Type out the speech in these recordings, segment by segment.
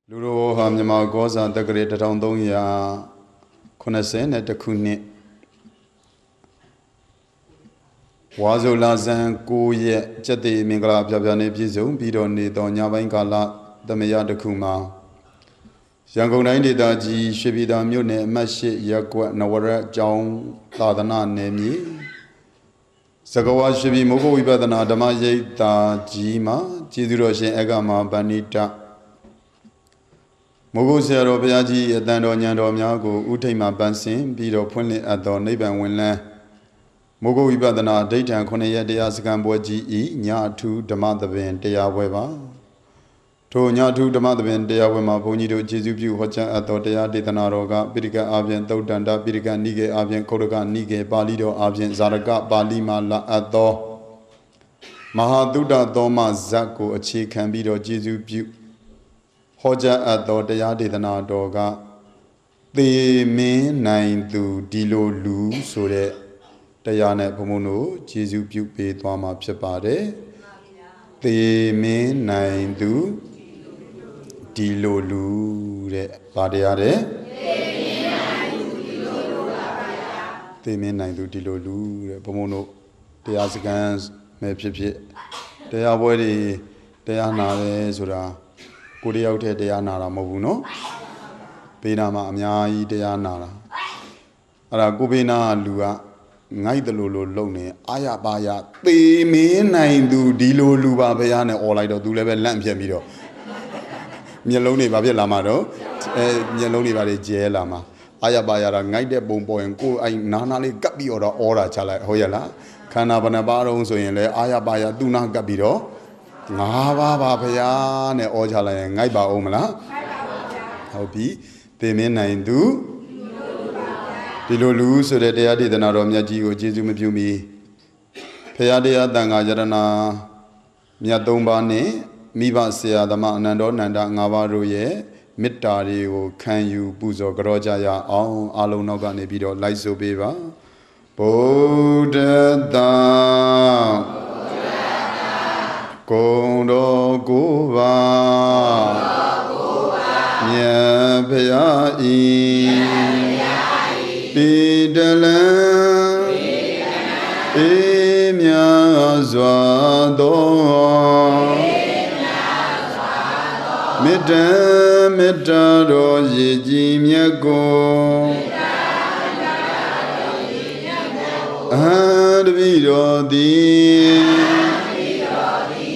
Luro Hamyama Goza, the great Rondoya Conasen at the Kuni Wazulazan, Kuye, Jeti, Mingla, Javani Pizu, Bidoni, Donya Vankala, the Maya de Kuma. Yango 90 Daji, Shibida Mune, Mashi, Yakwa, Nawara, John, Ladana, Nemi. Sagawa Shibi Mogo Ibadana, Damaje, Jima, Chiduroshe, Egama, Banita. Mogo Sero Piaji, Adando Nyando Miago, Utema Bansin, Bido Punli Adon, Niban Winland. Mogo Ibadana, data and Konya de Asgambo G. Nya to Damadavin, Dea Weba. To Nya to Damadavin, Dea Wema, Bonido, Jesu, Hocha, Atodea, Detanaroga, Biriga Avian, Todanda, Biriga, Nige, Avian, Kodoga, Nige, Balido, Avian, Zaraga, Balima, La Ado. Mahaduda Doma Zako, a chick can be do Jesu. Hoja at the Yadidana doga. The main nine to Dilo Lu, so that Diana Pomono, Jesu Pupe, Dwama Psapade. The main nine to Dilo Lu, Badiade. The main nine to Dilo Lu, Pomono, the Asgans, Mepsi. They are worthy, they are not Sura. Kuri out at the Anara Mobuno Pinama Amia de Anara Aragubina Lua Night the Lulu Lone Ayabaya the main nine do Dilo Luba Bayana or I do level lamp Yamido Mieloni Babia Lamado Mieloni Valley Lama Ayabaya Night the Bombo and go I nanali Gabi or Ora Chala Hoyala Canabanabaro so in Le Ayabaya do not Gabido Nava Babaya ne Ojala and Naiba Omala. How be the men I do? Dilulu so that they did another Miaji or Jesu Mabumi. Payadea Dangajarana Miadombane, Miva Sea the Manando Nanda Navaroye, Mitari or can you Buzo Grojaya on Alonoga Nebido Liso Beva? Bodeda. Kondo Gova Nyapaya Didalan Emya Zwado Mitaro Yiji Myago Advido Di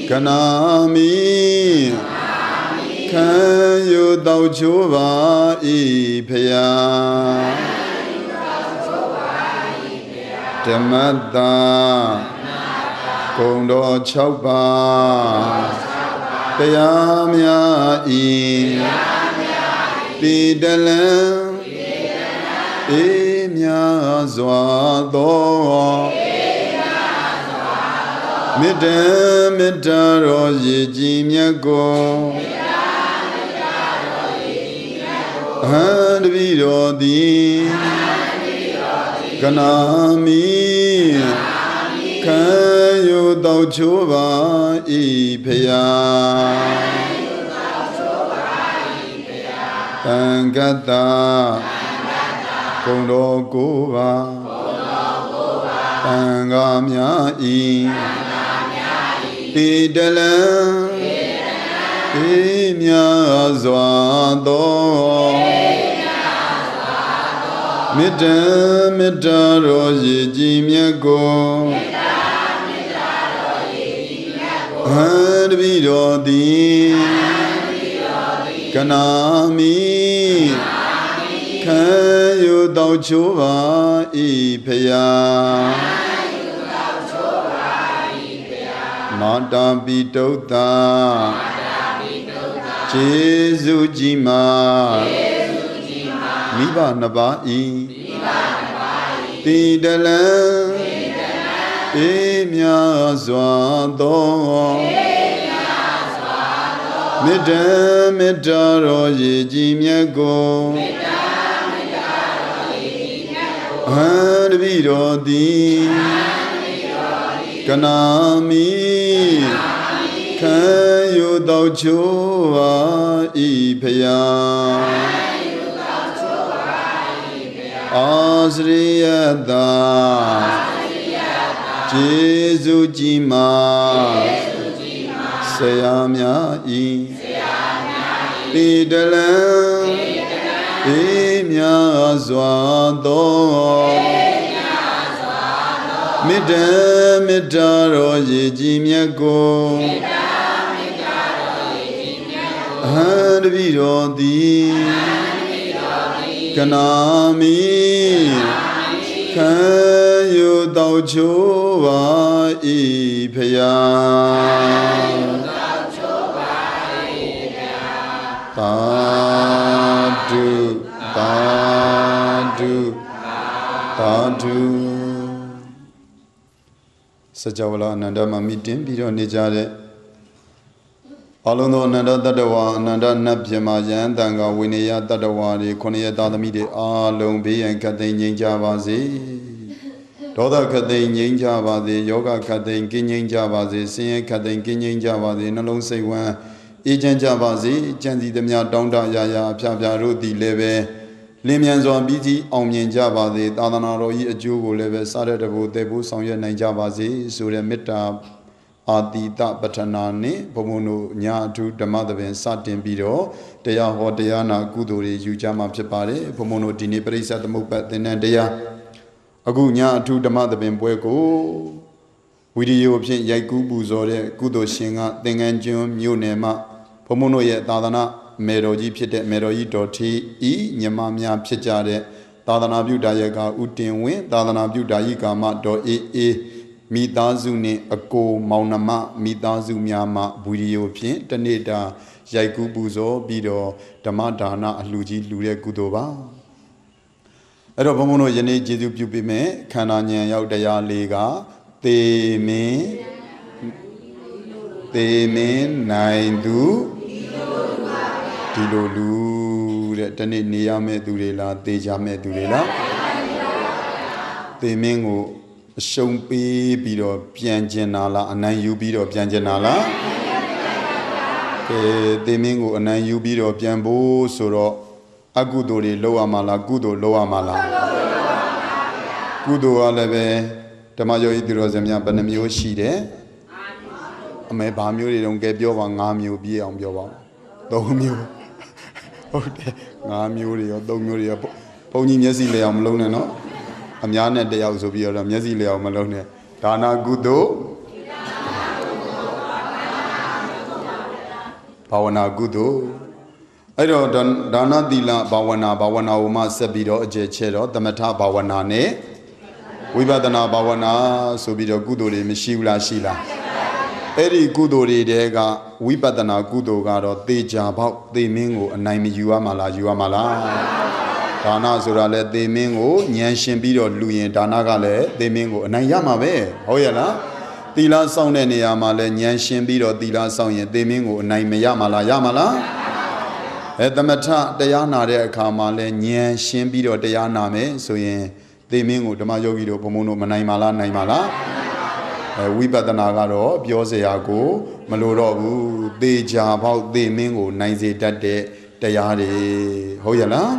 Kanami Can you doubt Jova Ipea Temada Kondo Chauba Payamia Didalan Emya Zwado Mitaro Yiji Myago and Vido Di Kanami Can you doubt Jova Ipea Tangata Kondo Gova Tangamia Didalan Emya Zwado Mitaro Yiji Myago Hadvido Di Kanami Can you doubt Jova Ipea Mata Bidota Jesu Jima Miba Nabai Didalan Emya Zwado Mitaro Yiji Myago Hadvido Di Kanami ခံယူတော်ချိုးပါဤဖယာအာစရိယတာကျေးဇူးကြီးမာဆရာများဤတိတလံဧမြာစွာသောမေတ္တာမေတ္တာတော်ရည်ကြီးမြတ်ကိုအဟံတပိတော်သည်ကနာမိခံယူတော်ချိုးပါဤဖယာသာဓုသာဓုသာဓုစကြဝဠာအနန္တမှာမိတင်ပြီးတော့နေကြတဲ့အလုံးသောအနန္တတတ္တဝါအနန္တနတ်ပြမယံတန်ခါဝိနည်းတတ္တဝါတွေ9ရက်သားသမီးတွေအားလုံးဘေးရန်ခတ်သိမ်းငြိမ်းကြပါစေဒေါသခတ်သိမ်းငြိမ်းကြပါစေယောဂခတ်သိမ်းကင်းငြိမ်းကြပါစေဆင်းရဲခတ်သိမ်းကင်းငြိမ်းကြပါစေနှလုံးစိတ်ဝမ်းအေးချမ်းကြပါစေကြံစီသမျှတောင်းတရာရာအဖျားဖျားတို့သည်လည်းပဲလင်းမြန်စွာပြီးစီအောင်မြင်ကြပါစေသာသနာတော်ကြီးအကျိုးကိုလည်းပဲစားတဲ့တဘူသေဖို့ဆောင်ရွက်နိုင်ကြပါစေဆိုတဲ့မေတ္တာအာတိတပဋ္ဌနာနှင့်ဘုံဘုံတို့ညာအထုဓမ္မသဘင်စတင်ပြီးတော့တရားဟောတရားနာကုသိုလ်တွေယူကြမှာဖြစ်ပါတယ်ဘုံဘုံတို့ဒီနေ့ပရိစ္ဆေသမုပ္ပါသင်္นานတရားအခုညာအထုဓမ္မသဘင်ပွဲကိုဝီဒီယိုဖြင့်ရိုက်ကူးပူဇော်တဲ့ကုသိုလ်ရှင်ကသင်္ကန်းကျွန်းမြို့နယ်မှာဘုံဘုံတို့ရဲ့သာသနာမေတော်ကြီးဖြစ်တဲ့မေတော်ကြီးတော်ထေးဤညမများဖြစ်ကြတဲ့သာသနာပြုဒါယကဥတင်ဝင်းသာသနာပြုဒါယိကာမတော်အေးမိသားစုနှင့်အကိုမောင်နှမမိသားစုများမှဗီဒီယိုဖြင့်တနေ့တာရိုက်ကူးပူဇော်ပြီးတော့ဓမ္မဒါနအလှကြီးလှူတဲ့ကုသိုလ်ပါအဲ့တော့ဘုံဘုံတို့ယနေ့ကျေးဇူးပြုပေးမယ်ခန္ဓာဉာဏ်ရောက်တရားလေးကသေမင်းနိုင်သူဒီလိုလူတဲ့တနေ့နေရမယ့်သူတွေလားသေချာမယ့်သူတွေလားသေမင်းကိုအရှုံးပေးပြီးတော့ပြန်ကျင်တာလားအနိုင်ယူပြီးတော့ပြန်ကျင်တာလားသေမင်းကိုအနိုင်ယူပြီးတော့ပြန်ဖို့ဆိုတော့အကုသိုလ်တွေလုပ်ရမှာလားကုသိုလ်လုပ်ရမှာလားကုသိုလ်ကလည်းပဲဓမ္မယောဂီသူတော်စင်များဘယ်နှမျိုးရှိတယ်အမေဘာမျိုးတွေတုန်းကပြောပါ5မျိုးပြည့်အောင်ပြောပါ3မျိုးဟုတ်တယ်5မျိုးတွေရော3မျိုးတွေရောဘုန်းကြီးမျက်စိလဲအောင်မလုံးနဲ့နော်အများနဲ့တယောက်ဆိုပြီးတော့မျက်စိလဲအောင်မလုံးနဲ့ဒါနာကုသိုလ်ဘာဝနာကုသိုလ်အဲ့တော့ဒါနသီလဘာဝနာကိုမှဆက်ပြီးတော့အကျယ်ချဲ့တော့သမထဘာဝနာနဲ့ဝိပဿနာဘာဝနာဆိုပြီးတော့ကုသိုလ်တွေမရှိဘူးလားရှိလားအဲ့ဒီကုသိုလ်တွေတဲကဝိပဿနာကုသိုလ်ကတော့သေချာပေါက်သေမင်းကိုအနိုင်မယူရမှာလားယူရမှာလားဒါနဆိုတာလဲသေမင်းကိုဉာဏ်ရှင်ပြီးတော့လူရင်ဒါနကလည်းသေမင်းကိုအနိုင်ရမှာပဲဟုတ်ရဲ့လားသီလစောင့်တဲ့နေရာမှာလဲဉာဏ်ရှင်ပြီးတော့သီလစောင့်ရင်သေမင်းကိုအနိုင်မရမှာလားရမှာလားသမထတရားနာတဲ့အခါမှာလဲဉာဏ်ရှင်းပြီးတော့တရားနာမယ်ဆိုရင်သေမင်းကိုဓမ္မယောဂီတို့ဘုံဘုံတို့မနိုင်ပါလားနိုင်ပါလားဝိပဿနာကတော့ပြောစရာကိုမလိုတော့ဘူးသေချာပေါက်သေမင်းကိုနိုင်စေတတ်တဲ့တရားတွေဟုတ်ရဲ့လား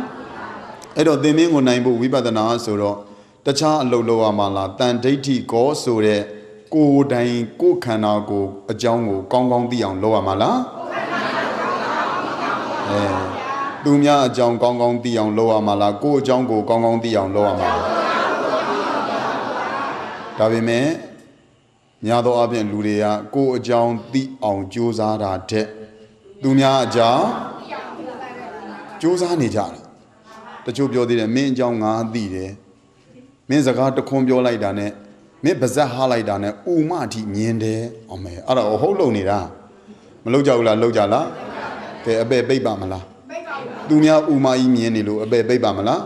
အဲ့တော့သေမင်းကိုနိုင်ဖို့ဝိပဿနာဆိုတော့တခြားအလုပ်လုပ်ရမှာလားတန်ဒိဋ္ဌိကောဆိုတဲ့ကိုယ်တိုင်ကိုယ်ခန္ဓာကိုအကြောင်းကိုကောင်းကောင်းသိအောင်လုပ်ရမှာလားသူများအကြောင်းကောင်းကောင်းသိအောင်လုပ်ရမှာလားကိုယ်အကြောင်းကိုကောင်းကောင်းသိအောင်လုပ်ရမှာလားဒါပေမဲ့များသောအားဖြင့်လူတွေကကိုယ်အကြောင်းသိအောင်ကြိုးစားတာတဲ့သူများအကြောင်းကြိုးစားနေကြတယ်တချို့ပြောသေးတယ်မင်းအကြောင်းငါသိတယ်မင်းစကားတခွန်းပြောလိုက်တာနဲ့မင်းပါဇက်ဟားလိုက်တာနဲ့ဥမအထိမြင်တယ်အမေအဲ့ဒါဟုတ်လုံနေတာမလုပ်ကြဘူးလားလုပ်ကြလားကဲအပေပိတ်ပါမလားသူများဥမကြီးမြင်နေလို့အပေပိတ်ပါမလား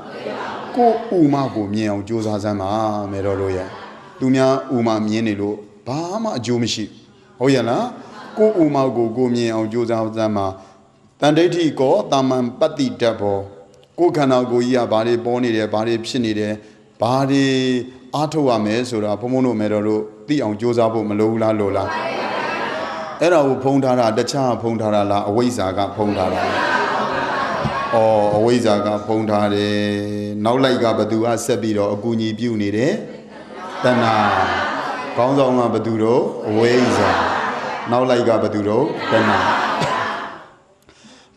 ကိုဥမကိုမြင်အောင်ကြိုးစားစမ်းပါမယ်တော်တို့ရဲ့သူများဥမမြင်နေလို့ဘာမှအကျိုးမရှိဟုတ်ရဲ့လားကိုဥမကိုမြင်အောင်ကြိုးစားစမ်းပါတန်ဒိဋ္ဌိကောတာမန်ပတ္တိတ္ဘောကိုခန္ဓာကိုယ်ကြီးကဘာတွေပေါ်နေတယ်ဘာတွေဖြစ်နေတယ်ဘာတွေအားထုတ်ရမယ်ဆိုတာဘုံဘုံတို့မယ်တော်တို့သိအောင်ကြိုးစားဖို့မလိုဘူးလားလို့လား Era who Pondara, the Cha Pondara, a Wazaga Pondara. Oh, a Wazaga Pondare, now like Abadua Sabido, a Guni Bunide, Tana, Gonzoma Baduro, Waza, now like Abaduro, Tana.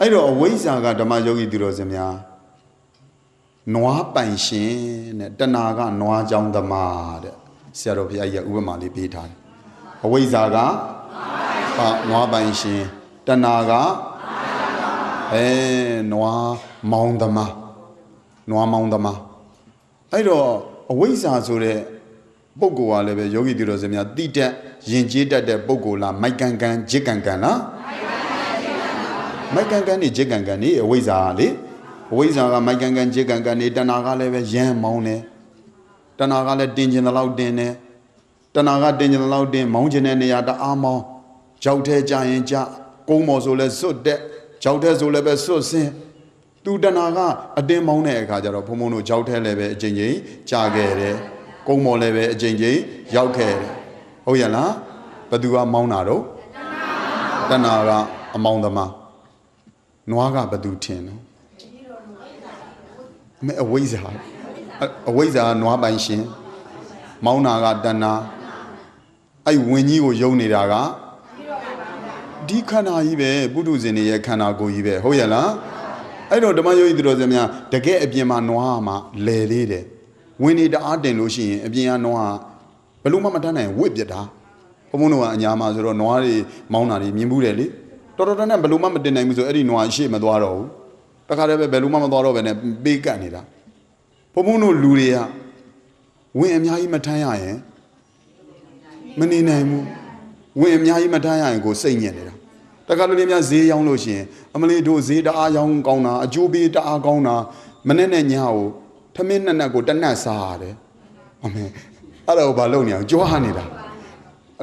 I know a Wazaga, the Majogi Durozemia. Noa Panshin, Tanaga, Noa Jam the Mad, Serovia Umali Peter. A Wazaga. Noa Banshin, Tanaga, Noa Moundama, Noa Moundama. I know a Waza Zure Bogoa leve Yogi Dirozemia, Dita, Yinjita de Bogola, Maikangan, Jikangana, Maikangani, Jikangani, a Waza, Waza, Maikangan, Jikangani, Tanaga leve, Yam Mone, Tanaga let Dinjan allowed dinner, Tanaga Dinjan allowed din, Mountain and the other armor. Chowte giant, Como so let so de Chowte so lebe so sin. Tu Danaga, a demone, Kajaro, Pomono, Chowte lebe, Jingy, Chagere, Como lebe, Jingy, Yauke. Oh, yana, but do a Maunaro, Danaga, a Maundama, Noaga, but do tin. A wizard, a wizard, Noabanshin, Maunaga, Dana. I win you, Yoniraga. Dikana ibe, Buduzini, Kana go ibe, Hoyala. I don't demand you hydrozemia, the gay Ebiama Noama, Lede. We need the Arden Lucian, Ebia Noa, Beluma Matana, whip yeta. Pomono and Yamazoro, Noari, Maunari, Mimburelli. Torana Beluma, the name is Eddie Noa, she Maduaro. Takarabe Beluma Madoro and a big canida. Pomono Luria. We am Yai Mataya, Many name. We am Yai Mataya and go saying it. The Catalina Z young Lucian, Emily do Z the A young Gona, a Jubi the Agona, Manene Yao, Tamin and I go to Nassade. Amen. Hello, Balonia, Johanida.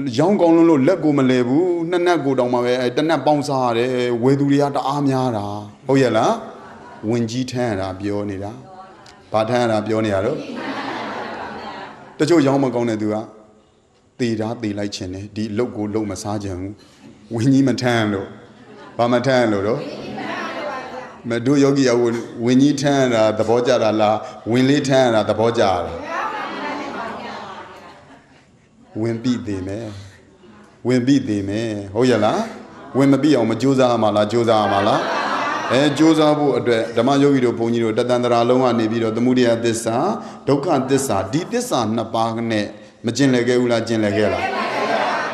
Young Gono, Lego Malebu, Nana go down my way, the Nap Bonsade, where do we have the Amiara? Oh, yella? When G10 Bionida. Patana Bioniado. The Joe Yama Gona do. The light chene, the logo low massage. We need Matano. Bamatano. Medu Yogi, we need tan the Bojara la, Winley tan at the Bojara. When beat them, eh? When beat them, eh? Oh, yella? When be on Majuza Mala, Josa Mala. Eh, Josa, the Majovido Ponyo, the Dandara Nevido, the Mudia Dessa, Dokan Dessa, Di Dessa, Napagne, Majin Legeula, Jin Legela.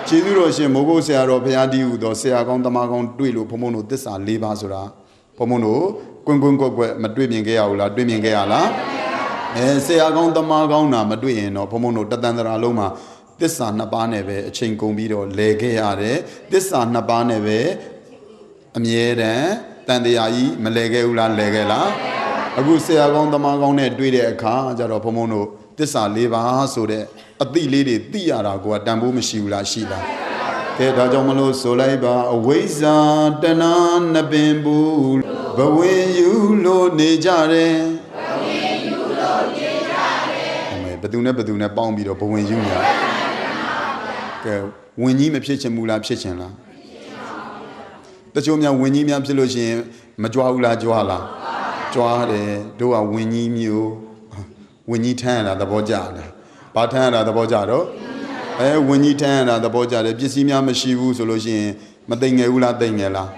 Chiduroshe Mogo Searo Peadi Udo, Seagon Damagon, Duilo, Pomono, Dessa, Libasura, Pomono, Quinquinque, Madrid Gaola, Dreaming Gala, and Seagon Damagona, Madrid, or Pomono, Dadandra Loma, Dessa Nabaneve, Chincomido, Legeare, Dessa Nabaneve, Amiere, Tandiai, Malegeula, Legela, I would say Agon Damagone, Duide, Car, Jaro Pomono, Dessa Liva, so that. A the lady, the Arago, Dambu Mishula Shila. Kedajamalo Solaiba, a Waza, Danan, Nabimbu, but when you Lord Nejare, but do never do not bomb it up when you know. When you may pitch and mula pitching. The Jomia winning absolution, Majuala Joala, Joade, do a winning you, winning tan at the Bojada. Patana the Bojado, eh, when you turn at the Bojada, Pissimia Mashivu solution, Matinga Ula Dingela.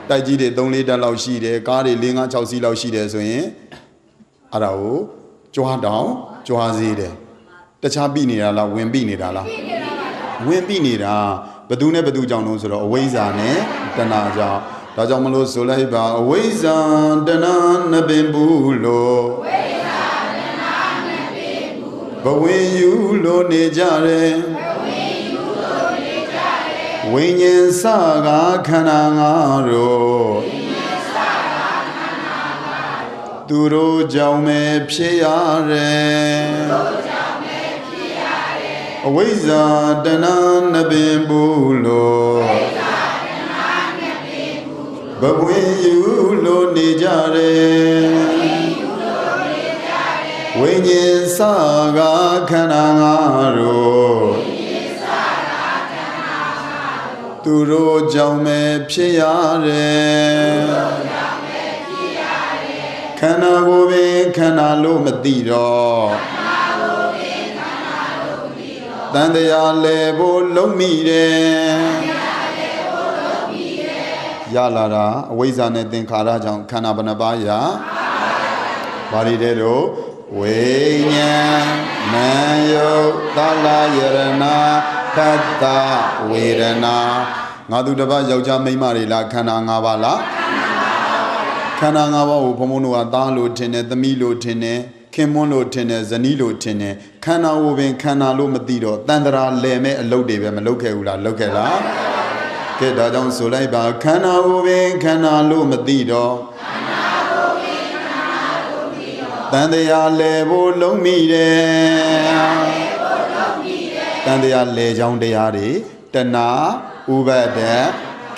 Tajide, don't lead the Laushide, Kari Linga Chausi Laushide, so eh? Arao, Joadao, Joazide. The Chabini ala, Wimbini ala. Wimbini ala, but do never do John Ozo, Wazane, Danaja, Tajamalo Solaiba, Wazan, Danan, Nabimbulo. But when you lo nejare, when you saga canangaro, Duro Jaume Piare, Waza Danan Nabimbulo, but when you lo nejare. When you saga canangaro, သူတို့ကြောင့်ပဲဖြစ်ရတယ်ခန္ဓာကိုယ်ပင်ခန္ဓာလို့မသိတော့တန်တရားလဲဖို့လုံးမိတယ်ရလာတာအဝိဇ္ဇာနဲ့သင်္ခါရကြောင့်ခန္ဓာဘယ်နှပါးရဘာတွေတဲ့တော့ဝိညာဉ်နာယုတ်သလယရဏဖတ်တာဝေဒနာငါသူတစ်ပါးယောက်ျားမိန်းမတွေလားခန္ဓာ၅ပါးလားခန္ဓာ၅ပါးကိုဘုံဘုံတို့ကသားလို့ထင်တယ်သမီးလို့ထင်တယ်ခင်မွန်းလို့ထင်တယ်ဇနီးလို့ထင်တယ်ခန္ဓာကိုပင်ခန္ဓာလို့မသိတော့တန်တရာလဲမဲ့အလုပ်တွေပဲမလုပ်ခဲ့ဘူးလားလုပ်ခဲ့လားကဲဒါကြောင့်ဆိုလိုက်ပါခန္ဓာကိုပင်ခန္ဓာလို့မသိတော့တန်တရားလဲဖို့လုံးမိတယ်တန်တရားလဲချောင်းတရားတွေတဏဥပါဒ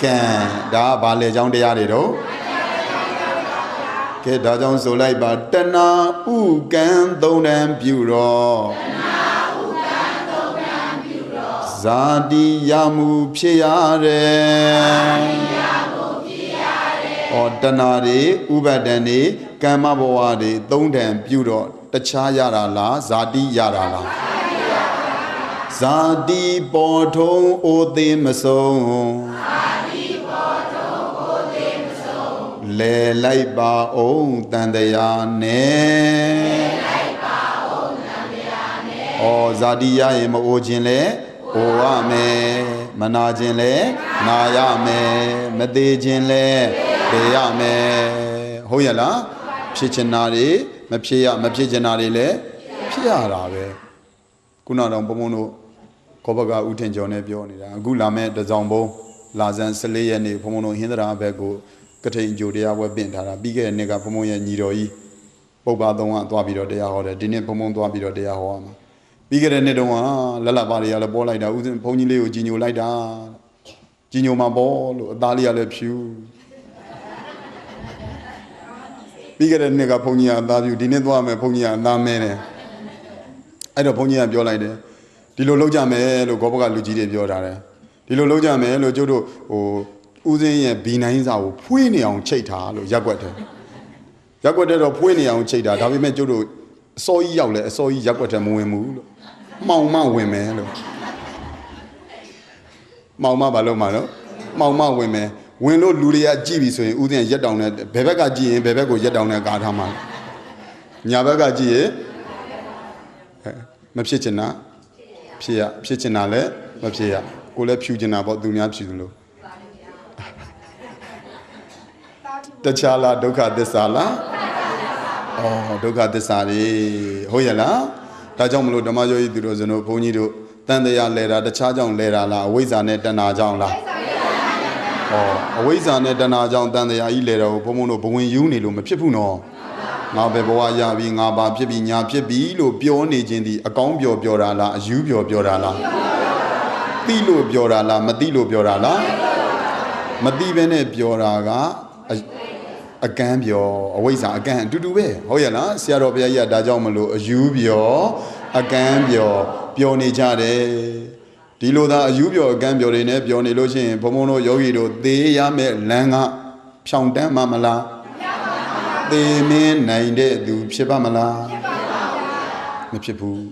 ကံဒါဘာလဲချောင်းတရားတွေတော့ကဲဒါကြောင့်ဆိုလိုက်ပါတဏဥကံသုံးတန်ပြုတော့ဇာတိယမှုဖြစ်ရတယ်ဩတဏတွေဥပါဒံတွေကမ္မဘဝတွေသုံးတန်ပြုတော့တခြားရတာလားဇာတိရတာလားဇာတိပေါ်ထုံးအိုသေးမဆုံးလဲလိုက်ပါအောင်တန်တရားနဲ့ဩဇာတိရရင်မအိုခြင်းလဲအိုရမယ်မနာခြင်းလဲနာရမယ်မသေးခြင်းလဲသေရမယ်ဟုတ်ရလားဖြစ်ချင်တာတွေမဖြစ်ချင်တာတွေလည်းဖြစ်ရတာပဲခုနတော့ဘုံဘုံတို့ခေါ်ဘကဥထင်ကျော်နဲ့ပြောနေတာအခုလာမဲ့တစောင်းဘုံလာဇန်14ရက်နေ့ဘုံဘုံတို့ဟင်းသရာဘက်ကိုကထိန်ကြိုတရားဝဲပင့်ထားတာပြီးခဲ့တဲ့နေ့ကဘုံဘုံရဲ့ညီတော်ကြီးပုပ္ပါသုံးကသွားပြီးတော့တရားဟောတယ်ဒီနေ့ဘုံဘုံသွားပြီးတော့တရားဟောရမှာပြီးခဲ့တဲ့နေ့တုန်းကလက်လက်ပါတွေကလည်းပေါ်လိုက်တာဥစဉ်ဘုံကြီးလေးကိုကြီးညိုလိုက်တာကြီးညိုမှာပေါ်လို့အသားလေးကလည်းဖြူပြီးခဲ့တဲ့နေ့ကဘုန်းကြီးကအသားဖြူဒီနေ့သွားမယ်ဘုန်းကြီးကအသားမဲတယ်အဲ့တော့ဘုန်းကြီးကပြောလိုက်တယ်ဒီလိုလုပ်ကြမယ်လို့ဂောဘကလူကြီးတွေပြောထားတယ်ဒီလိုလုပ်ကြမယ်လို့ကျုပ်တို့ဦးစင်းရဲ့ဘီနိုင်စာကိုဖွေးနေအောင်ချိတ်ထားလို့ရက်ွက်တယ်တော့ဖွေးနေအောင်ချိတ်တာဒါပေမဲ့ကျုပ်တို့အစောကြီးရောက်လဲအစောကြီးရက်ွက်တယ်မဝင်ဘူးလို့မှောင်မဝင်မယ်လို့မှောင်မဘာလို့မှတော့မှောင်မဝင်မယ်ဝင်လို့လူတွေကကြည့်ပြီဆိုရင်ဦးစင်းရက်တောင်နဲ့ဘယ်ဘက်ကကြည့်ရင်ဘယ်ဘက်ကိုရက်တောင်နဲ့ကားထားမှာညာဘက်ကကြည့်ရင်မဖြစ်ချင်တာဖြစ်ချင်တာလည်းမဖြစ်ရကိုလည်းဖြူချင်တာပေါ့သူများဖြူလို့တခြားလားဒုက္ခသစ္စာလားဩဒုက္ခသစ္စာတွေဟုတ်ရလားဒါကြောင့်မလို့ဓမ္မယောဂီသူတို့ဇနုဘုန်းကြီးတို့တန်တရားလဲတာတခြားကြောင့်လဲတာလားအဝိဇ္ဇာနဲ့တဏှာကြောင့်လားအဝိဇ္ဇာနဲ့တဏှာကြောင့်တန်တရားကြီးလဲတော့ဘုံဘုံတို့ဘဝင်ယူနေလို့မဖြစ်ဘူးနော်ငါပဲဘဝရပြီးငါပါဖြစ်ပြီးညာဖြစ်ပြီးလို့ပြောနေခြင်းဒီအကောင်းပြောတာလားအယူပြောတာလားသိလို့ပြောတာလားမသိလို့ပြောတာလားမသိဘဲနဲ့ပြောတာကအကန်းပြောအဝိဇ္ဇာအကန်းအတူတူပဲဟုတ်ရဲ့လားဆရာတော်ဘုရားကြီးကဒါကြောင့်မလို့အယူပြောအကန်းပြောနေကြတယ်ဒီလိုသာအယူပြောအကန်းပြောတွေနဲ့ပြောနေလို့ရှိရင်ဘုံဘုံတို့ယောဂီတို့သေရမယ့်လမ်းကဖြောင်တန်းမှာမလားသေမင်းနိုင်တဲ့သူဖြစ်ပါမလားမဖြစ်ဘူး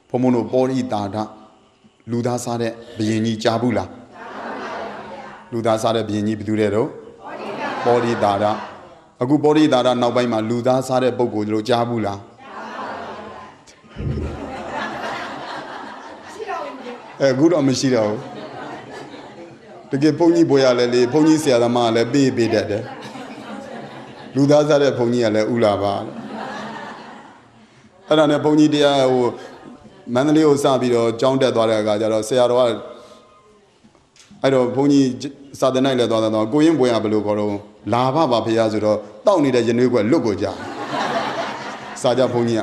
ဘုံဘုံတို့ပောရိတာဒလူသားစားတဲ့ဘယင်ကြီးကြားဘူးလားလူသားစားတဲ့ဘယင်ကြီးဘယ်သူတဲ့တော့ပောရိတာဒအခုပောရိတာဒနောက်ပိုင်းမှာလူသားစားတဲ့ပုံကိုတို့ကြားဘူးလားအခုတော့မရှိတော့ဘူးတကယ်ဘုန်းကြီးဘွယ်ရလဲလေဘုန်းကြီးဆရာသမားကလည်းပေးတတ်တယ်လူသားစားတဲ့ဘုန်းကြီးကလည်းဥလာပါအဲ့ဒါနဲ့ဘုန်းကြီးတရားမန္တလေးကိုစပြီးတော့ကြောင်းတက်သွားတဲ့အခါကျတော့ဆရာတော်ကအဲ့တော့ဘုန်းကြီးစာသင်နိုင်လဲသွားတော့ကိုရင်ဘွယ်ရဘယ်လိုခေါ်တော့လာပါဖရားဆိုတော့တောက်နေတဲ့ရနွေးကွက်လွတ်ကိုကြာစာကြဘုန်းကြီးက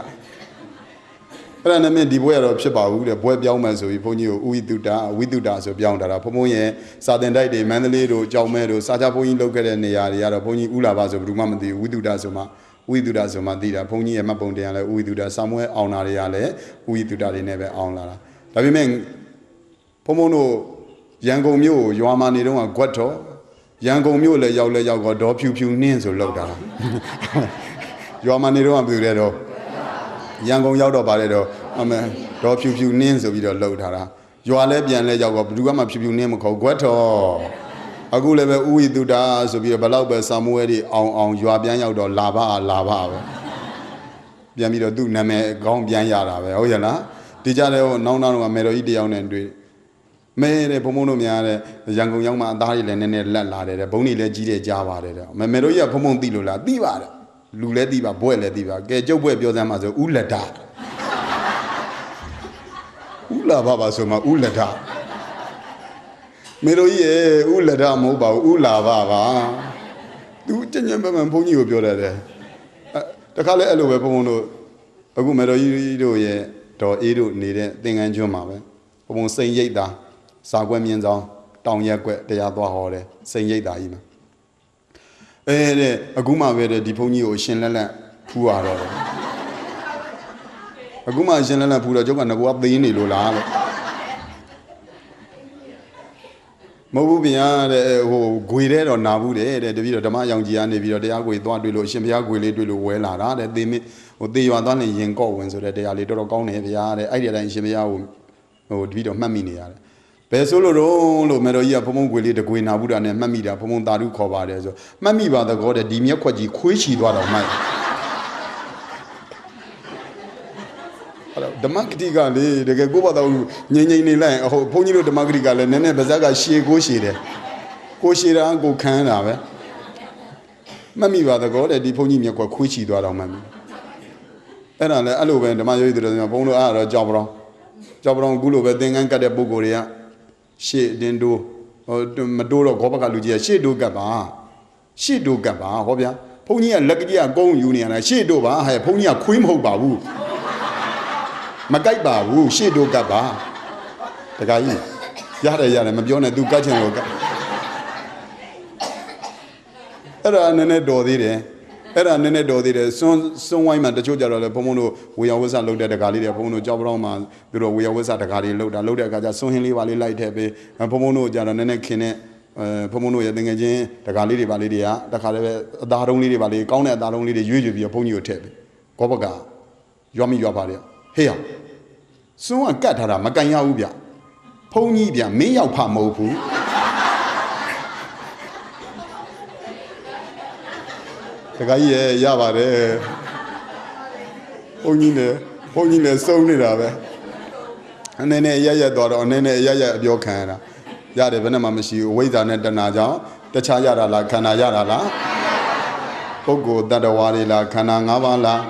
အဲ့ဒါနဲ့မင်းဒီဘွဲရတော့ဖြစ်ပါဘူးတဲ့ဘွဲပြောင်းမယ်ဆိုပြီးဘုန်းကြီးကိုဝိတုဒ္ဒဆိုပြောင်းတာဘုံဘုံရဲ့စာသင်တိုက်တွေမန္တလေးတို့ကြောင်မဲတို့စာကြဘုန်းကြီးလုပ်ခဲ့တဲ့နေရာတွေကတော့ဘုန်းကြီးဥလာပါဆိုဘယ်သူမှမသိဘူးဝိတုဒ္ဒဆိုမှသိတာဘုန်းကြီးရဲ့မှတ်ပုံတင်ရလဲဝိတုဒ္ဒစာမွဲအောင်တာတွေကလည်းဝိတုဒ္ဒတွေနဲ့ပဲအောင်လာတာဒါပေမဲ့ဘုံဘုံတို့ ရန်ကုန်မြို့ရွာမှာနေတော့ကွက်တော်ရန်ကုန်မြို့လည်းရောက်တော့ဒေါ်ဖြူဖြူနှင်းဆိုလောက်တာရွာမှာနေတော့ဘယ်လိုလဲတော့ရန်ကုန်ရောက်တော့ပါတယ်တော့အမေဒေါ်ဖြူဖြူနှင်းဆိုပြီးတော့လောက်ထားတာရွာလည်းပြန်လဲရောက်တော့ဘယ်သူမှဖြူဖြူနှင်းမခေါ်ကွက်တော်အခုလည်းပဲဥဝိတုတာဆိုပြီးတော့ဘလောက်ပဲစာမွဲတွေအောင်ရွာပြန်ရောက်တော့လာပါပဲပြန်ပြီးတော့သူ့နာမည်ကောင်းပြန်ရတာပဲဟုတ်ရဲ့လားဒီကြတဲ့နောက်တော့မေတော်ကြီးတယောက်နဲ့တွေ့မဲတဲ့ဘုံဘုံတို့များတဲ့ရန်ကုန်ရောက်မှအသားတွေလည်းနည်းနည်းလက်လာတယ်တဲ့ဘုံတွေလည်းကြီးတယ်ကြားပါတယ်တဲ့မေတော်ကြီးကဘုံဘုံသိလို့လားသိပါတယ်လူလည်းသိပါဘွဲ့လည်းသိပါကဲကျုပ်ဘွဲ့ပြောစမ်းပါဆိုဥလက်တာဥလာပါဆိုမှဥလက်တာမေတော်ကြီးရဲ့ဥလက်တာမဟုတ်ပါဘူးဥလာပါသူကျဉ်းကျဉ်းပန်းပန်းဘုန်းကြီးကိုပြောတယ်တခါလဲအဲ့လိုပဲဘုံဘုံတို့အခုမေတော်ကြီးတို့ရဲ့တော်အေးတို့နေတဲ့သင်္ကန်းကျွန်းမှာပဲဘုံဘုံစိန်ရိပ်တာစာကွက်မြင်းဆောင်တောင်ရက်ကွက်တရားသွားဟောတယ်စိန်ရိပ်တာကြီးမှာတဲ့အခုမှပဲဒီဘုန်းကြီးကိုအရှင်လက်ဖူးရတော့တယ်အခုမှအရှင်လက်ဖူးတော့ကျုပ်ကငကောသေးနေလို့လားလို့မဟုတ်ဘူးဗျာတဲ့ဟိုဂွေတဲ့တော့နာဘူးတဲ့တပည့်တော်ဓမ္မရောင်ကြီးကနေပြီးတော့တရားဂွေသွားတွေ့လို့အရှင်ဘုရားဂွေလေးတွေ့လို့ဝဲလာတာတဲ့သေမင်းဟိုသေရွာသွားနေရင်ကော့ဝင်ဆိုတဲ့တရားလေးတော်တော်ကောင်းတယ်ဗျာတဲ့အဲ့ဒီအတိုင်းအရှင်ဘုရားကိုဟိုတပည့်တော်မှတ်မိနေရတယ်ဘယ်ဆိုလို့တော့မေတော်ကြီးကဘုံဘုံဂွေလေးတဂွေနာဘူးတာနဲ့မှတ်မိတာဘုံဘုံသာဓုခေါ်ပါတယ်ဆိုမှတ်မိပါတော့တဲ့ဒီမျက်ခွက်ကြီးခွေးချီသွားတော့မှတ်ဓမ္မဂတိကလေတကယ်ကိုယ့်ဘာသာငြိမ်နေလိုက်ဟိုဘုန်းကြီးတို့ဓမ္မဂတိကလည်းနည်းနည်းဗဇက်ကရှည်ကိုရှည်တယ်ကိုရှည်တာကိုခန်းတာပဲမှတ်မိပါတော့တဲ့ဒီဘုန်းကြီးမျက်ခွက်ခွေးချီသွားတော့မှတ်မိအဲ့ဒါလည်းအဲ့လိုပဲဓမ္မယောဂီတို့ဘုန်းတို့အဲ့တော့ကြောက်ပရောင်ကူလို့ပဲသင်္ကန်းကတ်တဲ့ပုဂ္ဂိုလ်တွေကရှေ့တင်းတိုးဟိုမတိုးတော့ခေါဘကလူကြီးကရှေ့တိုးကတ်ပါဟောဗျာဘုန်းကြီးကလက်ကကြီးကကုန်းယူနေရတာရှေ့တိုးပါဟဲ့ဘုန်းကြီးကခွေးမဟုတ်ပါဘူးမကြိုက်ပါဘူးရှေ့တိုးကတ်ပါတခါကြီးရတယ်မပြောနဲ့ तू ကတ်ချင်လို့ကတ်အဲ့ဒါနည်းနည်းတော်သေးတယ်စွန်းဝိုင်းမှာတချို့ကြတော့လေဘုံဘုံတို့ဝေယဝဆလုပ်တဲ့တကားလေးတွေဘုံဘုံတို့ကြောက်ပရောင်းမှာသူတို့ဝေယဝဆတကားလေးလုပ်တဲ့အခါကျစွန်းဟင်းလေးပါလေးလိုက်ထည့်ပေးဘုံဘုံတို့ကြတော့နည်းနည်းခင်တဲ့ဘုံဘုံတို့ရဲ့တငယ်ချင်းတကားလေးတွေပါလေးတွေကတခါလည်းပဲအသားတုံးလေးတွေပါလေးကောင်းတဲ့အသားတုံးလေးတွေရွေ့ပြီးတော့ဘုံကြီးကိုထည့်ပေးကောဘကရွာမိရွာပါတယ်ဟေးရစွန်းကကတ်ထားတာမကန်ရဘူးဗျဘုံကြီးဗျမင်းရောက်ဖမဟုတ်ဘူးတခါကြီးရပါတယ်ဘုန်းကြီးလည်းစုံနေတာပဲအနေနဲ့ရသွားတော့အနေနဲ့ရအပြောခံရတာရတယ်ဘယ်နဲ့မှမရှိဘူးအဝိဇ္ဇာနဲ့တဏှာကြောင့်တခြားရတာလားခန္ဓာရတာလားပုဂ္ဂိုလ်တ attva တွေလားခန္ဓာ၅ပါးလား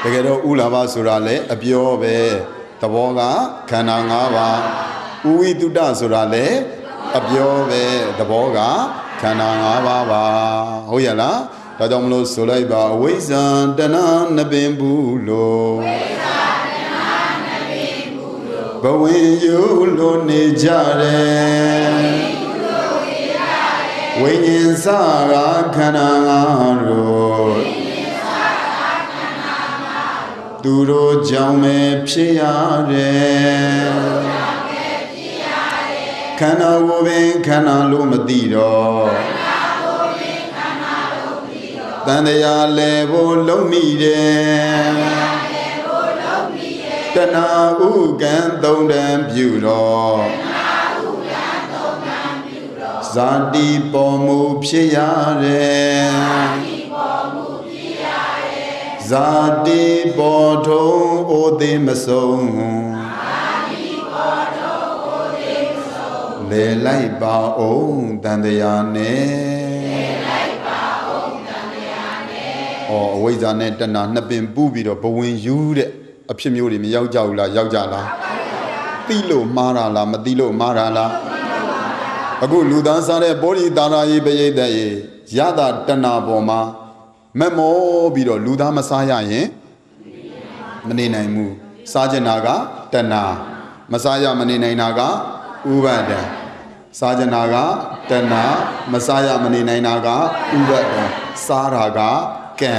တကယ်တော့ဥလာဘဆိုတာလေအပြောပဲသဘောကခန္ဓာ၅ပါးဥဝိတုတဆိုတာလေအပြောပဲသဘောကခန္ဓာ၅ပါးပါဟုတ်ရဲ့လားဒါကြောင့်မလို့ဆိုလိုက်ပါအဝိဇ္ဇာတဏှာနှစ်ပင်ဘူးလို့ဘဝင်ယူလို့နေကြတယ်ဝိညာဉ်စရာခန္ဓာ၅တို့သူတို့ကြောင့်ပဲဖြစ်ရတယ်ခန္ဓာကိုယ်ပင်ခန္ဓာလို့မသိတော့တန်တရားလဲဖို့လုံးမိတယ်တဏှာဥကံသုံးတန်ပြုတော့ဇာတိပေါ်မူဖြစ်ရတယ်ဇာတိပေါ်ထုံးအိုသေးမဆုံးလေလိုက်ပါအောင်တန်တရားနဲ့အဝိဇ္ဇာနဲ့တဏှာနှစ်ပင်ပူးပြီးတော့ဘဝင်ယူတဲ့အဖြစ်မျိုးတွေမရောက်ကြဘူးလားရောက်ကြလားသိလို့မှားတာလားမသိလို့မှားတာလားအခုလူသားစားတဲ့ဘောဓိတာရာယိပရိသတ်ရေရတာတဏှာပေါ်မှာမမောပြီးတော့လူသားမစားရရင်မနေနိုင်ဘူးစားကျင်တာကတဏှာမစားရမနေနိုင်တာကဥပါဒံစားကျင်တာကတဏှာမစားရမနေနိုင်တာကဥပါဒံစားတာကကံ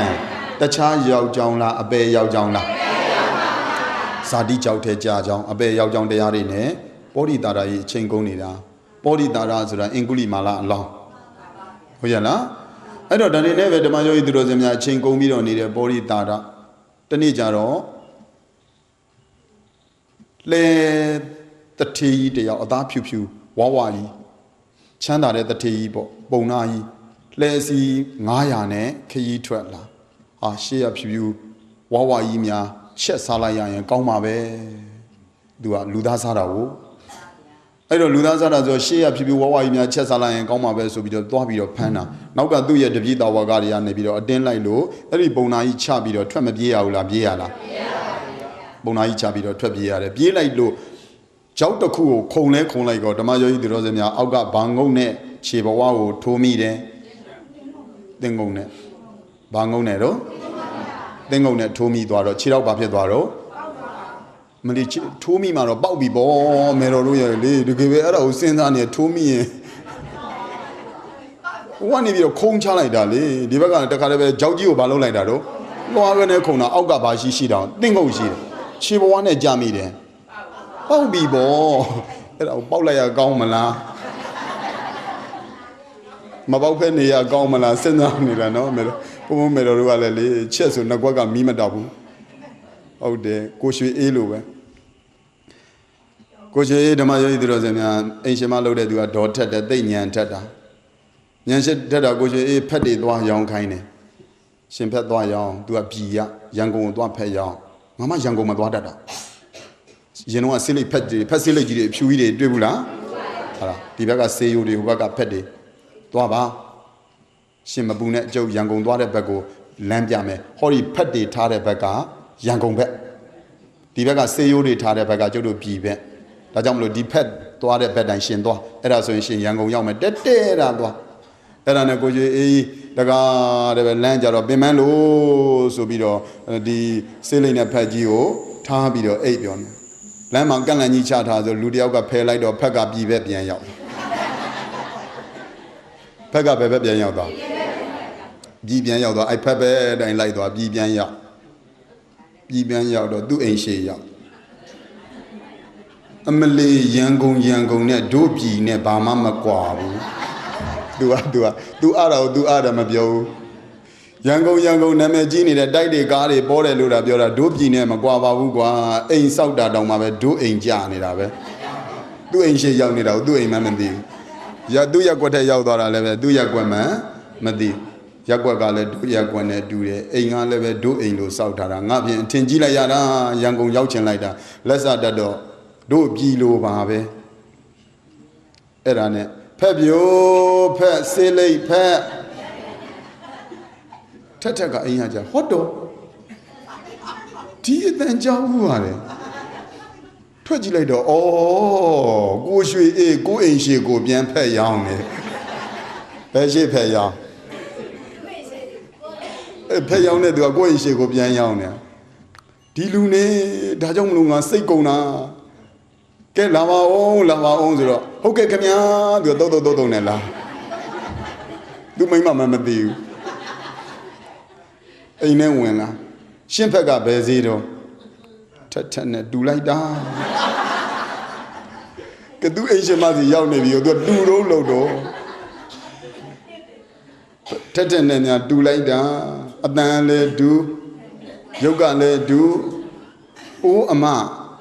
တခြားရောက်ကြောင်းလားအပေရောက်ကြောင်းလားဇာတိကြောက်တဲ့ကြာကြောင်းအပေရောက်ကြောင်းတရားတွေနဲ့ပ Body Tara chain gonida. Body Tara Zura Inguli Mala long. Hoyala? I don't never the Mayo Idrozemia chain gomiro needed body Tara. The Nijaro Le the tea de Ada Pupu, Wawai, Chanda the tea, Bonai, Lazy, Nayane, Kay Twella. Ah, she up you, Wawai Mia, Chesalaya and Gaumabe. Do a Ludazara. I don't Ludazara, she up you, Wawai Mia, Chesalaya and Gaumabe, so be the Dobby of Panna. Now got do ye the Vida Wagaria, maybe a den like low, every Bonai Chabi or Tremabia la Biala. Bonai Chabi or Trebia, Bia like low. Chow the cool, Kone, Kone, got the Majo de Rosemia, Auga Bango net, Chibawa, Tomi de Dingo net. Bango netto? Dingo net, Tomi Dwaro, Chirao Papia Dwaro. Malichi, Tomi Maro, Bobby Bo, Meroya, the Gavera, Sendania, Tomi. One of your cone challenge, Dali, the Vaga, the Carabe, Jaudio Balo like that. Loagana Kona, Auga Bashi, she down, Dingo she. Chibawane Jammy then. Bobby Bo, Paulaya Gaumala. Mabaupenea Gaumala, Sendamila, no, Mero, Chess, Nagwaga, Mima Dabu. Out there, Koshu Elu. Koshu Edamayo Drozemian, Ancient loaded to a daughter that they nyan teta. Nyan Teta Koshu a petty dwa young kind. Simpet dwa young, do a pia, Yango dwa pay young. Mamma Yango Madwada. You know a silly petty, facility, Puide, Dubula. The Vaga say you the Vaga petty. Dwaba Shimabunet Joe Yangon Dwada Bago, Lambiame, Hori petty Tare Baga, Yangon Bet. The Vaga say you the Tare Baga Jodo Pibe. The Jamlo di pet Dwada Bed and Shindo, Eraso and Shin Yangon Yama, that day, Erana Goji, the God of a langer of Bimalo, Sobido, the Selena Pagio, Tabido, Abion. Lamang Galani Chata, the Ludiaga Pelite or Paga Bibe. Paga Bebe bien yada. Bi bien yada. I pepe and like the bi bien ya. Bi bien yada. Do ain't she ya. A Malay Yangon net do be ne Bama Maquabu. Do ada mabio. Yango Namagini that died a gari border luda biora do be ne Maguava Ugua ain't south that down my do ain't Jani Rabe. Do ain't she young it out. Do a man. Ya do ya quata yaudara level, do ya guama, Madi, Yaguagale, do ya guane, do ye, a level, do in lo Sautara, Nabi, Tinjila Yara, Yangon Yauchin like that, let's add that do gilo babe. Erane, Pebio, pet, silly, pet. Tataka Ihaja, what do? Tea then Jahuare. Later, oh, go shui, go in she go bien pay young. Pay pay young. Pay young, they are going she go bien young. Dilune, Dajong Lunga, Sekona. Get lava on zero. Okay, come here, do a dodo nella. Do my mamma do you? A name winner. Shimpaga bezero. Do like that. Do Asian Mazi Young Navy, you do Lodo. Tetanania do like that. Adan do. Yoga do. Oh, Ama.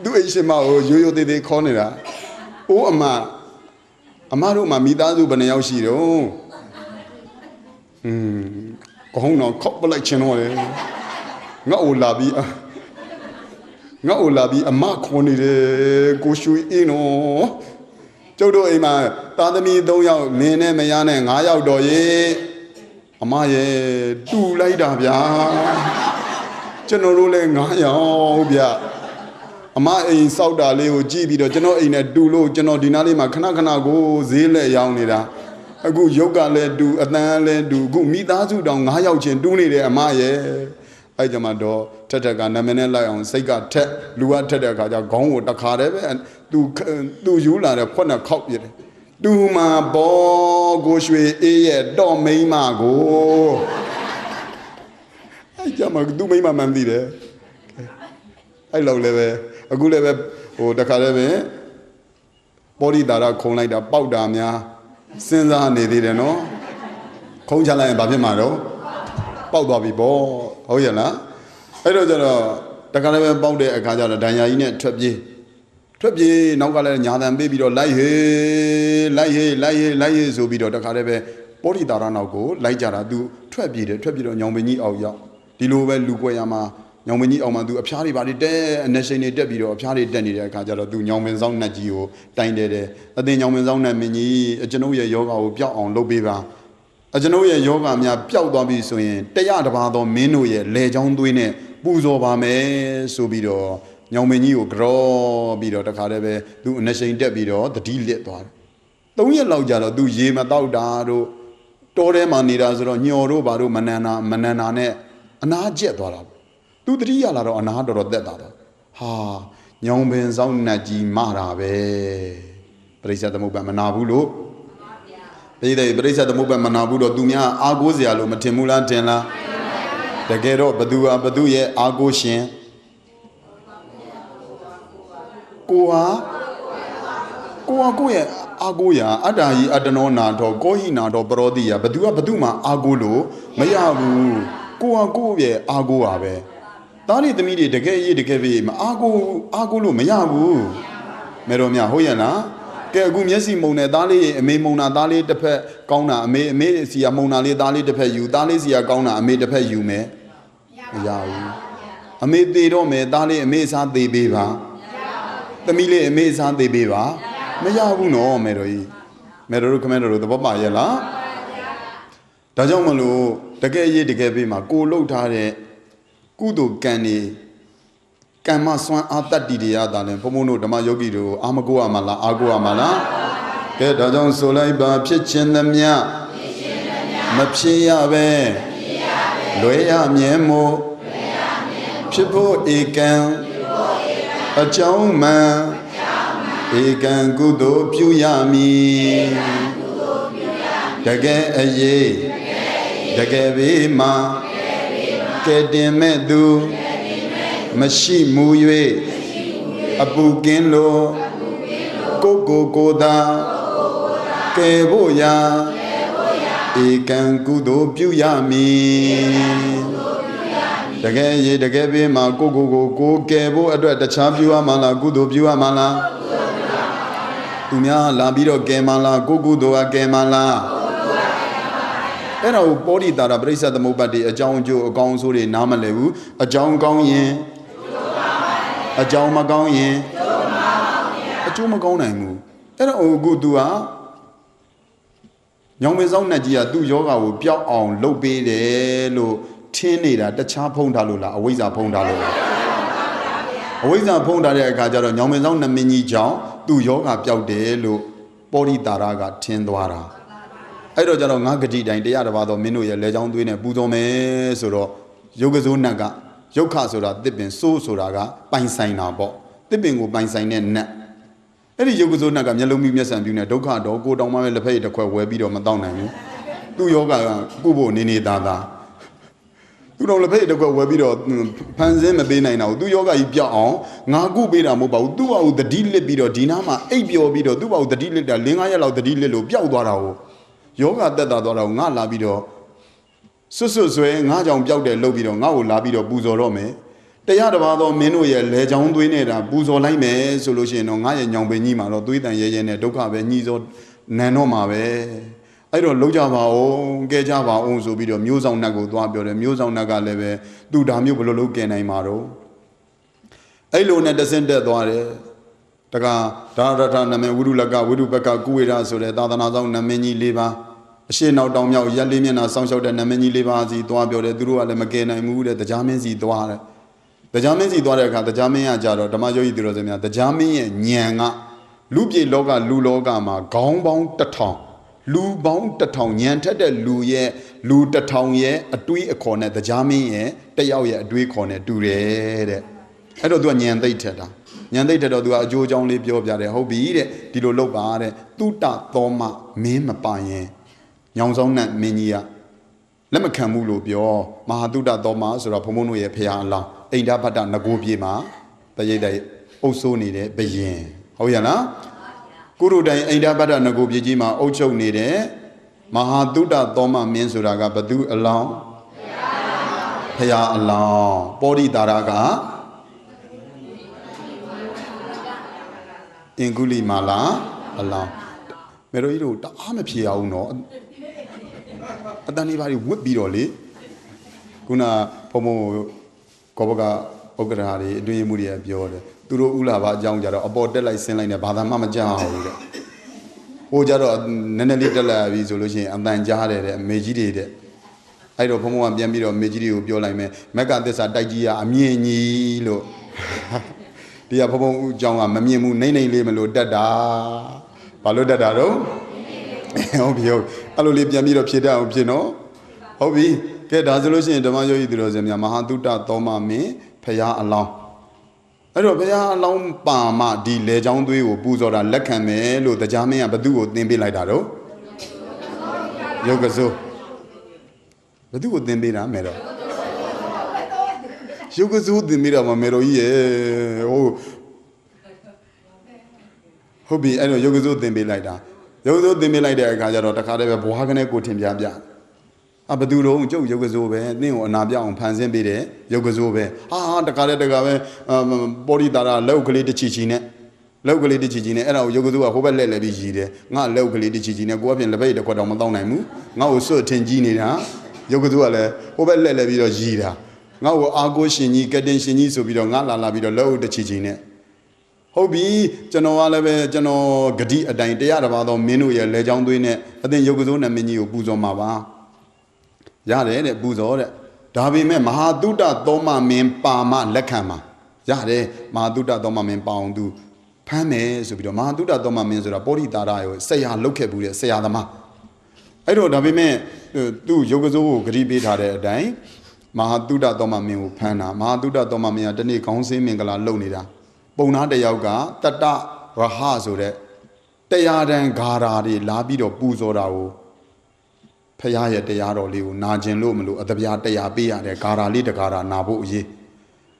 Do Asian Mao, you did they call it. Oh, Ama. Amaru Mamidazu Banayoshi. Go couple like Channel. Ngao labi a mark on it, go shoot in oh. Jodo Ema, Tadami do ya, Nene Mayane, and I out do ye. Amaye, do like that, General Ngaya, Ama in Sauda Leo GB, the general in a dulo, General Dinali, Makanakana go, Zile Yaunida. A good yoga let do, a man let do, go meet Azu down, Hayauchin, do it, Amaye. I jamado, Tetaga, Namanella on Sega Tet, Lua Tetaga, Gong with the Carebe, and do you like a corner copy? Do my ball go shui, don't make my go. I jam do me my man there. I love အခုလည်းပဲဟိုတခါလည်းပဲပောရိတာရခုံလိုက်တာပေါက်တာများစဉ်းစားနေသေးတယ်နော်ခုံချလိုက်ရင်ဘာဖြစ်မှာတော့ပေါက်သွားပြီပေါ့ဟုတ်ရဲ့လားအဲ့တော့ကျတော့တခါလည်းပဲပေါက်တဲ့အခါကျတော့ဒဏ်ရာကြီးနဲ့ထွက်ပြေးနောက်ကလည်းညာတန်ပေးပြီးတော့လိုက်ဟေးဆိုပြီးတော့တခါလည်းပဲပောရိတာရနောက်ကိုလိုက်ကြတာသူထွက်ပြေးတော့ညောင်ပင်ကြီးအောက်ရောက်ဒီလိုပဲလူကွယ်ရမှာညောင်ပင်ကြီးအောင်မှသူအဖျားတွေပါတက်အနက်ရှိန်တွေတက်ပြီးတော့အဖျားတွေတက်နေတဲ့အခါကျတော့သူညောင်ပင်ဆောင်နှက်ကြီးကိုတိုင်တယ်အသင်ညောင်ပင်ဆောင်နှက်မင်းကြီးကျွန်ုပ်ရဲ့ယောဂါကိုပျောက်အောင်လုပ်ပေးပါကျွန်ုပ်ရဲ့ယောဂါများပျောက်သွားပြီဆိုရင်100 တပါးသောမင်းတို့ရဲ့လေချောင်းသွေးနဲ့ပူဇော်ပါမယ်ဆိုပြီးတော့ညောင်ပင်ကြီးကိုကြောပြီးတော့တခါတည်းပဲသူအနက်ရှိန်တက်ပြီးတော့တတိလစ်သွားတယ်3 ရက်လောက်ကြာတော့သူရေမတောက်တာတို့တောထဲမှာနေတာဆိုတော့ညော်တို့ဘာတို့မနန္နာနဲ့အနာကျက်သွားတာသူတတိယလာတော့အနာတော်သက်တာတော့ဟာညောင်ပင်ဆောင်နှက်ကြီးမတာပဲပရိစ္ဆေသမုပ္ပါမနာဘူးလို့ပရိစ္ဆေသမုပ္ပါမနာဘူးတော့သူများအာကိုးစရာလို့မထင်ဘူးလားထင်လားတကယ်တော့ဘသူရဲ့အာကိုးရှင်ကိုရဲ့အာကိုးရာအတ္တာယီအတ္တနောနာတော်ကောဟိနာတော်ပရောတိယဘသူမှအာကိုးလို့မရဘူးကိုရဲ့အာကိုးပါပဲသားလေးသမီးတွေတကယ်ရေးတကယ်ပဲမအာကိုလို့မရဘူးမဲတော်မြဟုတ်ရဲ့လားကဲအခုမျက်စိမုံနဲ့သားလေးအမေမုံတာသားလေးတစ်ဖက်ကောင်းတာအမေစီကမုံတာလေးသားလေးတစ်ဖက်ယူသားလေးစီကကောင်းတာအမေတစ်ဖက်ယူမယ်မရဘူးအမေသေးတော့မယ်သားလေးအမေစားသေးပေးပါသမီးလေးအမေစားသေးပေးပါမရဘူးနော်မဲတော်ကြီးမဲတော်တို့ခမဲတော်တို့သဘောပါရဲ့လားဒါကြောင့်မလို့တကယ်ရေးတကယ်ပေးမှာကိုလှုပ်ထားတဲ့ကုသိုလ်ကံနေကံမစွမ်းအားတတ္တိတွေရတာလဲဘုံဘုံတို့ဓမ္မယောဂီတို့အာမကိုရမလားအာကိုရမလားကဲဒါကြောင့်ဆိုလိုက်ပါဖြစ်ခြင်းသမျှမဖြစ်ရပဲလွဲရမြဲမို့ဖြစ်ဖို့ဧကံအကြောင်းမှန်ဧကံကုသိုလ်ပြုရမည်တကယ်အရေးတကယ်ဘေးမှာကဲတင်မဲ့သူမရှိမူ၍အပူကင်းလို့ကိုသာကဲဖို့ရာဧကံကုသိုလ်ပြုရမည်တကယ်ရေတကယ်ဘေးမှာကိုကဲဖို့အတွက်တခြားပြုရမှာလားကုသိုလ်ပြုရမှာလားသူများလာပြီးတော့ကဲမှာလားကိုကုသိုလ်ကကဲမှာလားအဲ့ဒါကိုပောရိတာရပရိစ္ဆေသမုပ္ပါဒ်အကြောင်းအကျိုးအကောင်းဆိုးတွေနားမလည်ဘူးအကြောင်းကောင်းရင်အကြောင်းမကောင်းရင်အကျိုးမကောင်းနိုင်ဘူးအဲ့ဒါကိုသူကညောင်ပင်ဆောင်နှက်ကြီးကသူ့ယောဂါကိုပျောက်အောင်လုပ်ပေးတယ်လို့ထင်းနေတာတခြားဖုံးထားလို့လားအဝိဇ္ဇာဖုံးထားလို့လားအဝိဇ္ဇာဖုံးထားတဲ့အခါကျတော့ညောင်ပင်ဆောင်နှမင်းကြီးကြောင့်သူ့ယောဂါပျောက်တယ်လို့ပောရိတာရကထင်းသွားတာအဲ့တော့ကျတော့ငါဂတိတိုင်း100 တပါးသောမင်းတို့ရဲ့လဲချောင်းသွေးနဲ့ပူဇော်မယ်ဆိုတော့ယုတ်ကစိုးနတ်ကယုတ်ခဆိုတာတစ်ပင်စိုးဆိုတာကပိုင်ဆိုင်တာပေါ့တစ်ပင်ကိုပိုင်ဆိုင်တဲ့နတ်အဲ့ဒီယုတ်ကစိုးနတ်ကမျက်လုံးမီးမျက်စံပြူနဲ့ဒုက္ခတော့ကိုတောင်မှပဲလက်ဖက်ရည်တစ်ခွက်ဝဲပြီးတော့မတောင်းနိုင်ဘူးသူ့ယောဂကကုဖို့နေသားသူတော်လက်ဖက်ရည်တစ်ခွက်ဝဲပြီးတော့ဖန်ဆင်းမပေးနိုင်တာကိုသူ့ယောဂကြီးပြောက်အောင်ငါကုပေးတာမဟုတ်ပါဘူးသူ့ဘာကိုတတိလစ်ပြီးတော့ဒီနားမှာအိပ်ပျော်ပြီးတော့သူ့ဘာကိုတတိလစ်တာ5 ရက်လောက်တတိလစ်လို့ပျောက်သွားတာကိုယောဂတက်တာသွားတော့ငါလာပြီးတော့ဆွဆွဲငါကြောင့်ပျောက်တယ်လှုပ်ပြီးတော့ငါ့ကိုလာပြီးတော့ပူဇော်တော့မယ်100 တပါးသောမင်းတို့ရဲ့လဲချောင်းသွေးနေတာပူဇော်လိုက်မယ်ဆိုလို့ရှိရင်တော့ငါရဲ့ညောင်ပင်ကြီးမှာတော့သွေးတန်ရဲရဲနဲ့ဒုက္ခပဲညှိစောနန်တော့မှာပဲအဲ့တော့လှုပ်ကြပါအောင်ကဲကြပါအောင်ဆိုပြီးတော့မျိုးဆောင်နှက်ကိုသွားပြောတယ်မျိုးဆောင်နှက်ကလည်းပဲသူ့ဒါမျိုးဘယ်လိုလုပ်ကဲနိုင်မှာတော့အဲ့လိုနဲ့တဆင့်တက်သွားတယ်တကဒါရထနမေဝိရုလကဝိရုပကကုဝေရဆိုတဲ့သာသနာဆောင်နမင်းကြီး၄ပါးအရှိနောက်တောင်မြောက်ရက်လေးမျက်နှာစောင်းလျှောက်တဲ့နမင်းကြီး၄ပါးစီသွားပြောတယ်သူတို့ကလည်းမကယ်နိုင်ဘူးတဲ့တရားမင်းစီသွားတယ်တရားမင်းစီသွားတဲ့အခါတရားမင်းကကြတော့ဓမ္မယောဂီသူတော်စင်များတရားမင်းရဲ့ဉာဏ်ကလူပြေလောကလူလောကမှာခေါင်းပေါင်း1000လူပေါင်း1000ဉာဏ်ထက်တဲ့လူရဲ့လူ1000ရဲ့အတွေးအခေါ်နဲ့တရားမင်းရဲ့တယောက်ရဲ့အတွေးခေါ်နဲ့တူတယ်တဲ့အဲ့တော့သူကဉာဏ်သိပ်ထက်တာဉာဏ်သိတဲ့တော့သူကအကျိုးအကြောင်းလေးပြောပြတယ်ဟုတ်ပြီတဲ့ဒီလိုလုပ်ပါတဲ့တုတသောမမင်းမပါရင်ညောင်ဆောင်နဲ့မင်းကြီးကလက်မခံဘူးလို့ပြောမဟာတုတသောမဆိုတော့ဘုံဘုံတို့ရဲ့ဖရာအလောင်းအိန္ဒဘတ္တငကိုပြေမှာတရိတ်တဲ့ အုပ်စိုးနေတဲ့ဘယင်ဟုတ်ရလားကုရုတိုင်အိန္ဒပတ္တနဂုပြည်ကြီးမှာအုပ်ချုပ်နေတဲ့မဟာတုဒ္ဒသောမမင်းဆိုတာကဘသူအလောင်းဖရာအလောင်းပောရိတာရကအင်္ဂုလိမာလာအလောင်းမေရိုကြီးတို့တအားမဖြေအောင်နော်အတန်လေးပါးဝစ်ပြီးတော့လေခုနဘုံဘုံကောဘကဥက္ကရာတွေအတွင်းမှုတွေကပြောတယ်သူတို့ဥလာပါအကြောင်းကြတော့အပေါ်တက်လိုက်ဆင်းလိုက်နေဘာသာမှမကြောက်ဘူးတဲ့ဟိုကြတော့နည်းနည်းလေးတက်လာပြီဆိုလို့ရှိရင်အတန်ကြားတယ်တဲ့မေကြီးတွေတဲ့အဲ့တော့ဘုံဘုံကပြန်ပြီးတော့မေကြီးတွေကိုပြောလိုက်မယ်မက်ကသစ္စာတိုက်ကြီးကအမြင့်ကြီးလို့ဒီကဘုံဘုံအကြောင်းကမမြင်ဘူးနှိမ့်နှိမ့်လေးမလို့တက်တာဘာလို့တက်တာတော့ဟုတ်ပြီဟုတ်အဲ့လိုလေးပြန်ပြီးတော့ဖြေတတ်အောင်ဖြစ်နော်ဟုတ်ပြီကဲဒါဆိုလို့ရှိရင်ဓမ္မယောဂီသူတော်စင်များမဟာတုဒ္ဒသောမမင်းဖရာအလောင်းအဲ့တော့ဘုရားအလောင်းပါမဒီလေချောင်းသွေးကိုပူဇော်တာလက်ခံမယ်လို့တရားမင်းကဘသူ့ကိုသင်ပေးလိုက်တာတော့ယုတ်ကစိုးဘသူ့ကိုသင်ပေးတာမယ်တော့ယုတ်ကစိုးသင်ပေးတာမမယ်တော့ကြီးရဲ့ဟုတ်ပြီအဲ့တော့ယုတ်ကစိုးသင်ပေးလိုက်တာယုတ်ကစိုးသင်ပေးလိုက်တဲ့အခါကျတော့တခါတည်းပဲဘွားကနေကိုထင်ပြပြဘသူတော့ကျုပ်ရုပ်ကစိုးပဲနင့်ကိုအနာပြအောင်ဖန်ဆင်းပေးတယ်ရုပ်ကစိုးပဲဟာတခါတည်းတခါပဲပောရိတာရလောက်ကလေးတစ်ချီချီနဲ့လောက်ကလေးတစ်ချီချီနဲ့အဲ့ဒါကိုရုပ်ကစိုးကဟိုဘက်လှည့်လှည့်ပြီးရည်တယ်ငါလောက်ကလေးတစ်ချီချီနဲ့ကိုကပြင်လက်ပိတ်တစ်ခွက်တော့မတောင်းနိုင်ဘူးငါ့ကိုစွတ်ထင်ကြီးနေတာရုပ်ကစိုးကလည်းဟိုဘက်လှည့်လှည့်ပြီးတော့ရည်တာငါ့ကိုအာကိုရှင်ကြီးကတင်ရှင်ကြီးဆိုပြီးတော့ငါလာပြီးတော့လောက်တစ်ချီချီနဲ့ဟုတ်ပြီကျွန်တော်ကလည်းပဲကျွန်တော်ဂတိအတိုင်းတရားတစ်ပါးသောမင်းတို့ရဲ့လဲချောင်းသွေးနဲ့အသင်ရုပ်ကစိုးနဲ့မင်းကြီးကိုပူဇော်မှာပါရတယ်တဲ့ပူဇော်တဲ့ဒါပေမဲ့မဟာတုဒ္ဒသောမမင်းပါမလက်ခံမှာရတယ်မဟာတုဒ္ဒသောမမင်းပါအောင်သူဖမ်းမယ်ဆိုပြီးတော့မဟာတုဒ္ဒသောမမင်းဆိုတာပောရိတာရရောဆရာလုတ်ခဲ့ဘူးတဲ့ဆရာသမားအဲ့တော့ဒါပေမဲ့သူ့ရုပ်ကစိုးကိုဂတိပေးထားတဲ့အတိုင်းမဟာတုဒ္ဒသောမမင်းကိုဖမ်းတာမဟာတုဒ္ဒသောမမင်းကတနေ့ခေါင်းစင်းမင်္ဂလာလုပ်နေတာပုံနာတယောက်ကတတရဟဆိုတဲ့တရားတန်ဂါရာတွေလာပြီးတော့ပူဇော်တာကိုဖရာရဲ့တရားတော်လေးကိုနာကျင်လို့မလို့အတပြားတရားပေးရတယ်ဂါရာလေးတဂါရာနာဖို့အရေး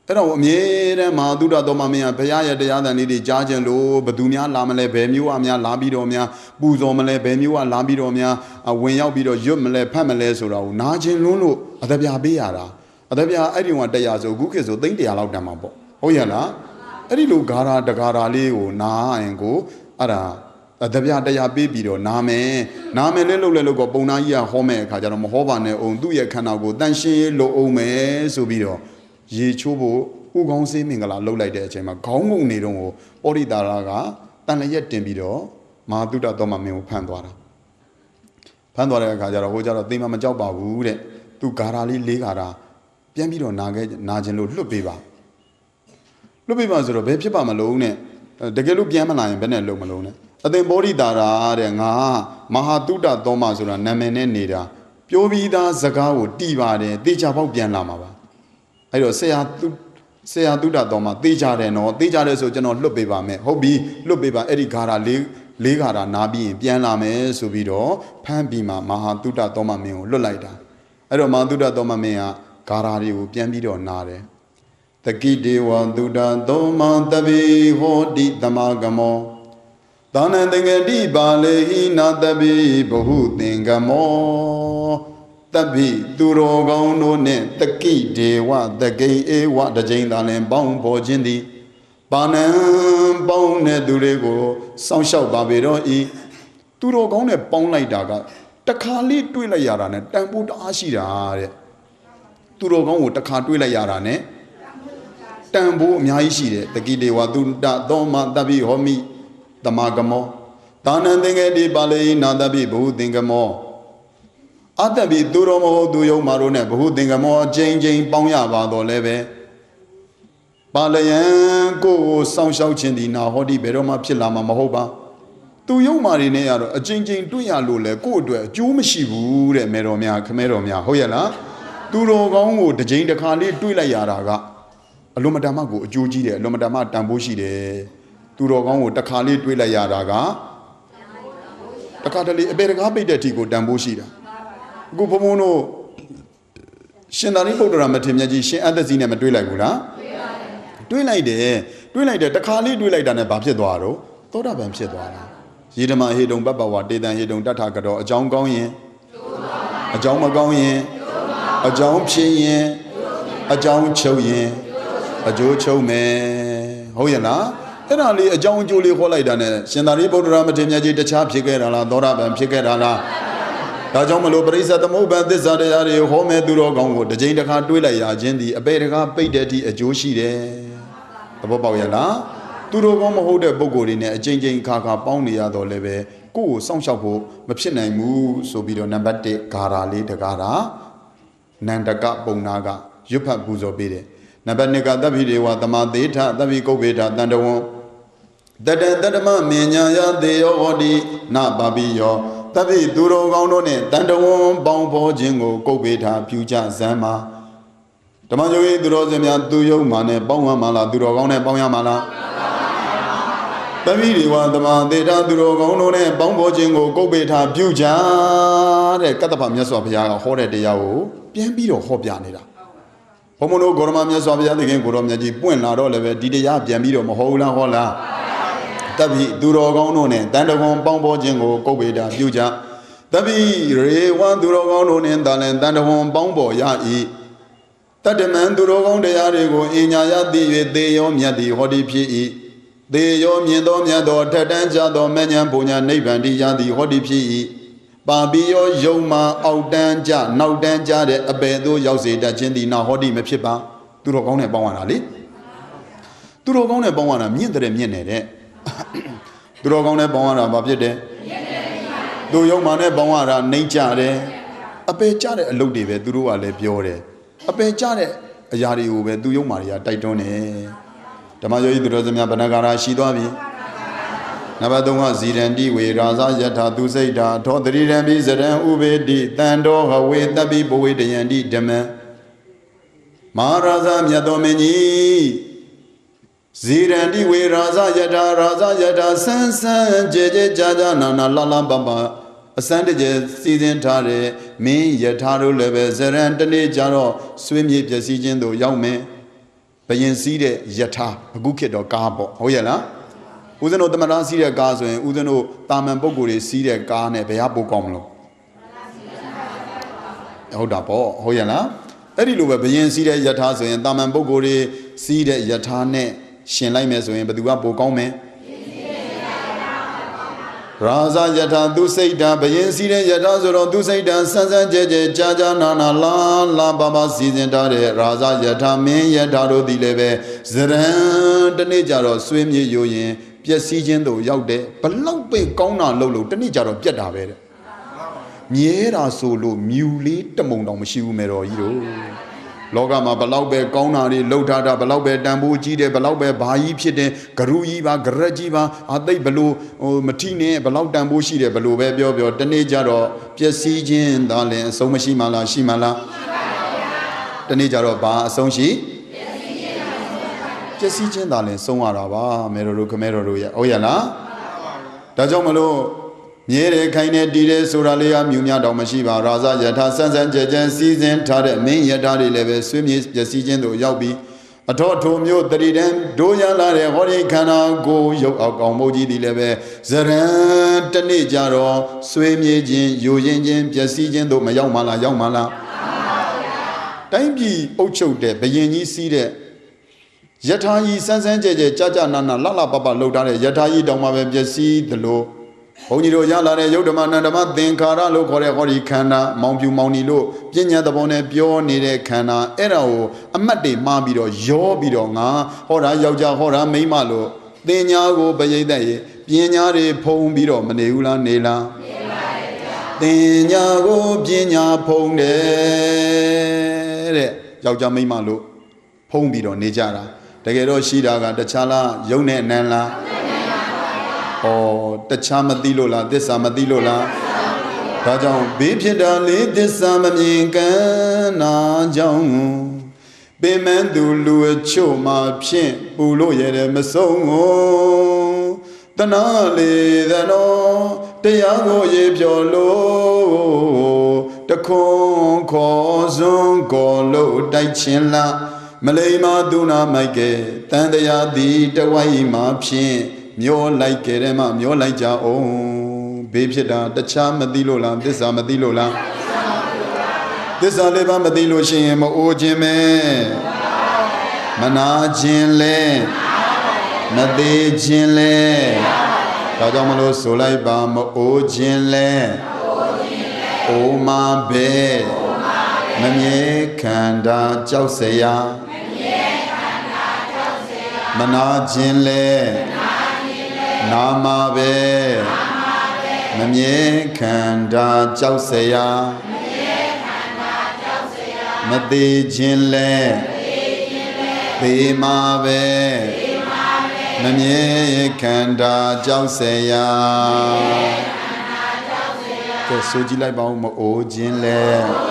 အဲ့တော့အမြဲတမ်းမဟာတုဒ္ဒသောမမင်းကဖရာရဲ့တရားတန်လေးတွေကြားကျင်လို့ဘသူများလာမလဲဘယ်မျိုးအများလာပြီးတော့များပူဇော်မလဲဘယ်မျိုးကလာပြီးတော့များဝင်ရောက်ပြီးတော့ရွတ်မလဲဖတ်မလဲဆိုတာကိုနာကျင်လွန်းလို့အတပြားပေးရတာအတပြားအဲ့ဒီကတရားဆိုအခုခေတ်ဆို300လောက်တန်မှာပေါ့ဟုတ်ရလားအဲ့ဒီလိုဂါရာတဂါရာလေးကိုနာရင်ကိုအဲ့ဒါတပြတရားပေးပြီးတော့နာမယ်လဲလို့ကောပုံနာကြီးကဟောမဲ့အခါကျတော့မဟောပါနဲ့အောင်သူ့ရဲ့ခန္ဓာကိုတန်ရှင်းလို့အောင်မယ်ဆိုပြီးတော့ရေချိုးဖို့ဥကောင်းစေးမင်္ဂလာလှုပ်လိုက်တဲ့အချိန်မှာခေါင်းငုံနေတော့ပောရိတာရကတန်လျက်တင်ပြီးတော့မဟာတုဒ္ဒသောမမင်းကိုဖမ်းသွားတာဖမ်းသွားတဲ့အခါကျတော့ဟိုကျတော့သိမကြောက်ပါဘူးတဲ့သူဂါရာလေး၄ဂါရာပြန်ပြီးတော့နာခြင်းလို့လွတ်ပေးပါဆိုတော့ဘယ်ဖြစ်ပါမလို့နဲ့တကယ်လို့ပြန်မလာရင်ဘယ်နဲ့လုံးမလုံးနဲ့အသင်ပောရိတာရတဲ့ငါမဟာတုဒ္ဒသောမဆိုတာနာမည်နဲ့နေတာပြောပြီးသားစကားကိုတီးပါတယ်တေချာပေါက်ပြန်လာမှာပါအဲ့တော့ဆရာတုဒ္ဒသောမတေချာတယ်နော်တေချာတယ်ဆိုကျွန်တော်လွတ်ပေးပါမယ်ဟုတ်ပြီလွတ်ပေးပါအဲ့ဒီဂါရာလေးဂါရာနာပြီးရင်ပြန်လာမယ်ဆိုပြီးတော့ဖမ်းပြီးမှမဟာတုဒ္ဒသောမမင်းကိုလွတ်လိုက်တာအဲ့တော့မဟာတုဒ္ဒသောမမင်းကဂါရာတွေကိုပြန်ပြီးတော့နာတယ်တကိတေဝတုဒ္ဒသောမတပိဟောတိသမဂမောသာနံသင်္ကတိပါလေဟိနာတပိဘဟုသင်္ကမောတပိသူတော်ကောင်းတို့နှင့်တကိဒေဝတကိဧဝတကြိမ်သာလင်ပေါင်းဖော်ခြင်းသည်ပါဏံပေါင်းတဲ့သူတွေကိုစောင့်ရှောက်ပါပေတော့ဤသူတော်ကောင်းနဲ့ပေါင်းလိုက်တာကတခါလေးတွေးလိုက်ရတာနဲ့တန်ဖိုးတအားရှိတာတဲ့သူတော်ကောင်းကိုတခါတွေးလိုက်ရတာနဲ့တန်ဖိုးအများကြီးရှိတယ်တကိဒေဝတုဒ္ဒသောမတပိဟောမိသမဂမောသာနံသင်္ကေတိပါလေနာတပိဘဟုသင်္ကမောအတ္တပိသူတော်မဟုတ်သူယုံမာတို့နဲ့ဘဟုသင်္ကမောအချိန်ချင်းပေါင်းရပါတော့လည်းပဲပါလယံကိုစောင့်ရှောက်ခြင်းဒီနာဟောတိဘယ်တော့မှဖြစ်လာမှာမဟုတ်ပါသူယုံမာတွေနဲ့ရတော့အချိန်ချင်းတွေ့ရလို့လဲကိုယ့်အတွက်အကျိုးမရှိဘူးတဲ့မေတော်များခမဲတော်များဟုတ်ရဲ့လားသူတော်ကောင်းကိုတစ်ချိန်တစ်ခါလေးတွေ့လိုက်ရတာကအလွန်မတန်မှကိုအကျိုးကြီးတယ်အလွန်မတန်မှတန်ဖိုးရှိတယ်သူတော်ကောင်းကိုတစ်ခါလေးတွေးလိုက်ရတာကတခါတလေအပေတကားပိတ်တဲ့အထိကိုတန်ဖိုးရှိတာအခုဘုံဘုံတို့ရှင်သာရိပုတ္တရာမထေရမြတ်ကြီးရှင်အသက်စီနဲ့မတွေးလိုက်ဘူးလားတွေးလိုက်တယ် တွေးလိုက်တယ်တခါလေးတွေးလိုက်တာနဲ့ဘာဖြစ်သွားတော့သောတာပန်ဖြစ်သွားတာယေဓမဟေတုံပပဝတေတံဟေတုံတထကတော့အကြောင်းကောင်းရင်အကြောင်းမကောင်းရင်အကြောင်းဖြစ်ရင်အကြောင်းချုပ်ရင်အကျိုးချုပ်မယ်ဟုတ်ရဲ့လားအဲ့ဒါလေးအကြောင်းအကျိုးလေးခေါ်လိုက်တာနဲ့ရှင်သာရိပုတ္တရာမထေရမြတ်ကြီးတခြားဖြစ်ခဲ့တာလားသောတာပန်ဖြစ်ခဲ့တာလားဒါကြောင့်မလို့ပရိစ္ဆေသမုပ္ပါသစ္စာတရားတွေဟောမဲ့သူတော်ကောင်းကိုတစ်ချိန်တစ်ခါတွေးလိုက်ရခြင်းဒီအပေတကားပိတ်တဲ့အထိအကျိုးရှိတယ်သဘောပေါက်ရလားသူတော်ကောင်းမဟုတ်တဲ့ပုံကိုယ်တွေနဲ့အချိန်ချင်းခါခါပေါင်းနေရတော့လည်းပဲကိုယ့်ကိုစောင့်ရှောက်ဖို့မဖြစ်နိုင်ဘူးဆိုပြီးတော့နံပါတ်1ဂါရာလေးတကားတာနန္ဒကပုံနာကရွတ်ဖတ်ပူဇော်ပေးတယ်နံပါတ်2ကသဗ္ဗိဒေဝသမာသေထသဗ္ဗိကုပ္ပေထတန်တဝံတတတတမမဉ္ညာယသေယောဟောတိနပါပိယောသဗ္ဗိသူတော်ကောင်းတို့နဲ့တန်တဝံပေါင်းဖော်ခြင်းကိုကုပ္ပေထပြုကြစမ်းပါဓမ္မယုံသူတော်စင်များသူယုံမာနဲ့ပေါင်းရမှာလားသူတော်ကောင်းနဲ့ပေါင်းရမှာလားသဗ္ဗိဒေဝသမာသေထသူတော်ကောင်းတို့နဲ့ပေါင်းဖော်ခြင်းကိုကုပ္ပေထပြုကြတဲ့ကတ္တဗမြတ်စွာဘုရားကဟောတဲ့တရားကိုပြန်ပြီးတော့ဟောပြနေတာဘုံမတို့ဂေါရမမြတ်စွာဘုရားသခင်ကိုရောမြတ်ကြီးပွင့်လာတော့လည်းပဲဒီတရားပြန်ပြီးတော့မဟုတ်လားဟောလားတပ္ပိသူတော်ကောင်းတို့နဲ့တန်တကွန်ပေါင်းဖော်ခြင်းကိုကုပ္ပေတာပြုကြတပ္ပိရေဝံသူတော်ကောင်းတို့နဲ့တာလည်းတန်တကွန်ပေါင်းဖော်ရ၏တတ္တမံသူတော်ကောင်းတရားတွေကိုအညာယသိ၍သေရောမြတ်သည်ဟောဒီဖြစ်၏သေရောမြင်သောမြတ်သောထက်တန်းကြသောမဉ္ဇဉ်ဘုံညာနိဗ္ဗာန်တရားသည်ဟောဒီဖြစ်၏ပါပိယောယုံမှာအောက်တန်းကြနောက်တန်းကြတဲ့အပေသို့ရောက်စေတတ်ခြင်းသည်နာဟောဒီမဖြစ်ပါသူတော်ကောင်းနဲ့ပေါင်းရတာလေသူတော်ကောင်းနဲ့ပေါင်းရတာမြင့်တဲ့မြင့်နေတဲ့သူတော်ကောင်းနဲ့ပေါင်းရတာဘာဖြစ်တယ်သူယုံမှာနဲ့ပေါင်းရတာနှိမ့်ကြတယ်အပေကြတဲ့အလုပ်တွေပဲသူတို့ကလည်းပြောတယ်အပေကြတဲ့အရာတွေကိုပဲသူယုံမှာတွေကတိုက်တွန်းတယ်ဓမ္မယောဂီသူတော်စင်များဗဏ္ဍကာရရှိသွားပြီနံပါတ်3ကဇီရန္တိဝေရာဇယထာသူစိတ်တာထောတရိရံပိဇရံဥပေတိတန်တော်ဟဝေတပိဘဝေတယန္တိဓမ္မမဟာရာဇမြတ်တော်မင်းကြီးဇီရန္တိဝေရာဇယထာဆန်းဆန်းကြဲကြဲကြာကြာနာနာလလပပအစမ်းတကျစီစဉ်ထားတဲ့မင်းယထာတို့လည်းပဲဇရံတနေ့ကြတော့ဆွေးမြေ့ပျက်စီးခြင်းတို့ရောက်မယ်ဘယင်စီးတဲ့ယထာအခုခေတ်တော့ကားပေါ့ဟုတ်ရဲ့လားဦးဇင်းတို့တမန်တော်စီးတဲ့ကားဆိုရင်ဦးဇင်းတို့တာမန်ပုဂ္ဂိုလ်တွေစီးတဲ့ကားနဲ့ဘယ်ဟာပိုကောင်းမလို့ဟုတ်တာပေါ့ဟုတ်ရဲ့လားအဲ့ဒီလိုပဲဘယင်စီးတဲ့ယထာဆိုရင်တာမန်ပုဂ္ဂိုလ်တွေစီးတဲ့ယထာနဲ့ရှင်လိုက်မယ်ဆိုရင်ဘယ်သူကပိုကောင်းမယ်ရာဇယထာသူစိတ်တာဘယင်စီးတဲ့ယထာဆိုတော့သူစိတ်တာဆန်းဆန်းကြဲကြဲကြာကြာနာနာလာလာပါပါစီစဉ်ထားတဲ့ရာဇယထာမင်းယထာတို့ဒီလည်းပဲဇရံတနေ့ကြတော့ဆွေးမြေ့ယိုရင်ပျက်စီးခြင်းတို့ရောက်တယ်ဘလောက်ပဲကောင်းတာလုပ်လို့တနေ့ကြတော့ပြတ်တာပဲတဲ့မြဲတာဆိုလို့မြူလေးတမုံတောင်မရှိဘူးမယ်တော်ကြီးတို့လောကမှာဘလောက်ပဲကောင်းတာတွေလှုပ်ထားတာဘလောက်ပဲတန်ဖိုးကြီးတယ်ဘလောက်ပဲဘာကြီးဖြစ်တယ်ဂရုကြီးပါဂရက်ကြီးပါအသိဘလို့မထီနဲ့ဘလောက်တန်ဖိုးရှိတယ်ဘလို့ပဲပြောပြောတနေ့ကြတော့ပျက်စီးခြင်းသာလည်းအဆုံးမရှိမှလားရှိမှလားတနေ့ကြတော့ဘာအဆုံးရှိပျက်စီးခြင်းသာလည်းဆုံးရတာပါမဲတော်တို့ခမဲတော်တို့ရဲ့ဟုတ်ရလားဒါကြောင့်မလို့မြဲတယ်ခိုင်တယ်တည်တယ်ဆိုတာလေးကမြူများတောင်မရှိပါရာဇယထာဆန်းဆန်းကြဲကြဲစီစဉ်ထားတဲ့မင်းယထာတွေလည်းပဲဆွေးမြေ့ပျက်စီးခြင်းတို့ရောက်ပြီးအထောထိုမျိုးတတိတံဒိုးရလာတဲ့ဟောဒီခန္ဓာကိုရုပ်အောက်ကောင်မုတ်ကြီးတွေလည်းပဲဇရံတနေ့ကြတော့ဆွေးမြေ့ခြင်းယိုရင်ခြင်းပျက်စီးခြင်းတို့မရောက်မှလားရောက်မှလားတိုင်းပြည်အုပ်ချုပ်တဲ့ဘယင်ကြီးစီးတဲ့ယထာကြီးဆန်းဆန်းကြဲကြဲကြာကြာနာနာလှလှပပလှုပ်ထားတဲ့ယထာကြီးတောင်မှပဲပျက်စီးသလိုဘုန်းကြီးတို့ရလာတဲ့ယုတ်ဓမ္မနန္ဓမသင်္ခါရလို့ခေါ်တဲ့ဟောဒီခန္ဓာမောင်ပြူမောင်နီလို့ပညာသဘောနဲ့ပြောနေတဲ့ခန္ဓာအဲ့ဒါကိုအမတ်တွေမှားပြီးတော့ရောပြီးတော့ငါဟောတာယောက်ျားဟောတာမိန်းမလို့သင်ညာကိုပရိသတ်ရေပညာတွေဖုံးပြီးတော့မနေဘူးလားနေလားနေပါရဲ့ဗျာသင်ညာကိုပညာဖုံးတယ်တဲ့ယောက်ျားမိန်းမလို့ဖုံးပြီးတော့နေကြတာတကယ်တော့ရှိတာကတခြားလားယုံနဲ့အနံလားဩတခြားမသိလို့လားသစ္စာမသိလို့လားဒါကြောင့်ဘေးဖြစ်တာလေးသစ္စာမမြင်ကန်းနာကြောင့်ပင်မန်းသူလူအချို့မှဖြင့်ပူလို့ရတဲ့မဆုံးကိုတနာလေသနောတရားကိုရေပြောလို့တခွန်ခေါ်စွန်းကိုလို့တိုက်ချင်းလား Malema duna maike, Tandaya di Tawai ma pshin, Myo like Kerema, Myo like Ja oh, Bibjida, the Chamadilo, this Amadilo. This Aleba Madilo Shim, O Jime, Mana Jinle, Made Jinle, Kadamalo Solai Bam, O Jinle, O Ma Be, Mamie Kanda Jauseya, Mana Jinle, Nama Be, Mamie Kanda Jauseya. Mati Jinle, Bima Be, Namye Kanda Jauseya. Ke soji lai bao mo o Jinle.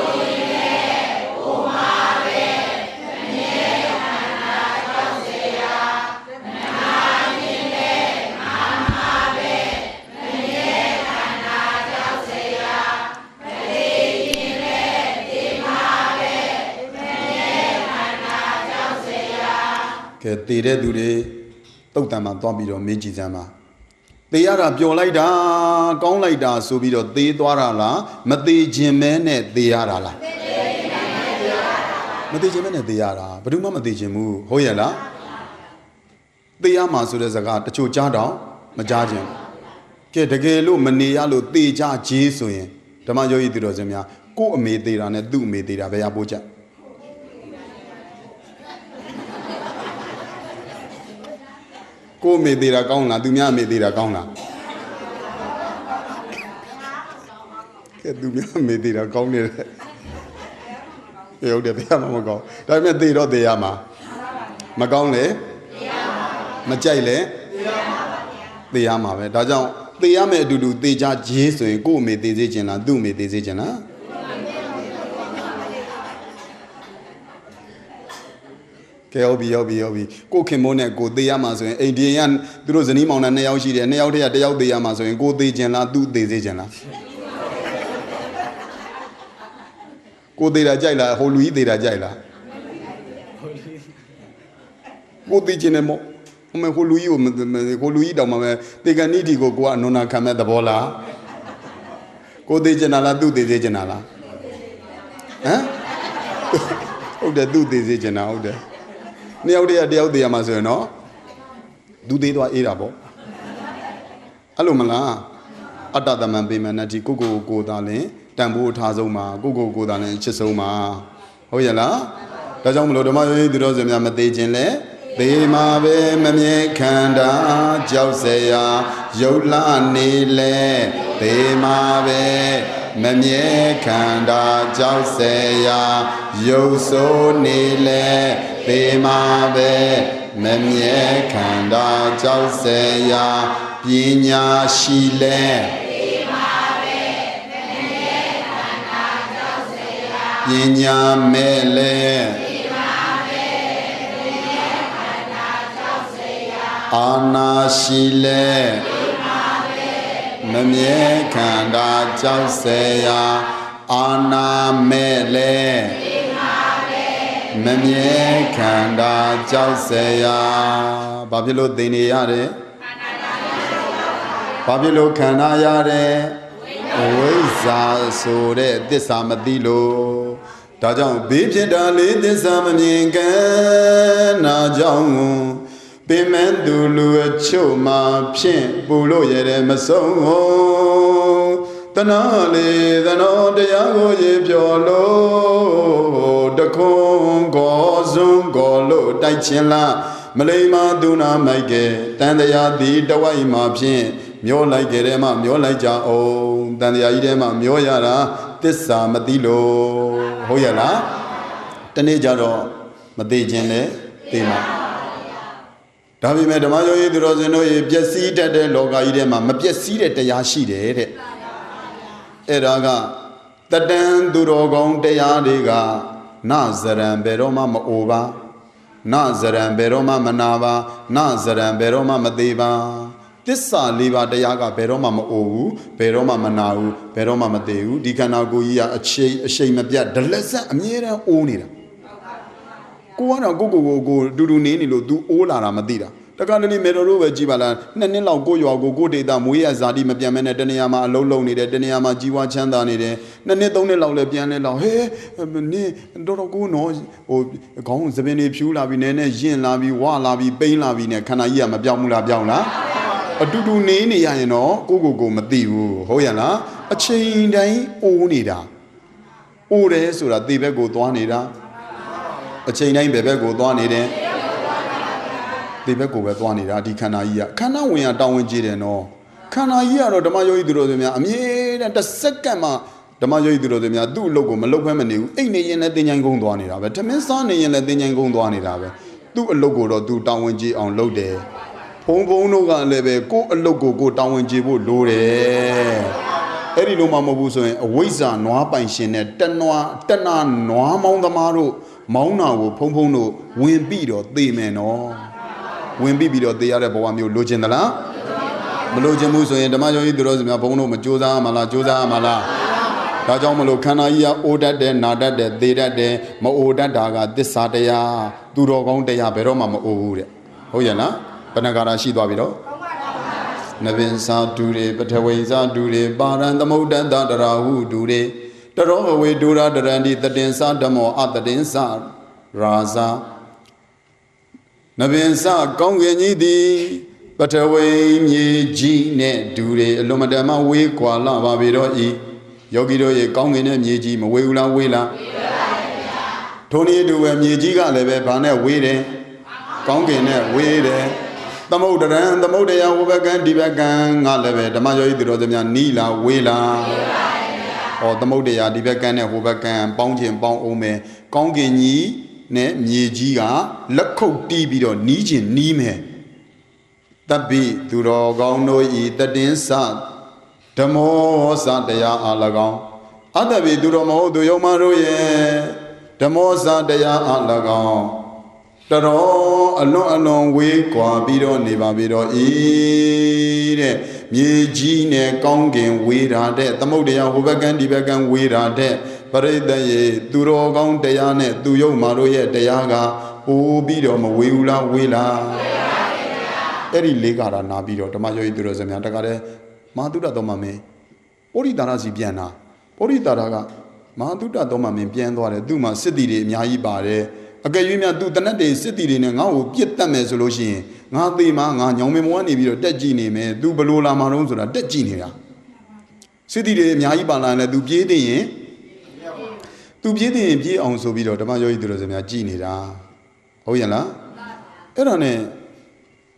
Ke tere dure Tautama Tombiro Meiji Zama. They are a Biolaida, Gonlaida, Subido, De Dwarala, Mati Jimene, De Arala. Mati Jimene, De Ara, but Mama de Jimu, Hoyala. The Yama Sudazaga, the Chujada, Majajim. Get the Gelu, Manialu, Deja, Jesuin, Tamayo Idrozemia, go me de and do me de Avayabuja. Go me de la gauna, do me me de la gauna. Do me de la gauna. You the Yama go. I met the Yama. Magonle, Majale, the Yama, Dajan, the Yama do Deja Jesu, go me decision and do me decision. Obi, go Kimone, go the Amazon, Indian, there was an imon and Naoshi, and now they are the Amazon, go the Jena, do the Jena. Go de la Jaila, Holy de la Jaila. Go the Genemo, Holu, they can need to go on Nona Kama the Bola. Go de Genala, do the Genala. Eh? Oh, they do the Jena out there. Now they are the Amazon, no? Do they do a irabo? Alumala, Adadaman Bimanaji, go darling, Tambu Tazoma, go darling, Chisoma. Hoyala, Tajamlo, the Maya, the Rosamama de Jinle, the Mabe, Mamie Kanda, Jauseya, Yola Nile, the Mabe, Mamie Kanda, Jauseya, Yoso Nile. Bema be Memye Kanda Jauseya Pinya Shile Pinya Mele Ana Shile Memye Kanda Jauseya Ana Mele Mamie Kanda Jauseya Babilo Diniare Babilo Kanayare Oiza Sore Disamadilo Dajan Bibjidali Disaminga Najang Bimendulu Chuma Pin Bulo Yere Maso Tanali Dano Diago Yipiolo Dakon Gozum Golo Daichila Malema Duna Maike Tandaya Di Dawai Mapin Myo like Gerema Myo like Ja O Tandaya Idema Myo Yara Tissa Matilo Hoyala Tanejaro Matijene Tema Davi Medamayo Idrozeno Piesi de Loga Idema Mapiesi de Yashi de Eraga Tadan Durogon de Yadiga Nazaran Beroma Maova Nazaran Beroma Manava Nazaran Beroma Madeva Tissa Liva de Yaga Beroma Maovu Beroma Manau Beroma Madeu Dicanagoia a shame of yet the lesson Amira Onira ကတော့ကိုဒူဒူနေနေလို့ तू အိုးလာတာမသိတာတခါတလေမေတော်တို့ပဲကြည်ပါလားနှစ်လောက်ကိုရွာကိုဒေတာမွေးရဇာတိမပြန်မဲနဲ့တနေရာမှာအလုံးလုံးနေတယ်တနေရာမှာကြီးဝါချမ်းသာနေတယ်နှစ်သုံးနှစ်လောက်လည်းပြန်လဲလောက်ဟဲနင်းတော်ကိုနော်ဟိုခေါင်းစပင်းတွေဖြူလာပြီးနည်းနည်းရင်လာပြီးဝါလာပြီးပိန်းလာပြီးနဲ့ခန္ဓာကြီးကမပြောင်းဘူးလားပြောင်းလားအတူတူနေနေရရင်တော့ကိုမသိဘူးဟုတ်ရလားအချိန်တိုင်းအိုးနေတာအိုးတယ်ဆိုတာသေဘက်ကိုသွားနေတာအချိန်တိုင်းဘယ်ဘက်ကိုသွားနေတယ်ဒီဘက်ကိုပဲသွားနေတာဒီခန္ဓာကြီးကခန္ဓာဝင်ရတောင်းဝင်ကြည့်တယ်နော်ခန္ဓာကြီးကတော့ဓမ္မယောဂီသူတော်စင်များအမြဲတမ်းတစ်စက္ကန့်မှဓမ္မယောဂီသူတော်စင်များသူ့အလုပ်ကိုမလုပ်ဖဲမနေဘူးအိတ်နေရင်လည်းသင်္ချိုင်းကုန်းသွားနေတာပဲထမင်းစားနေရင်လည်းသင်္ချိုင်းကုန်းသွားနေတာပဲသူ့အလုပ်ကိုတော့သူတောင်းဝင်ကြည့်အောင်လုပ်တယ်ဘုံတို့ကလည်းပဲကိုယ့်အလုပ်ကိုတောင်းဝင်ကြည့်ဖို့လိုတယ်အဲ့ဒီလိုမှမဟုတ်ဘူးဆိုရင်အဝိဇ္ဇာနွားပိုင်ရှင်နဲ့တဏနွားမောင်းသမားတို့မောင်းတာကိုဖုံတို့ဝင်ပြီးတော့သေမယ်နော်ဝင်ပြီးတော့သေရတဲ့ဘဝမျိုးလိုချင်သလားမလိုချင်ဘူးဆိုရင်ဓမ္မယောဂီသူတော်စင်များဘုန်းတို့မကြိုးစားမလားကြိုးစားမလားဒါကြောင့်မလို့ခန္ဓာကြီးကအိုတတ်တယ်နာတတ်တယ်သေတတ်တယ်မအိုတတ်တာကသစ္စာတရားသူတော်ကောင်းတရားဘယ်တော့မှမအိုဘူးတဲ့ဟုတ်ရဲ့လားဘဏ္ဍကာရရှိသွားပြီတော့နဗင်စာဒူတွေပထဝီစာဒူတွေပါရံသမုဒ္ဒတတရာဟုဒူတွေတရောဝေဒူရာတရန္တိတတင်စာဓမ္မောအတတင်စာရာဇာနဗင်စကောင်းကင်ကြီးသည်ပထဝီမြေကြီးနဲ့ဒူတွေအလွန်မတန်မှဝေးကွာလာပါပြီတော့ဤယောဂီတို့ရေကောင်းကင်နဲ့မြေကြီးမဝေးဘူးလားဝေးလားဝေးပါပါဗျာထိုနည်းတူပဲမြေကြီးကလည်းပဲဘာနဲ့ဝေးတယ်ကောင်းကင်နဲ့ဝေးတယ်သမုဒ္ဒရံသမုဒ္ဒယဝဘကံဒီဘကံငါလည်းပဲဓမ္မယောဂီသူတော်စင်များနီးလားဝေးလားဝေးပါဗျာဩသမုဒ္ဒယဒီဘကံနဲ့ဟိုဘကံပေါင်းခြင်းပေါင်းအောင်မယ်ကောင်းကင်ကြီးနဲ့မြေကြီးကလက်ခုပ်တီးပြီးတော့နီးခြင်းနီးမယ်တပိသူတော်ကောင်းတို့ဤတတင်စဓမ္မောစတရားအား၎င်းအတ္တပိသူတော်မဟုတ်သူယုံမတို့ရဲ့ဓမ္မောစတရားအား၎င်းတတော်အလွန်ဝေးကွာပြီးတော့နေပါပြီတော့ဤတဲ့မြေကြီးနဲ့ကောင်းကင်ဝေးတာတဲ့သမုဒ္ဒရာဟိုဘကံဒီဘကံဝေးတာတဲ့ပရိသတ်ရေသူတော်ကောင်းတရားနဲ့သူယုံမာတို့ရဲ့တရားကပိုးပြီးတော့မဝေးဘူးလားဝေးလားဝေးပါဗျာအဲ့ဒီလေးကာရာနာပြီးတော့ဓမ္မယောဂီသူတော်စင်များတခါတည်းမဟာတုဒ္ဒတော်မမင်းပုရိတာရစီပြန်တာပုရိတာရကမဟာတုဒ္ဒတော်မမင်းပြန်သွားတယ်သူ့မှာစစ်တီတွေအများကြီးပါတယ်အကယ်၍များသူတနတ်တွေစစ်တီတွေနဲ့ငါ့ကိုပြစ်တတ်မယ်ဆိုလို့ရှိရင်ငါသေမှာငါညောင်မင်းဘဝနေပြီးတော့တက်ကြည့်နေမယ်သူဘလို့လာမှာတော့ဆိုတာတက်ကြည့်နေတာစစ်တီတွေအများကြီးပါလာတယ်သူပြေးသိရင်သူပြေးသိရင်ပြေးအောင်ဆိုပြီးတော့ဓမ္မယောဂီသူတော်စင်များကြည်နေတာဟုတ်ရဲ့လားအဲ့ဒါနဲ့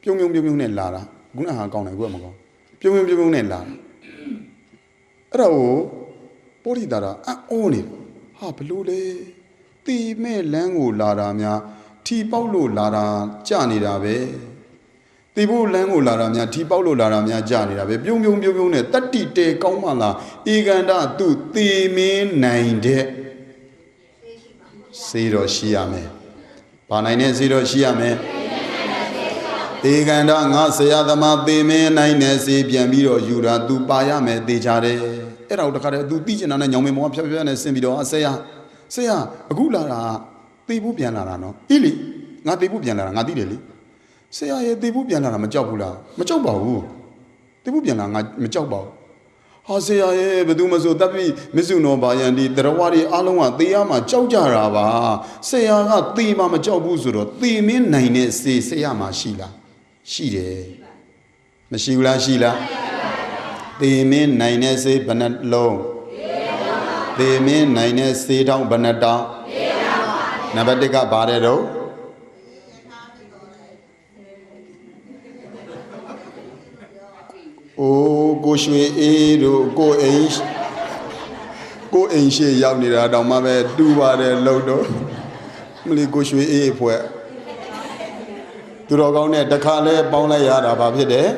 ပြုံနဲ့လာတာခုနဟာကောင်းတယ်ခုကမကောင်းပြုံနဲ့လာတာအဲ့ဒါကိုပုရိသတာအိုးနေဟာဘလို့လဲတီမဲ့လမ်းကိုလာတာများထီပေါက်လို့လာတာကြနေတာပဲတီဖို့လမ်းကိုလာတာများထီပေါက်လို့လာတာများကြနေတာပဲပြုံနဲ့တတ္တိတေကောင်းမှလားဧကန္တသူတီမင်းနိုင်တဲ့စေတော်ရှိရမယ်။ဘာနိုင်တဲ့စေတော်ရှိရမယ်။ဧကန္တငါဆရာသမားသေမင်းနိုင်တဲ့စေပြန်ပြီးတော့ယူတာသူပါရမယ်သေချာတယ်။အဲ့ဒါကိုတခါတည်းသူသိချင်တာနဲ့ညောင်မင်းမောဖြတ်နဲ့ဆင်းပြီးတော့ဆရာအခုလာတာသေဖို့ပြန်လာတာနော်။အေးလေငါသေဖို့ပြန်လာတာငါသိတယ်လေ။ဆရာရဲ့သေဖို့ပြန်လာတာမကြောက်ဘူးလား။မကြောက်ပါဘူး။သေဖို့ပြန်လာငါမကြောက်ပါဘူး။ဟာဆရာရဲ့ဘယ်သူမဆိုတပ်ပြီးမစ္ဆုနောဘာယံဒီတရားဝါတွေအားလုံးကသေရမှာကြောက်ကြတာပါဆရာကသေမှာမကြောက်ဘူးဆိုတော့သေမင်းနိုင်တဲ့စေဆရာမှာရှိလားရှိတယ်မရှိဘူးလားရှိလားသေမင်းနိုင်တဲ့စေဘယ်နှလုံးသေမင်းနိုင်တဲ့စေတောင်းဘယ်နှတောင်းနံပါတ်1ကဘာတဲ့တော့အိုးကိုရွှေအေးတို့ကိုအိမ်ရှိရောက်နေတာတောင်မှပဲတူပါတယ်လို့တော့မလီကိုရွှေအေးဖွဲ့သူတော်ကောင်းနဲ့တခါလဲပေါင်းလိုက်ရတာဘာဖြစ်တယ်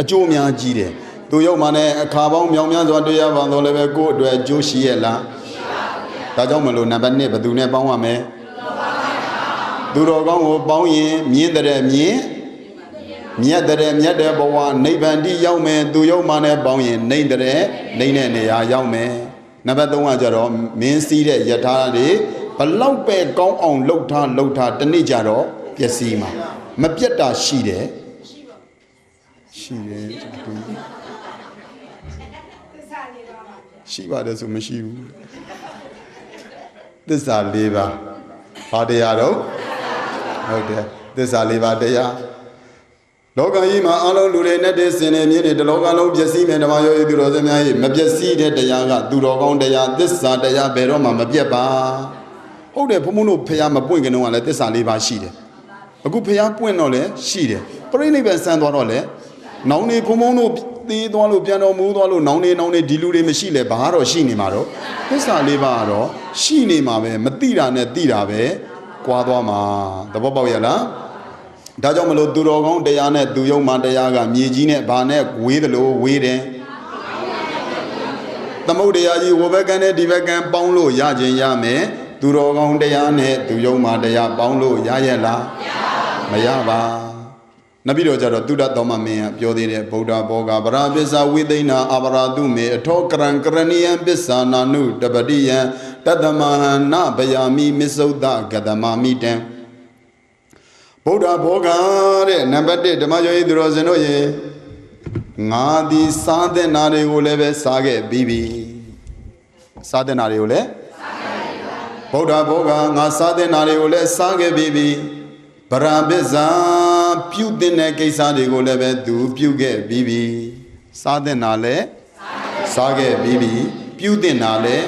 အကျိုးအများကြီးတယ်သူရောက်မှနဲ့အခါပေါင်းမြောင်များစွာတွေ့ရပါတော့လည်းပဲကိုယ့်အတွက်အကျိုးရှိရဲ့လားရှိပါဘူးဗျာဒါကြောင့်မလို့နံပါတ်1ဘယ်သူနဲ့ပေါင်းရမလဲသူတော်ကောင်းကိုပေါင်းရင်မြင်းတဲ့မြင်းမြတ်တဲ့ဘဝနိဗ္ဗာန်တိရောက်မယ်သူရောက်မှနဲ့ပေါင်းရင်နှိမ့်တဲ့နေရာရောက်မယ်နံပါတ်3ကကြတော့မင်းစည်းတဲ့ယထာတွေ ဘလောက်ပဲကောင်းအောင်လှုပ်ထားတနေ့ကြတော့ပျက်စီးမှာမပြတ်တာရှိတယ်ရှိပါတယ်ဆိုမရှိဘူးသစ္စာ၄ပါးဘာတရားတော့ဟုတ်တယ်သစ္စာ၄ပါးတရားလောကကြီးမှာအလုံးလူတွေနဲ့တည်းစင်နေမြင်နေတလောကလုံးပျက်စီးမယ်ဓမ္မယောဂီသူတော်စင်များကြီးမပျက်စီးတဲ့တရားကသူတော်ကောင်းတရားသစ္စာတရားဘယ်တော့မှမပြတ်ပါဟုတ်တယ်ဘုံဘုံတို့ဖះမပွင့်ကြတော့လည်းသစ္စာ၄ပါးရှိတယ်အခုဖះပွင့်တော့လည်းရှိတယ်ပြိဋိဘံစံသွားတော့လည်းနောင်နေဘုံဘုံတို့သေးသွားလို့ပြန်တော်မူသွားလို့နောင်နေဒီလူတွေမရှိလဲဘာတော့ရှိနေမှာတော့သစ္စာ၄ပါးကတော့ရှိနေမှာပဲမသိတာနဲ့သိတာပဲကွာသွားမှာသဘောပေါက်ရလားဒါကြောင့်မလို့သူတော်ကောင်းတရားနဲ့သူယုံမှတရားကမြေကြီးနဲ့ဘာနဲ့ဝေးတယ်လို့ဝေးတယ်သမုဒ္ဒရာကြီးဝဘကံနဲ့ဒီဘကံပေါင်းလို့ရခြင်းရမယ်သူတော်ကောင်းတရားနဲ့သူယုံမှတရားပေါင်းလို့ရရဲ့လားမရပါနဗိတော်ကြတော့တုဒ္ဒသောမမင်းကပြောသေးတယ်ဗုဒ္ဓဘောကဗရာပစ္စာဝိသိဏအပရာတုမေအထောကရံကရဏီယံပစ္စာနာနုတပတိယံတတမဟနဗယာမိမစ္ဆုဒ္ဒကတမမိတံဗုဒ္ဓဘောကတဲ့နံပါတ်1ဓမ္မယောဂီသူတော်စင်တို့ရေငါဒီစားတဲ့နာတွေကိုလည်းပဲစားခဲ့ပြီးပြီစားတဲ့နာတွေကိုလည်းဗုဒ္ဓဘောကငါစားတဲ့နာတွေကိုလည်းစားခဲ့ပြီးပြီဗရာပစ္စာပြုတဲ့ကိစ္စတွေကိုလည်းပဲသူပြုခဲ့ပြီးပြီစားတဲ့နာလည်းစားခဲ့ပြီးပြီပြုတဲ့နာလည်း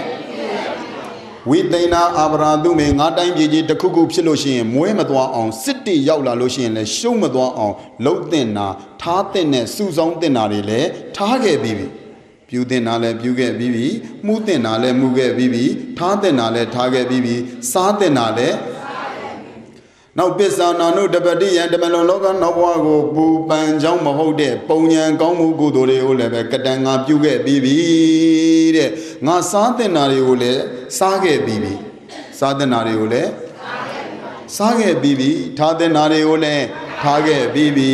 ဝိသိဏအပရာတုမေငါတိုင်းပြည်ကြီးတစ်ခုခုဖြစ်လို့ရှိရင်မွဲမသွားအောင်စစ်တီရောက်လာလို့ရှိရင်လည်းရှုံးမသွားအောင်လှုပ်တဲ့နာထားတဲ့နဲ့စုဆောင်တဲ့နာတွေလည်းထားခဲ့ပြီးပြီပြုတဲ့နာလည်းပြုခဲ့ပြီးပြီမှုတဲ့နာလည်းမှုခဲ့ပြီးပြီထားတဲ့နာလည်းထားခဲ့ပြီးပြီစားတဲ့နာလည်းနောက်ပစ္စာနာနုတပတိယံတမလွန်လောကနောက်ဘဝကိုပူပန်ကြောင်းမဟုတ်တဲ့ပုံညာကောင်းမှုကုသိုလ်တွေကိုလည်းပဲကတန်ငါပြုခဲ့ပြီးပြီတဲ့ငါစားတဲ့နာတွေကိုလည်းစားခဲ့ပြီးပြီစားတဲ့နာတွေကိုလည်းစားခဲ့ပြီးပြီထားတဲ့နာတွေကိုလည်းထားခဲ့ပြီးပြီ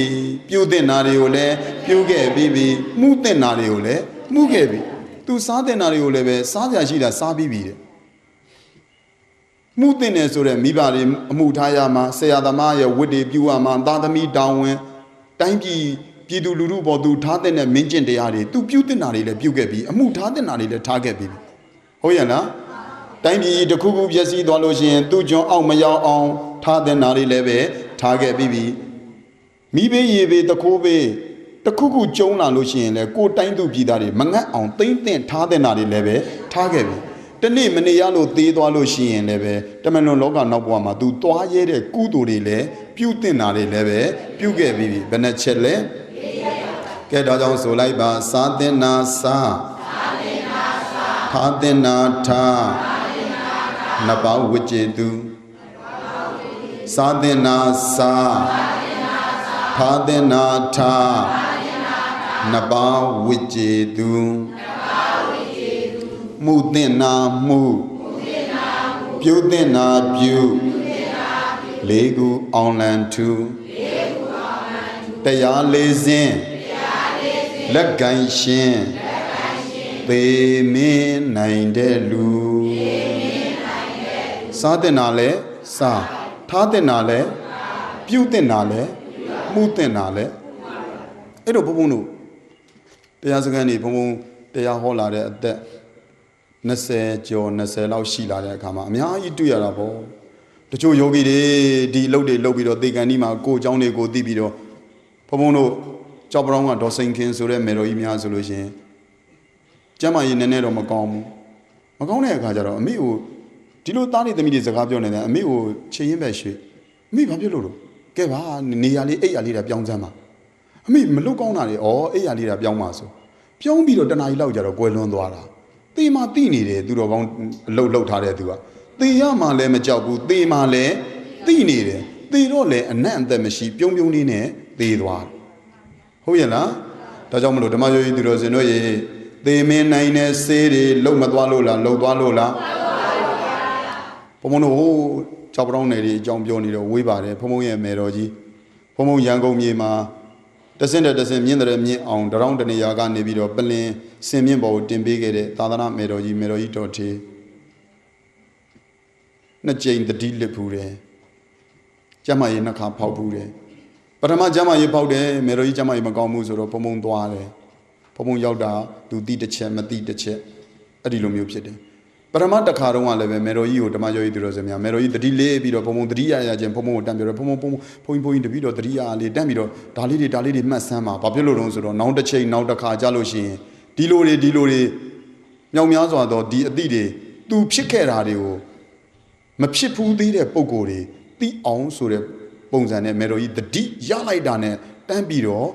ပြုတဲ့နာတွေကိုလည်းပြုခဲ့ပြီးပြီမှုတဲ့နာတွေကိုလည်းမှုခဲ့ပြီသူစားတဲ့နာတွေကိုလည်းပဲစားကြရှိတာစားပြီးပြီတဲ့မှုတင်တယ်ဆိုတဲ့မိဘတွေအမှုထားရမှာဆရာသမားရဲ့ဝတ်တွေပြုရမှာသာသမီတောင်းဝင်တိုင်းပြည်သူလူထုပေါ်သူထားတဲ့မင်းကျင့်တရားတွေသူပြုတင်တာတွေလည်းပြုခဲ့ပြီးအမှုထားတဲ့နာတွေလည်းထားခဲ့ပြီးဟုတ်ရဲ့လားတိုင်းပြည်တစ်ခုခုပျက်စီးသွားလို့ရှိရင်သူ့ကျွန်းအောက်မရောက်အောင်ထားတဲ့နာတွေလည်းပဲထားခဲ့ပြီးမိဘေးရေဘေးတခိုးဘေးတခုခုကျုံလာလို့ရှိရင်လည်းကိုယ်တိုင်းသူပြည်သားတွေမငတ်အောင်သိမ့်သိမ့်ထားတဲ့နာတွေလည်းပဲထားခဲ့ပြီးတနေ့မနေရလို့သေးသွားလို့ရှိရင်လည်းပဲတမန်တော်လောကနောက်ဘဝမှာသူသွားရဲတဲ့ကုသိုလ်တွေလည်းပြုတင်တာတွေလည်းပဲပြုခဲ့ပြီးပြီဘယ်နှချက်လဲကဲဒါကြောင့်ဆိုလိုက်ပါစားတင်နာစားထားတင်နာထားနှစ်ပါးဝိကျေသူစားတင်နာစားထားတင်နာထားနှစ်ပါးဝိကျေသူမှုတင်နာမှုပြုတင်နာပြုလေးခုအောင်လန်ထူတရားလေးစင်းလက်ကင်ရှင်သေမင်းနိုင်တဲ့လူစားတင်နာလဲစားထားတင်နာလဲပြုတင်နာလဲမှုတင်နာလဲအဲ့တော့ဘုံဘုံတို့တရားစခန်းနေဘုံဘုံတရားဟောလာတဲ့အသက်20ကျော်20လောက်ရှိလာတဲ့အခါမှာအများကြီးတွေ့ရတာပေါ့တချို့ယောဂီတွေဒီအလုပ်တွေလုပ်ပြီးတော့သေကန်ဒီမှာကိုယ်เจ้าတွေကိုသိပြီးတော့ဘုံဘုံတို့ကြောက်ပရောင်းကဒေါ်စိန်ခင်ဆိုတဲ့မေတော်ကြီးများဆိုလို့ရှိရင်ကျမ်းမာရေးနည်းနည်းတော့မကောင်းဘူးမကောင်းတဲ့အခါကျတော့အမေကိုဒီလိုသားလေးသမီးတွေစကားပြောနေတယ်အမေကိုချေရင်ပဲရွှေအမေဘာဖြစ်လို့လို့ကဲပါနေရာလေးအိတ်ရလေးတာပြောင်းစမ်းပါအမေမလုတ်ကောင်းတာလေဩအိတ်ရလေးတာပြောင်းပါဆိုပြောင်းပြီးတော့တနားကြီးလောက်ကြတော့ကွယ်လွန်သွားတာသေမှသိနေတယ်သူတော်ကောင်းအလုတ်လောက်ထားတဲ့သူကသေရမှလည်းမကြောက်ဘူးသေမှလည်းသိနေတယ်သေတော့လည်းအနံ့အသက်မရှိပြုံးပြုံးလေးနဲ့သေသွားဟုတ်ရဲ့လားဒါကြောင့်မလို့ဓမ္မယောဂီသူတော်စင်တို့ရေသေမင်းနိုင်တဲ့ဆေးတွေလုံမသွားလို့လားလုံသွားလို့လားဘုံဘုံတို့ဟိုကြောက်ပရောင်းနယ်တွေအကြောင်းပြောနေတော့ဝေးပါတယ်ဘုံဘုံရဲ့မေတော်ကြီးဘုံဘုံရန်ကုန်မြေမှာတဆင့်တဲ့တဆင့်မြင့်တဲ့မြင့်အောင်တရောင်းတနေရာကနေပြီးတော့ပလင်စင်မြင့်ပေါ်ကိုတင်ပေးခဲ့တဲ့သာသနာမေတော်ကြီးတော်ထေ နှစ်ကြိမ်တတိလစ်ဖူးတယ်ကျမကြီးနှစ်ခါဖောက်ဖူးတယ်ပထမကျမကြီးဖောက်တယ်မေတော်ကြီးကျမကြီးမကောင်းဘူးဆိုတော့ဘုံသွားတယ်ဘုံရောက်တာသူတိတစ်ချက်မတိတစ်ချက်အဲ့ဒီလိုမျိုးဖြစ်တယ်ပထမတစ်ခါတော့လည်းပဲမေတော်ကြီးကိုဓမ္မယောဂီသူတော်စင်များမေတော်ကြီးတတိလေးပြီးတော့ဘုံတတိရချင်းဘုံကိုတန်းပြောတယ်ဘုံကြီးတပည့်တော်တတိရလေးတန်းပြီးတော့ဒါလေးတွေမှတ်စမ်းပါဘာဖြစ်လို့လဲဆိုတော့နောက်တစ်ချိန်နောက်တစ်ခါကြလို့ရှိရင်ဒီလိုတွေမြောင်များစွာတော့ဒီအတိတွေသူဖြစ်ခဲ့တာတွေကိုမဖြစ်ဘူးသေးတဲ့ပုံကိုယ်တွေသိအောင်ဆိုတဲ့ပုံစံနဲ့မေတော်ကြီးတတိရလိုက်တာနဲ့တန်းပြီးတော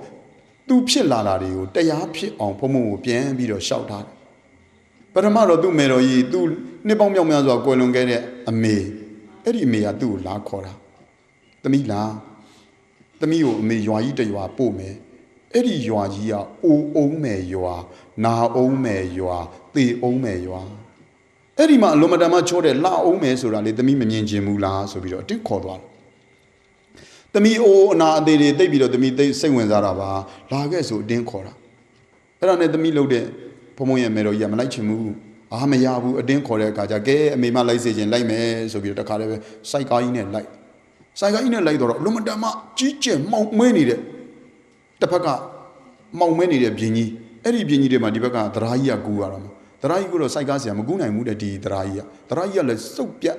့သူဖြစ်လာတာတွေကိုတရားဖြစ်အောင်ဘုံကိုပြန်ပြီးတော့ရှောက်ထားတယ်ပထမတော့သူ့မေတော်ကြီးသူ့နှစ်ပေါင်းမြောက်များစွာကွယ်လွန်ခဲ့တဲ့အမေအဲ့ဒီအမေကသူ့ကိုလာခေါ်တာသမီးလားသမီးကိုအမေရွာကြီးတရွာပို့မယ်အဲ့ဒီရွာကြီးကအိုအောင်မယ်ရွာနာအောင်မယ်ရွာသေအောင်မယ်ရွာအဲ့ဒီမှာအလုံးမတန်မှချောတဲ့လှအောင်မယ်ဆိုတာလေသမီးမမြင်ချင်ဘူးလားဆိုပြီးတော့အတင်းခေါ်သွားတယ်သမီးအိုအနာအသေးတွေတိတ်ပြီးတော့သမီးသိစိတ်ဝင်စားတာပါလာခဲ့ဆိုအတင်းခေါ်တာအဲ့ဒါနဲ့သမီးလှုပ်တဲ့ဘုံရဲ့မေတော်ကြီးကမလိုက်ချင်ဘူးမရဘူးအတင်းခေါ်တဲ့အခါကျကဲအမေမလိုက်စေချင်လိုက်မယ်ဆိုပြီးတော့တခါတည်းပဲစိုက်ကားကြီးနဲ့လိုက်တော့အလုံးမတန်မှကြီးကျယ်မှောင်မွေးနေတဲ့တစ်ဖက်ကမှောင်မဲနေတဲ့ပြင်းကြီးအဲ့ဒီပြင်းကြီးတွေမှာဒီဘက်ကသရာကြီးကကူရတာမှာသရာကြီးကတော့စိုက်ကားစရာမကူနိုင်ဘူးတဲ့ဒီသရာကြီးကလည်းစုပ်ပြတ်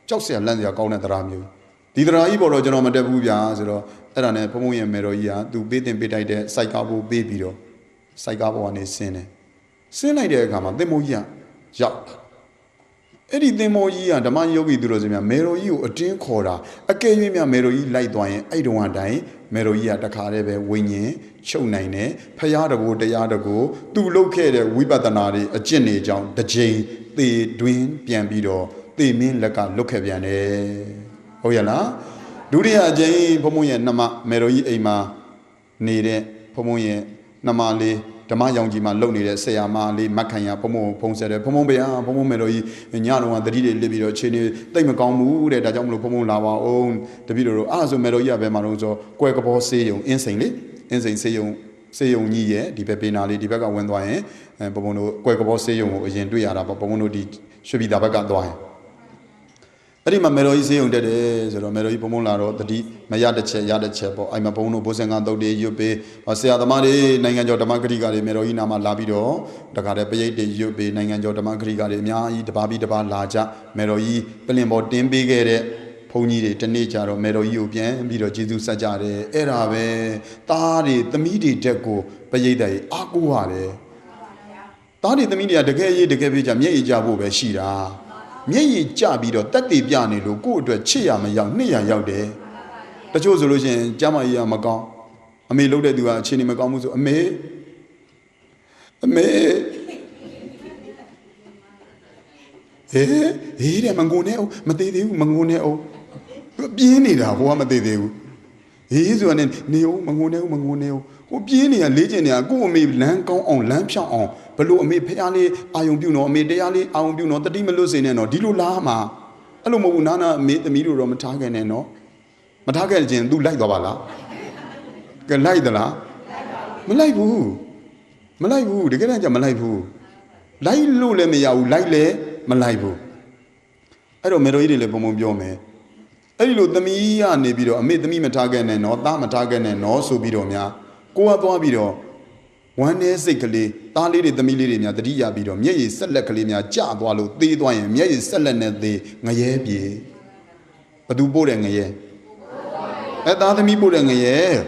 ကြောက်စရာလန့်စရာကောင်းတဲ့သရာမျိုးဒီသရာကြီးပေါ်တော့ကျွန်တော်မတက်ဘူးဗျာဆိုတော့အဲ့ဒါနဲ့ဘုံရဲ့မေတော်ကြီးကသူပေးတင်ပေးတိုက်တဲ့စိုက်ကားဖို့ပေးပြီးတော့စိုက်ကားပေါ်ကနေဆင်းလိုက်တဲ့အခါမှာသင်္ဘောကြီးကရောက်အဲ့ဒီသင်္ဘောကြီးကဓမ္မယောဂီသူတော်စင်များမေတော်ကြီးကိုအတင်းခေါ်တာအကယ်၍များမေတော်ကြီးလိုက်သွားရင်အဲ့တုန်းကတိုင်မေတော်ကြီးကတခါတည်းပဲဝိညာဉ်ချုပ်နိုင်တယ်ဖရာတကူတရားတကူသူလုပ်ခဲ့တဲ့ဝိပဿနာတွေအကျင့်တွေကြောင့်တစ်ချိန်သေတွင်းပြန်ပြီးတော့သေမင်းလက်ကလွတ်ခဲ့ပြန်တယ်ဟုတ်ရဲ့လားဒုတိယအကြိမ်ဘုံဘုံရဲ့နှမမေတော်ကြီးအိမ်မှာနေတဲ့ဘုံဘုံရဲ့နှမလေးဓမ္မရောင်ကြီးမှာလုံနေတဲ့ဆရာမလေးမက်ခိုင်ရဘုံဘုံဖုံးဆက်တယ်ဘုံဘုံဗျာဘုံဘုံမေတော်ကြီးညတော့ကတတိတွေလစ်ပြီးတော့ခြေနေတိတ်မကောင်းဘူးတဲ့ဒါကြောင့်မလို့ဘုံဘုံလာပါအောင်တပည့်တော်အဲ့ဆိုမေတော်ကြီးကဘယ်မှာတော့ဆိုကွယ်ကဘောဆေးရုံအင်းစိန်လေအင်းစိန်ဆေးရုံကြီးရဲ့ဒီဘက်ပေးနာလေးဒီဘက်ကဝင်သွားရင်ဘုံဘုံတို့ကွယ်ကဘောဆေးရုံကိုအရင်တွေ့ရတာပေါ့ဘုံဘုံတို့ဒီရွှေပြည်သာဘက်ကသွားရင်အဲ့ဒီမှာမေတော်ကြီးဆေးရုံတက်တယ်ဆိုတော့မေတော်ကြီးဘုံဘုံလာတော့တတိမရတဲ့ချက်ပေါ့အဲ့မှာဘုံတို့ဘိုးစင်ကတုတ်တွေရွတ်ပေးဆရာသမားတွေနိုင်ငံကျော်ဓမ္မဂရိကတွေမေတော်ကြီးနာမှာလာပြီးတော့တခါတည်းပရိတ်တွေရွတ်ပေးနိုင်ငံကျော်ဓမ္မဂရိကတွေအများကြီးတပါးပြီးတပါးလာကြမေတော်ကြီးပလင်ပေါ်တင်းပေးခဲ့တဲ့ဘုန်းကြီးတွေတနေ့ကြတော့မေတော်ကြီးကိုပြန်ပြီးတော့ကျေးဇူးဆက်ကြတယ်အဲ့ဒါပဲသားတွေသမီးတွေတက်ကိုပရိတ်တွေအားကိုးရတယ်သားတွေသမီးတွေကတကယ်ရေးတကယ်ပြကြမျက်ရည်ကြဖို့ပဲရှိတာမျက်ရည်ကျပြီးတော့တက်တည်ပြနေလို့ကိုယ့်အတွက်ချစ်ရမရောက်နှစ်ရရောက်တယ်တချို့ဆိုလို့ရှိရင်ကျမကြီးကမကောင်းအမေလှုပ်တဲ့သူကအခြေအနေမကောင်းဘူးဆိုအမေဟေးတဲ့မငုံနဲ့အောင်မသေးသေးဘူးမငုံနဲ့အောင်ပြင်းနေတာဟိုကမသေးသေးဘူးဟေးဆိုကနေနေအောင်မငုံနဲ့အောင်ဟိုပြင်းနေတာလေးကျင်နေတာကို့အမေလမ်းကောင်းအောင်လမ်းဖြောင်းအောင်ဘလို့အမေဖះလေးအာယုံပြုတ်နော်အမေတရားလေးအာယုံပြုတ်နော်တတိမလွတ်စေနဲ့နော်ဒီလိုလားမှာအဲ့လိုမဟုတ်ဘူးနာအမေသမီးတို့တော့မထားခဲ့နဲ့နော်မထားခဲ့ခြင်း तू လိုက်သွားပါလားကဲလိုက်သလားမလိုက်ဘူးတကယ်တမ်းကျမလိုက်ဘူးလိုက်လို့လည်းမရဘူးလိုက်လည်းမလိုက်ဘူးအဲ့တော့မေတော်ကြီးတွေလည်းပုံပြောမယ်အဲ့ဒီလိုသမီးကနေပြီးတော့အမေသမီးမထားခဲ့နဲ့နော်သားမထားခဲ့နဲ့နော်ဆိုပြီးတော့များကိုကသွားပြီးတော့ဝမ်းနည်းစိတ်ကလေးသားလေးတွေသမီးလေးတွေများတတိယပြီးတော့မျက်ရည်ဆက်လက်ကလေးများကျသွားလို့သေးသွားရင်မျက်ရည်ဆက်လက်နဲ့သေးငရဲပြေဘသူပို့တယ်ငရဲသားသမီးပို့တယ်ငရဲ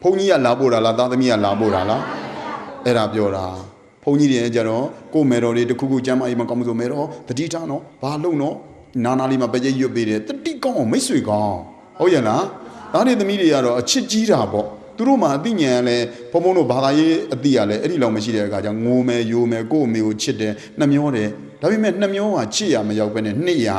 ဘုန်းကြီးကလာပို့တာလားသားသမီးကလာပို့တာလားအဲ့ဒါပြောတာဘုန်းကြီးတွေကြတော့ကိုမေတော်လေးတခုခုကျမ်းမာရေးမကောင်းဆိုမေတော်တတိထားနော်ဘာလုံးနော်နာလေးမှာပကြိတ်ရွတ်ပေးတယ်တတိကောင်းအောင်မိတ်ဆွေကောင်းဟုတ်ရဲ့လားသားတွေသမီးတွေကတော့အချစ်ကြီးတာပေါ့သူတို့မှာအသိဉာဏ်လည်းဘုံဘုံတို့ဘာသာရေးအသိရလဲအဲ့ဒီလောက်မရှိတဲ့အခါကျငိုမယ်ယိုမယ်ကိုယ့်အမေကိုချစ်တယ်နှမျောတယ်ဒါပေမဲ့နှမျောကချစ်ရမရောက်ပဲနဲ့နှစ်ရ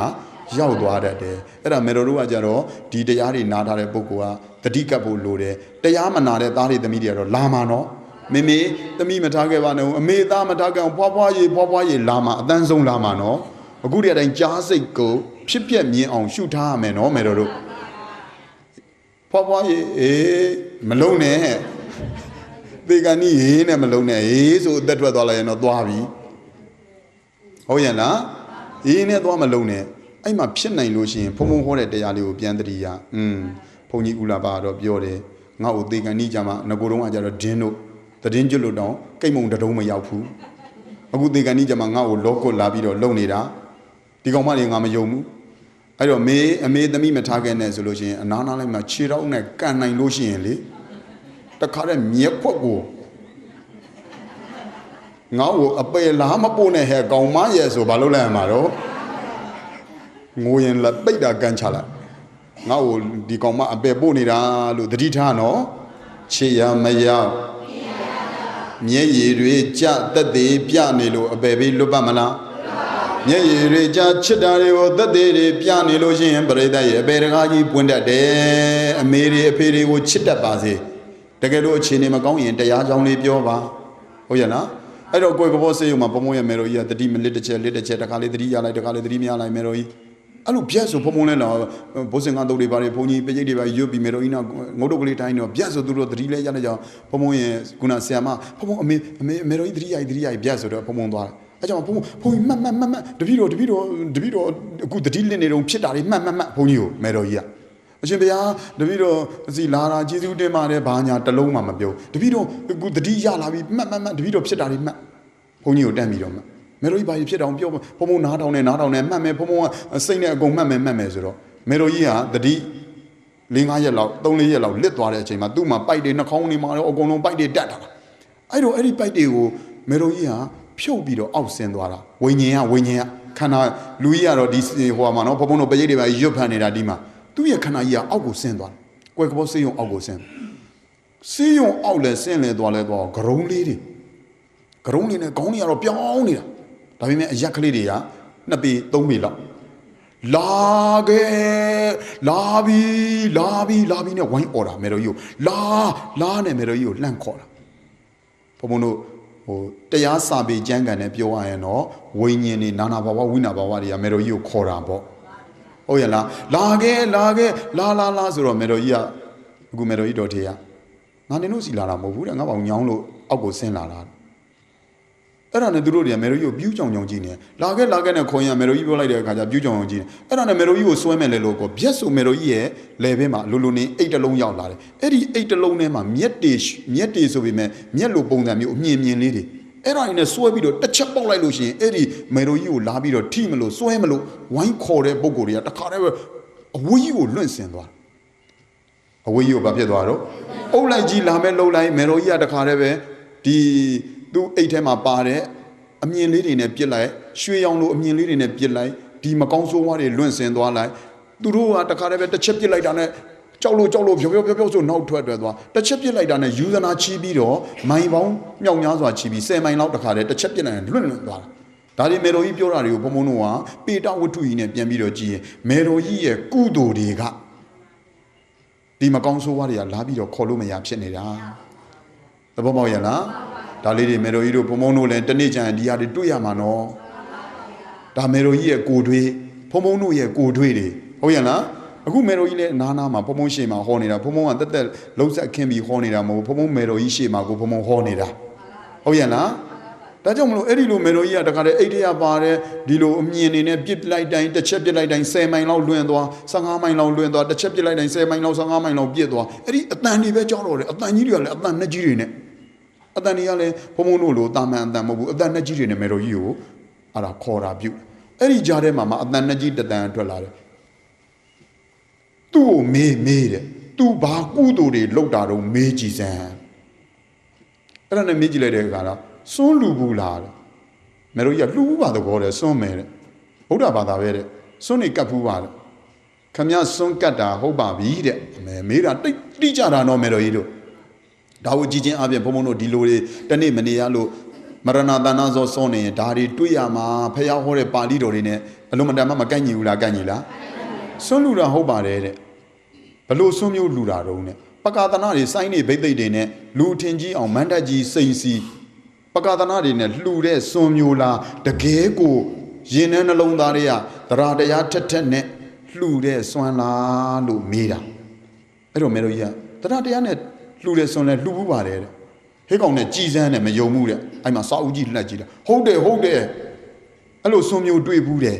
ရောက်သွားတတ်တယ်အဲ့ဒါမေတော်တို့ကကြတော့ဒီတရားတွေနားထားတဲ့ပုဂ္ဂိုလ်ကတတိကပ်ဖို့လိုတယ်တရားမနာတဲ့သားတွေသမီးတွေကတော့လာမှာနော်မေမေသမီးမထားခဲ့ပါနဲ့အမေသားမထားခဲ့အောင်ဖွားဖွားရေးလာမှာအတန်းဆုံးလာမှာနော်အခုတည်းအတိုင်းကြားစိတ်ကိုဖြစ်ပြက်မြင်အောင်ရှုထားရမယ်နော်မေတော်တို့ဖွားဖွားရေးမလုံးနဲ့သေကန်ကြီးရေးနဲ့မလုံးနဲ့ဆိုအသက်ထွက်သွားလိုက်ရင်တော့သွားပြီဟုတ်ရဲ့လားရေးနဲ့သွားမလုံးနဲ့ အဲ့မှာဖြစ်နိုင်လို့ရှိရင်ဖုံဖုံဟောတဲ့တရားလေးကိုပြန်တတိယဘုန်းကြီးဦးလာပါတော့ပြောတယ်ငါ့ကိုသေကန်နီးကြမှာငကိုတုံးကကြတော့ဒင်းတို့သတင်းကျွတ်လို့တောင်ကိတ်မုံတတုံးမရောက်ဘူးအခုသေကန်နီးကြမှာငါ့ကိုလောကုတ်လာပြီးတော့လုံနေတာဒီကောင်မတွေငါမယုံဘူးအဲ့တော့အမေသမီးမထားခဲ့နဲ့ဆိုလို့ရှိရင်အနားနားလိုက်မှာခြေတော့နဲ့ကန်နိုင်လို့ရှိရင်လေတခါတည်းမြက်ဖွက်ကိုငါ့ကိုအပယ်လားမပို့နဲ့ဟဲ့ကောင်မရဲ့ဆိုဘာလို့လဲမှာတော့ငိုရင်လက်ပိတ်တာကန်ချလိုက်ငါ့ကိုဒီကောင်မအပယ်ပို့နေတာလို့သတိထားနော်ခြေရမရောက်မျက်ရည်တွေကြတက်သေးပြနေလို့အပယ်ပြီးလွတ်ပတ်မလားမျက်ရည်တွေကြချစ်တာတွေကိုတက်သေးတွေပြနေလို့ရှိရင်ပရိသတ်ရဲ့အပယ်တကားကြီးပွင့်တတ်တယ်အမေတွေအဖေတွေကိုချစ်တတ်ပါစေတကယ်လို့အခြေအနေမကောင်းရင်တရားကြောင်းလေးပြောပါဟုတ်ရဲ့လားအဲ့တော့ကိုယ်ကဘောစေးရုံမှာဘုံဘုံရဲ့မေတော်ကြီးကတတိမလစ်တစ်ချက်တခါလေးတတိရလိုက်တခါလေးတတိမရလိုက်မေတော်ကြီးအဲ့လိုပြက်ဆိုဘုံဘုံလဲတော့ဘိုးစင်ကတုတ်တွေပါတယ်ဘုံကြီးပရိတ်တွေပါရွတ်ပြီးမေတော်ကြီးနောက်ငုတ်တုတ်ကလေးတိုင်းတော့ပြက်ဆိုသူတို့တတိလဲရတဲ့ကြောင်ဘုံဘုံရဲ့ခုနဆရာမဘုံဘုံအမေတော်ကြီးတတိရပြက်ဆိုတော့ဘုံဘုံသွားတယ်အဲ့ကြောင့်ဘုံကြီးမှတ်တပည့်တော်အခုတတိလစ်နေတော့ဖြစ်တာတွေမှတ်ဘုံကြီးကိုမေတော်ကြီးကအရှင်ဘုရားတပည့်တော်စီလာတာကျေးဇူးတင်ပါတယ်ဘာညာတလုံးမှမပြောတပည့်တော်အခုတတိရလာပြီမှတ်တပည့်တော်ဖြစ်တာတွေမှတ်ဘုန်းကြီးကိုတန်းပြီးတော့မှမေတော်ကြီးဘာဖြစ်အောင်ပြောဘုံဘုံနားထောင်နေမှတ်မယ်ဘုံဘုံကစိတ်နဲ့အကုန်မှတ်မယ်ဆိုတော့မေတော်ကြီးကတတိ4-5ရက်လောက်3-4ရက်လောက်လစ်သွားတဲ့အချိန်မှာသူ့မှာပိုက်တွေနှာခေါင်းတွေမှာတော့အကုန်လုံးပိုက်တွေတက်တာအဲ့တော့အဲ့ဒီပိုက်တွေကိုမေတော်ကြီးကဖြုတ်ပြီးတော့အောက်ဆင်းသွားတာဝိညာဉ်ကခန္ဓာလူကြီးကတော့ဒီဟိုမှာနော်ဘုံဘုံတို့ပရိတ်တွေပါရွတ်ဖန်နေတာဒီမှာသူ့ရဲ့ခန္ဓာကြီးကအောက်ကိုဆင်းသွားတယ်။ကွယ်ကဘောစေးရုံအောက်ကိုဆင်း။စေးရုံအောက်လဲဆင်းလဲသွားလဲသွားဂရုံးလေးနဲ့ခေါင်းတွေကတော့ပြောင်းနေတာ။ဒါပေမဲ့အရက်ကလေးတွေက2 ပေ3 ပေလောက်လာပြီနဲ့ဝိုင်းអော်တာမေတော်ကြီးကိုလာနဲ့မေတော်ကြီးကိုလှန့်ခေါ်တာ။ဘုံဘုံတို့တရားစာပေကျမ်းဂန်နဲ့ပြောရရင်တော့ဝိညာဉ်တွေနာနာဘာဝဝိနာဘာဝတွေကမေတော်ကြီးကိုခေါ်တာပေါ့။ဟုတ်ရလားလာခဲ့လာဆိုတော့မေတော်ကြီးကအခုမေတော်ကြီးတော်ထေးကငါနေလို့စီလာတာမဟုတ်ဘူးတဲ့ငါ့ဘောင်ညောင်းလို့အောက်ကိုဆင်းလာတာအဲ့ဒါနဲ့သူတို့တွေကမေတော်ကြီးကိုပြူးကြောင်ကြည့်နေလာခဲ့နဲ့ခွန်ရမေတော်ကြီးပြောလိုက်တဲ့အခါကျပြူးကြောင်ကြည့်နေအဲ့ဒါနဲ့မေတော်ကြီးကိုစွဲမဲ့လေလို့ကိုဗျက်ဆိုမေတော်ကြီးရဲ့လေဘဲမှာလိုနေအိတ်တလုံးရောက်လာတယ်အဲ့ဒီအိတ်တလုံးထဲမှာမြက်တေဆိုပေမဲ့မြက်လိုပုံစံမျိုးအမြင်လေးတွေအဲ့ဒါနဲ့စွဲပြီးတော့တစ်ချက်ပေါက်လိုက်လို့ရှိရင်အဲ့ဒီမေတော်ကြီးကိုလာပြီးတော့ထိမလို့စွဲမလို့ဝိုင်းခေါ်တဲ့ပုံကိုယ်တွေကတခါတည်းပဲအဝေးကြီးကိုလွင့်စင်သွားအဝေးကြီးကိုဘာဖြစ်သွားတော့အုပ်လိုက်ကြီးလာမဲ့လှုပ်လိုက်မေတော်ကြီးကတခါတည်းပဲဒီသူ့အိတ်ထဲမှာပါတဲ့အမြင်လေးတွေနဲ့ပြစ်လိုက်ရွှေရောင်လိုအမြင်လေးတွေနဲ့ပြစ်လိုက်ဒီမကောင်းဆိုးဝါးတွေလွင့်စင်သွားလိုက်သူတို့ကတခါတည်းပဲတစ်ချက်ပြစ်လိုက်တာနဲ့ကြောက်လို့ဖြောဆိုနောက်ထွက်သွားတစ်ချက်ပြစ်လိုက်တာနဲ့ယူဇနာချီးပြီးတော့မိုင်ပေါင်းမြောက်များစွာချီးပြီး10 မိုင်လောက်တခါတည်းတစ်ချက်ပြစ်လိုက်ရင်လွင့်သွားတာဒါဒီမေတော်ကြီးပြောတာတွေကိုဘုံဘုံတို့ကပေတဝတ္ထုကြီးနဲ့ပြန်ပြီးတော့ကြည့်ရင်မေတော်ကြီးရဲ့ကုသိုလ်တွေကဒီမကောင်းဆိုးဝါးတွေကလာပြီးတော့ခေါ်လို့မရဖြစ်နေတာသဘောပေါက်ရလားဒါလေးတွေမေတော်ကြီးတို့ဘုံဘုံတို့လည်းတနေ့ကျရင်ဒီဟာတွေတွေ့ရမှာနော်ဒါမေတော်ကြီးရဲ့ကိုတွေးဘုံဘုံတို့ရဲ့ကိုတွေးတွေဟုတ်ရလားအခုမေတော်ကြီးလည်းနားမှာဘုံဘုံရှေ့မှာဟောနေတာဘုံဘုံကတက်လုံးဆက်ခင်းပြီးဟောနေတာမဟုတ်ဘုံဘုံမေတော်ကြီးရှေ့မှာကိုဘုံဘုံဟောနေတာဟုတ်ရလားဒါကြောင့်မလို့အဲ့ဒီလိုမေတော်ကြီးကတခါတည်းအိတ်တရားပါတယ်ဒီလိုအမြင်နေနဲ့ပြစ်လိုက်တိုင်းတစ်ချက်ပြစ်လိုက်တိုင်း10 မိုင်လောက်လွင့်သွား15 မိုင်လောက်လွင့်သွားတစ်ချက်ပြစ်လိုက်တိုင်း10 မိုင်လောက်15 မိုင်လောက်ပြစ်သွားအဲ့ဒီအတန်တွေပဲကြောက်တော့တယ်အတန်ကြီးတွေကလည်းအတန်နှက်ကြီးတွေနဲ့အတန်တွေကလည်းဘုံဘုံတို့လိုတာမန်အတန်မဟုတ်ဘူးအတန်နှက်ကြီးတွေနဲ့မေတော်ကြီးကိုအဲ့ဒါခေါ်တာပြုအဲ့ဒီကြားထဲမှာအတန်နှက်ကြီးတတန်ထွက်လာတယ်သူ့ကိုမေးတဲ့သူဘာကုသိုလ်တွေလုပ်တာတော့မေးကြည့်စမ်းအဲ့ဒါနဲ့မေးကြည့်လိုက်တဲ့အခါတော့စွန့်လူဘူးလားမေတော်ကြီးကလှူပါသဘောတဲ့စွန့်မယ်တဲ့ဗုဒ္ဓဘာသာပဲတဲ့စွန့်နေကတ်ဖူးပါတဲ့ခမည်းစွန့်ကတ်တာဟုတ်ပါပြီတဲ့မေးတာတိကျတာတော့မေတော်ကြီးတို့ဒါကိုကြည်ချင်းအပြင်ဘုံဘုံတို့ဒီလိုတွေတနေ့မနေရလို့မရဏတဏ္ဍဇောစွန့်နေရင်ဒါတွေတွေ့ရမှာဖះဟောတဲ့ပါဠိတော်တွေနဲ့အလုံးမတန်မှမကန့်ညီဘူးလားကန့်ညီလားစွန့်လူတာဟုတ်ပါတယ်တဲ့ဘလို့စွန့်မျိုးလူတာတော့နဲ့ပကာသနာတွေစိုင်းနေဘိတ်သိက်တွေနဲ့လူထင်ကြီးအောင်မန္တကြီးစိန်စီပကာသနာတွေနဲ့လှူတဲ့စွန့်မျိုးလားတကယ်ကိုရင်ထဲနှလုံးသားတွေကသရတရားထက်နဲ့လှူတဲ့စွန့်လားလို့မေးတာအဲ့တော့မေတော်ကြီးကသရတရားနဲ့လှူတဲ့စွန့်လဲလှူဘူးပါတယ်တဲ့ဟဲ့ကောင်နဲ့ကြည်စမ်းနဲ့မယုံမှုတဲ့အဲ့မှာစာအုပ်ကြီးလှက်ကြည့်တာဟုတ်တယ်အဲ့လိုစွန့်မျိုးတွေ့ဘူးတယ်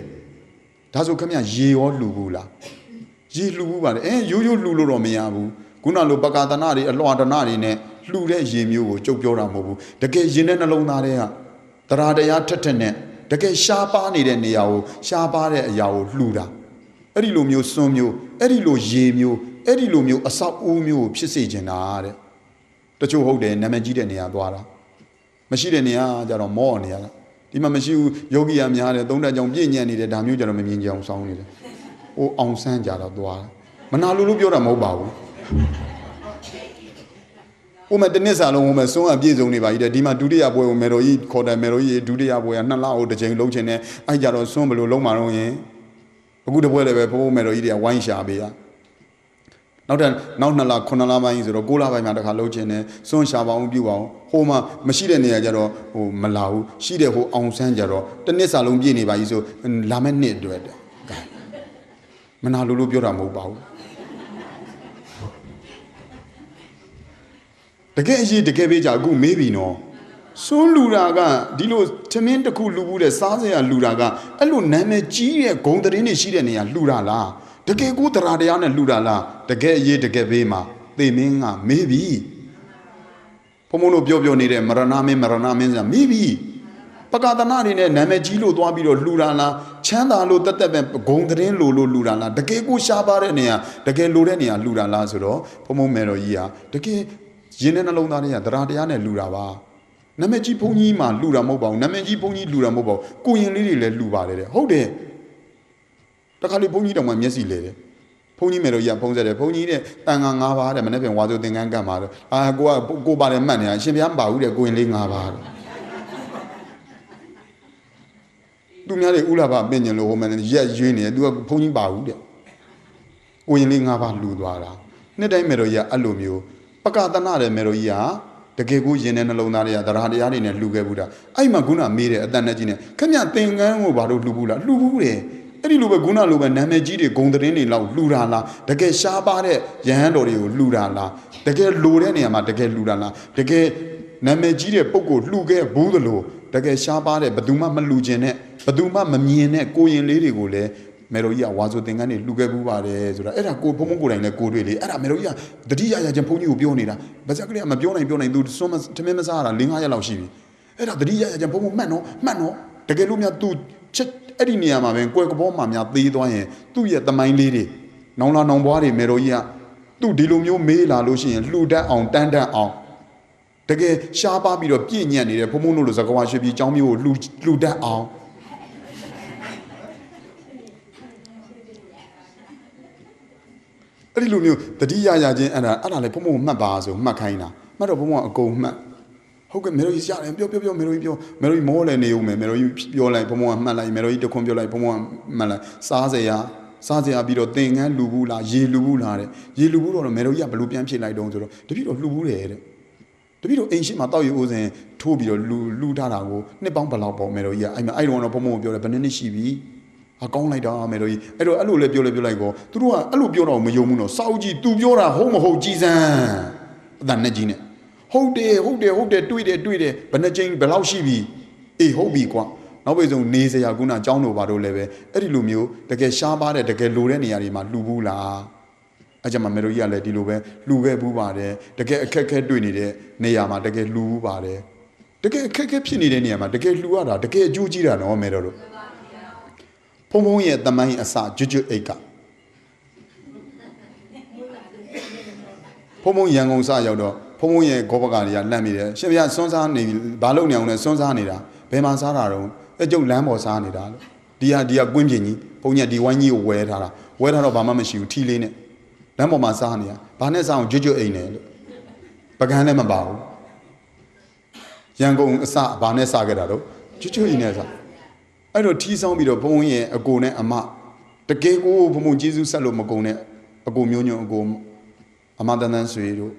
ဒါဆိုခမရေရောလှူဘူးလားရေလှူဘူးပါလေရိုးရိုးလှူလို့တော့မရဘူးခုနလိုပကာသနာတွေအလွှာတနာတွေနဲ့လှူတဲ့ရေမျိုးကိုကြုတ်ပြောတာမဟုတ်ဘူးတကယ်ရင်တဲ့နှလုံးသားတွေကတရားတရားထက်ထက်နဲ့တကယ်ရှားပါနေတဲ့နေရာကိုရှားပါတဲ့အရာကိုလှူတာအဲ့ဒီလိုမျိုးစွန်းမျိုးအဲ့ဒီလိုရေမျိုးအဲ့ဒီလိုမျိုးအဆောက်အဦမျိုးကိုဖြစ်စေချင်တာတဲ့တချို့ဟုတ်တယ်နာမည်ကြီးတဲ့နေရာသွားတာမရှိတဲ့နေရာကြတော့မော့နေရတာဒီမှာမရှိဘူးယောဂီရများတယ်သုံးတက်ကြောင်ပြည့်ညံ့နေတယ်ဒါမျိုးကြတော့မမြင်ကြအောင်စောင်းနေတယ်။အိုးအောင်ဆန်းကြတော့သွားမနာလို့ပြောတာမဟုတ်ပါဘူး။ဥမတနစ်စာလုံးဟိုမှာစွန်းအပြည့်စုံနေပါကြီးတဲ့ဒီမှာဒုတိယပွဲကိုမေတော်ကြီးခေါ်တယ်မေတော်ကြီးဒုတိယပွဲက2လကိုတစ်ချိန်လုံးချင်တယ်အဲ့ကြတော့စွန်းဘယ်လိုလုံးမှာတော့ရင်အခုတပွဲလည်းပဲဘိုးမေတော်ကြီးတွေကဝိုင်းရှာပေးရနောက်2လ9လပိုင်းဆိုတော့9လပိုင်းမှာတစ်ခါလုံးချင်တယ်စွန်းရှာပါအောင်ပြုပါအောင်ဟိုမှာမရှိတဲ့နေရာကြတော့ဟိုမလာဘူးရှိတဲ့ဟိုအောင်ဆန်းကြတော့တနစ်စာလုံးပြည့်နေပါကြီးဆိုလာမဲ့နှစ်အတွက်တဲ့မနာလို့ပြောတာမဟုတ်ပါဘူးတကယ်အရေးတကယ်ပေးကြအခုမေးပြီနော်စွန်းလူတာကဒီလိုသမင်းတစ်ခုလူဘူးတဲ့စားစရာလူတာကအဲ့လိုနာမည်ကြီးတဲ့ဂုံတရင်တွေရှိတဲ့နေရာလူတာလားတကယ်ကိုတရားတရားနဲ့လူတာလားတကယ်အရေးတကယ်ပေးမှာသေမင်းကမေးပြီဘုံဘုံတို့ပြောနေတဲ့မရဏမင်းဆိုတာမေးပြီပကာသနာတွေနဲ့နာမည်ကြီးလို့သွားပြီးတော့လှူတာလားချမ်းသာလို့တက်ပဲဂုံတရင်လို့လှူတာလားတကယ်ကိုရှားပါတဲ့နေရာတကယ်လိုတဲ့နေရာလှူတာလားဆိုတော့ဘုံဘုံမယ်တော်ကြီးဟာတကယ်ရင်းတဲ့နှလုံးသားတွေကတရားတရားနဲ့လှူတာပါနာမည်ကြီးဘုန်းကြီးမှလှူတာမဟုတ်ပါဘူးနာမည်ကြီးဘုန်းကြီးလှူတာမဟုတ်ပါဘူးကိုရင်လေးတွေလည်းလှူပါတယ်တဲ့ဟုတ်တယ်တခါလေဘုန်းကြီးတောင်မှမျက်စိလဲတယ်ဘုန်းကြီးမယ်တော်ကြီးကဖုံးဆက်တယ်ဘုန်းကြီးတဲ့တန်ခါ9ပါးတဲ့မနေ့ပြန်ဝါဆိုသင်္ကန်းကတ်မှာတော့ကိုပါတယ်မှတ်နေတာရှင်ဘုရားမပါဘူးတဲ့ကိုရင်လေး9ပါးတဲ့သူများတွေဥလာပါပင့်ညင်လို့ဟိုမှရက်ရွေးနေတယ်သူကဘုန်းကြီးပါဘူးတဲ့ကိုရင်လေး9ပါးလှူသွားတာနှစ်တိုင်းမယ်တော်ကြီးကအဲ့လိုမျိုးပကသနာတဲ့မယ်တော်ကြီးကတကယ်ကိုရင်တဲ့နှလုံးသားတွေကတရားတရားတွေနဲ့လှူခဲ့ဘူးတာအဲ့မှာခုနမေးတဲ့အတန်နဲ့ကြီးနဲ့ခင်ဗျသင်္ကန်းကိုဘာလို့လှူဘူးလားလှူဘူးတယ်အဲ့ဒီလိုပဲခုနလိုပဲနာမည်ကြီးတွေဂုံတရင်တွေလောက်လှူတာလားတကယ်ရှားပါတဲ့ရဟန်းတော်တွေကိုလှူတာလားတကယ်လိုတဲ့နေရာမှာတကယ်လှူတာလားတကယ်နာမည်ကြီးတဲ့ပုံကိုလှူခဲ့ဘူးသလိုတကယ်ရှားပါတဲ့ဘယ်သူမှမလှူခြင်းနဲ့ဘယ်သူမှမမြင်တဲ့ကိုရင်လေးတွေကိုလည်းမေတော်ကြီးကဝါဆိုသင်္ကန်းတွေလှူခဲ့ဘူးပါတယ်ဆိုတာအဲ့ဒါကိုဖုံဖုံကိုယ်တိုင်လည်းကိုတွေ့လေအဲ့ဒါမေတော်ကြီးကတတိယရချင်းဘုန်းကြီးကိုပြောနေတာဗဇက်ကလေးကမပြောနိုင်သူစွန်းထမင်းမစားရတာ4-5ရက်လောက်ရှိပြီအဲ့ဒါတတိယရချင်းဘုံမှတ်နော်တကယ်လို့များသူချက်အဲ့ဒီနေရာမှာပဲကွယ်ကဘောမှာများသေးသွားရင်သူ့ရဲ့သမိုင်းလေးတွေနောင်လာနောင်ဘွားတွေမေတော်ကြီးကသူ့ဒီလိုမျိုးမေးလာလို့ရှိရင်လှူတတ်အောင်တန်းတတ်အောင်တကယ်ရှားပါပြီးတော့ပြည့်ညက်နေတဲ့ဘုံဘုံတို့လိုဇကဝါရွှေပြည်ကျောင်းမျိုးကိုလှူတတ်အောင်အဲ့ဒီလိုမျိုးတတိယရချင်းအဲ့ဒါလည်းဘုံဘုံမှတ်ပါဆိုမှတ်ခိုင်းတာမှတ်တော့ဘုံဘုံအကုန်မှတ်ဟုတ်ကဲ့မေတော်ကြီးရတယ်ပြောမေတော်ကြီးပြောမေတော်ကြီးမောလည်းနေဦးမယ်မေတော်ကြီးပြောလိုက်ဘုံဘုံကမှတ်လိုက်မေတော်ကြီးတခွန်းပြောလိုက်ဘုံဘုံကမှတ်လိုက်စားစရာပြီးတော့သင်္ကန်းလှူဘူးလားရေလှူဘူးလားတဲ့ရေလှူဘူးတော့မေတော်ကြီးကဘလို့ပြန်ဖြေလိုက်တော့ဆိုတော့တပည့်တော်လှူဘူးတယ်တဲ့တပည့်တော်အိမ်ရှိမှတောက်ရီဦးစင်ထိုးပြီးတော့လှူထားတာကိုနှစ်ပေါင်းဘလောက်ပေါ့မေတော်ကြီးကအဲ့တော့ဘုံဘုံပြောတယ်ဘယ်နှစ်ရှိပြီအကောင်းလိုက်တာမေတော်ကြီးအဲ့တော့အဲ့လိုလဲပြောလိုက်ကောသူတို့ကအဲ့လိုပြောတော့မယုံဘူးနော်စောက်ကြီး तू ပြောတာဟုတ်မဟုတ်ကြည်စမ်းအတန်နဲ့ကြီးနဲ့ဟုတ်တယ်တွေ့တယ်ဘယ်နှကြိမ်ဘယ်လောက်ရှိပြီအေးဟုတ်ပြီကွာနောက်ပိတ်ဆုံးနေစရာကုနာအကြောင်းတို့ဘာတို့လည်းပဲအဲ့ဒီလိုမျိုးတကယ်ရှားပါတဲ့တကယ်လိုတဲ့နေရာတွေမှာလှူဘူးလားအဲ့ကြမှာမေတော်ကြီးကလည်းဒီလိုပဲလှူခဲ့ဘူးပါတယ်တကယ်အခက်ခဲတွေ့နေတဲ့နေရာမှာတကယ်လှူဘူးပါတယ်တကယ်အခက်ခဲဖြစ်နေတဲ့နေရာမှာတကယ်လှူရတာတကယ်အကျိုးကြီးတာနော်မေတော်တို့ဖုံဖုံရဲ့တမိုင်းအစကျွတ်အိတ်ကဖုံဖုံရန်ကုန်စရောက်တော့ဖုံဖုံရဲ့ဂောဘကတွေကလန့်မိတယ်ရှင်ဗျာစွန်းစားနေဘာလို့နေအောင်လဲစွန်းစားနေတာဘယ်မှာစားတာတော့အကျုပ်လမ်းပေါ်စားနေတာလို့ဒီကကွင်းပြင်ကြီးဘုံညက်ဒီဝိုင်းကြီးကိုဝဲထားတော့ဘာမှမရှိဘူးထီလေးနဲ့လမ်းပေါ်မှာစားနေတာဘာနဲ့စားအောင်ကျွတ်အိတ်နဲ့လို့ပကန်းလည်းမပါဘူးရန်ကုန်အစဘာနဲ့စားခဲ့တာတော့ကျွတ်အိတ်နဲ့စားအဲ့တော့ထီးဆောင်ပြီးတော့ဘုံရဲ့အကိုနဲ့အမတကယ်ကိုဘုံကျေးဇူးဆက်လို့မကုန်နဲ့အကိုမျိုးညွန့်အကိုအမတန်းဆွေတို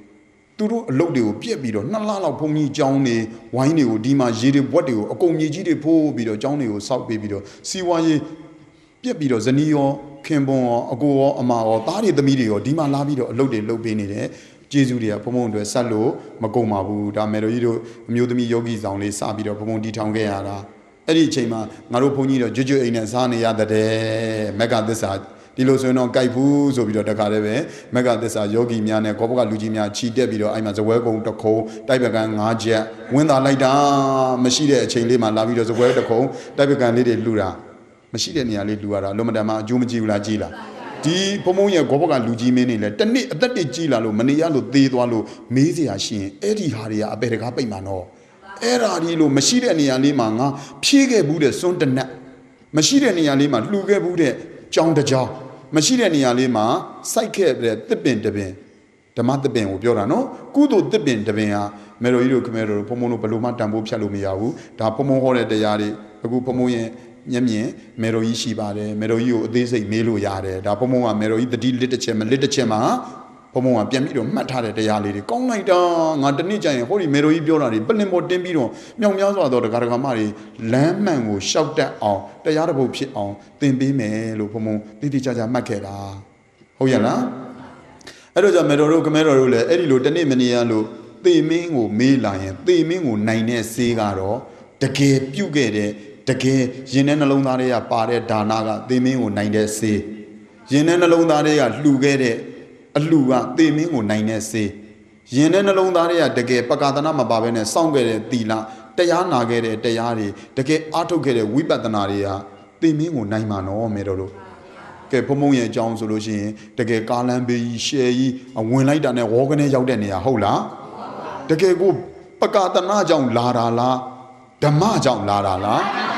့သူတို့အလုပ်တွေကိုပြက်ပြီးတော့2လလောက်ဘုံကြီးကျောင်းနေဝိုင်းတွေကိုဒီမှာရေတွေဘွက်တွေကိုအကုန်မြေကြီးတွေဖိုးပြီးတော့ကျောင်းတွေကိုစောက်ပေးပြီးတော့စီဝါရေးပြက်ပြီးတော့ဇနီးရောခင်ပွန်းရောအကိုရောအမရောသားတွေသမီးတွေရောဒီမှာလာပြီးတော့အလုပ်တွေလုပ်ပေးနေတယ်ကျေးဇူးတွေကဘုံအတွက်ဆက်လို့မကုန်ပါဘူးဒါမယ်တော်ကြီးတို့အမျိုးသမီးယောဂီဆောင်လေးစပြီးတော့ဘုံတီထောင်ခဲ့ရတာ Eddie Chima, Marupunio, Juju in a Sani Yada, Mega Desa, Dilosono, Kaipu, Zobio da Careve, Mega Desa, Yogi Miana, Copa Lugimia, Chi Debito, I'm as a welcome to call, Tibegan, Aja, when I lie down, Machida, Chain Lima, Lavidos, a word to call, Tibegan Lady Lura, Machida Niali Lura, Lomadama, Jumajula Gila. Di Pomoya Copa Lugi Mini, that the Gila, Manialo, Dedualo, Mizia Shin, Eddie Haria, a better happy mano. Era Rilo, Machida Nialimanga, Pige Bude, Sonta Machida Nialima, Luga Bude, John the Jaw, Machida Nialima, Psyche, the bin, the mother bin with Yorano, Kudo the bin, the Bina, Meroido Camero, Pomono Paluma, Tambo Chalumiau, Da Pomo Hore de Yari, a good Pomoye. Nyamye Meroi Shibare, Meroio, they say Melu Yare, da Pomoa, Meroi, the deal literature, Pomoa, Piamito, Matare de Yali, Congaita, Antanija, Holy Meroi Biorari, Belimo Dembino, Young Yazo, the Garagamari, Lamb will shout that out, the Yarabo pit on, then be Melo Pomo, Didijaja Makera. Hoyana? Eroja Meroro Camero, Edilo, the name Manialo, they mean will me lion, they mean will nine cigaro, the cape you get it. Take Jinen alone area pare Danaga, they mean will nine say. Jinen alone area, Lugere, a Luga, they mean will nine say. Jinen alone area, the gay Pacatana Babene, Songere, Dila, Tayana gere, Tayari, the gay Arto gere, Whipatanaria, they mean will nine man or Medoro. Ke Pomoya John solution, the gay Galambi, Shea, and when I done a walk in a Yaudenia, hola. The gay go Pacatana John La. The Majam La.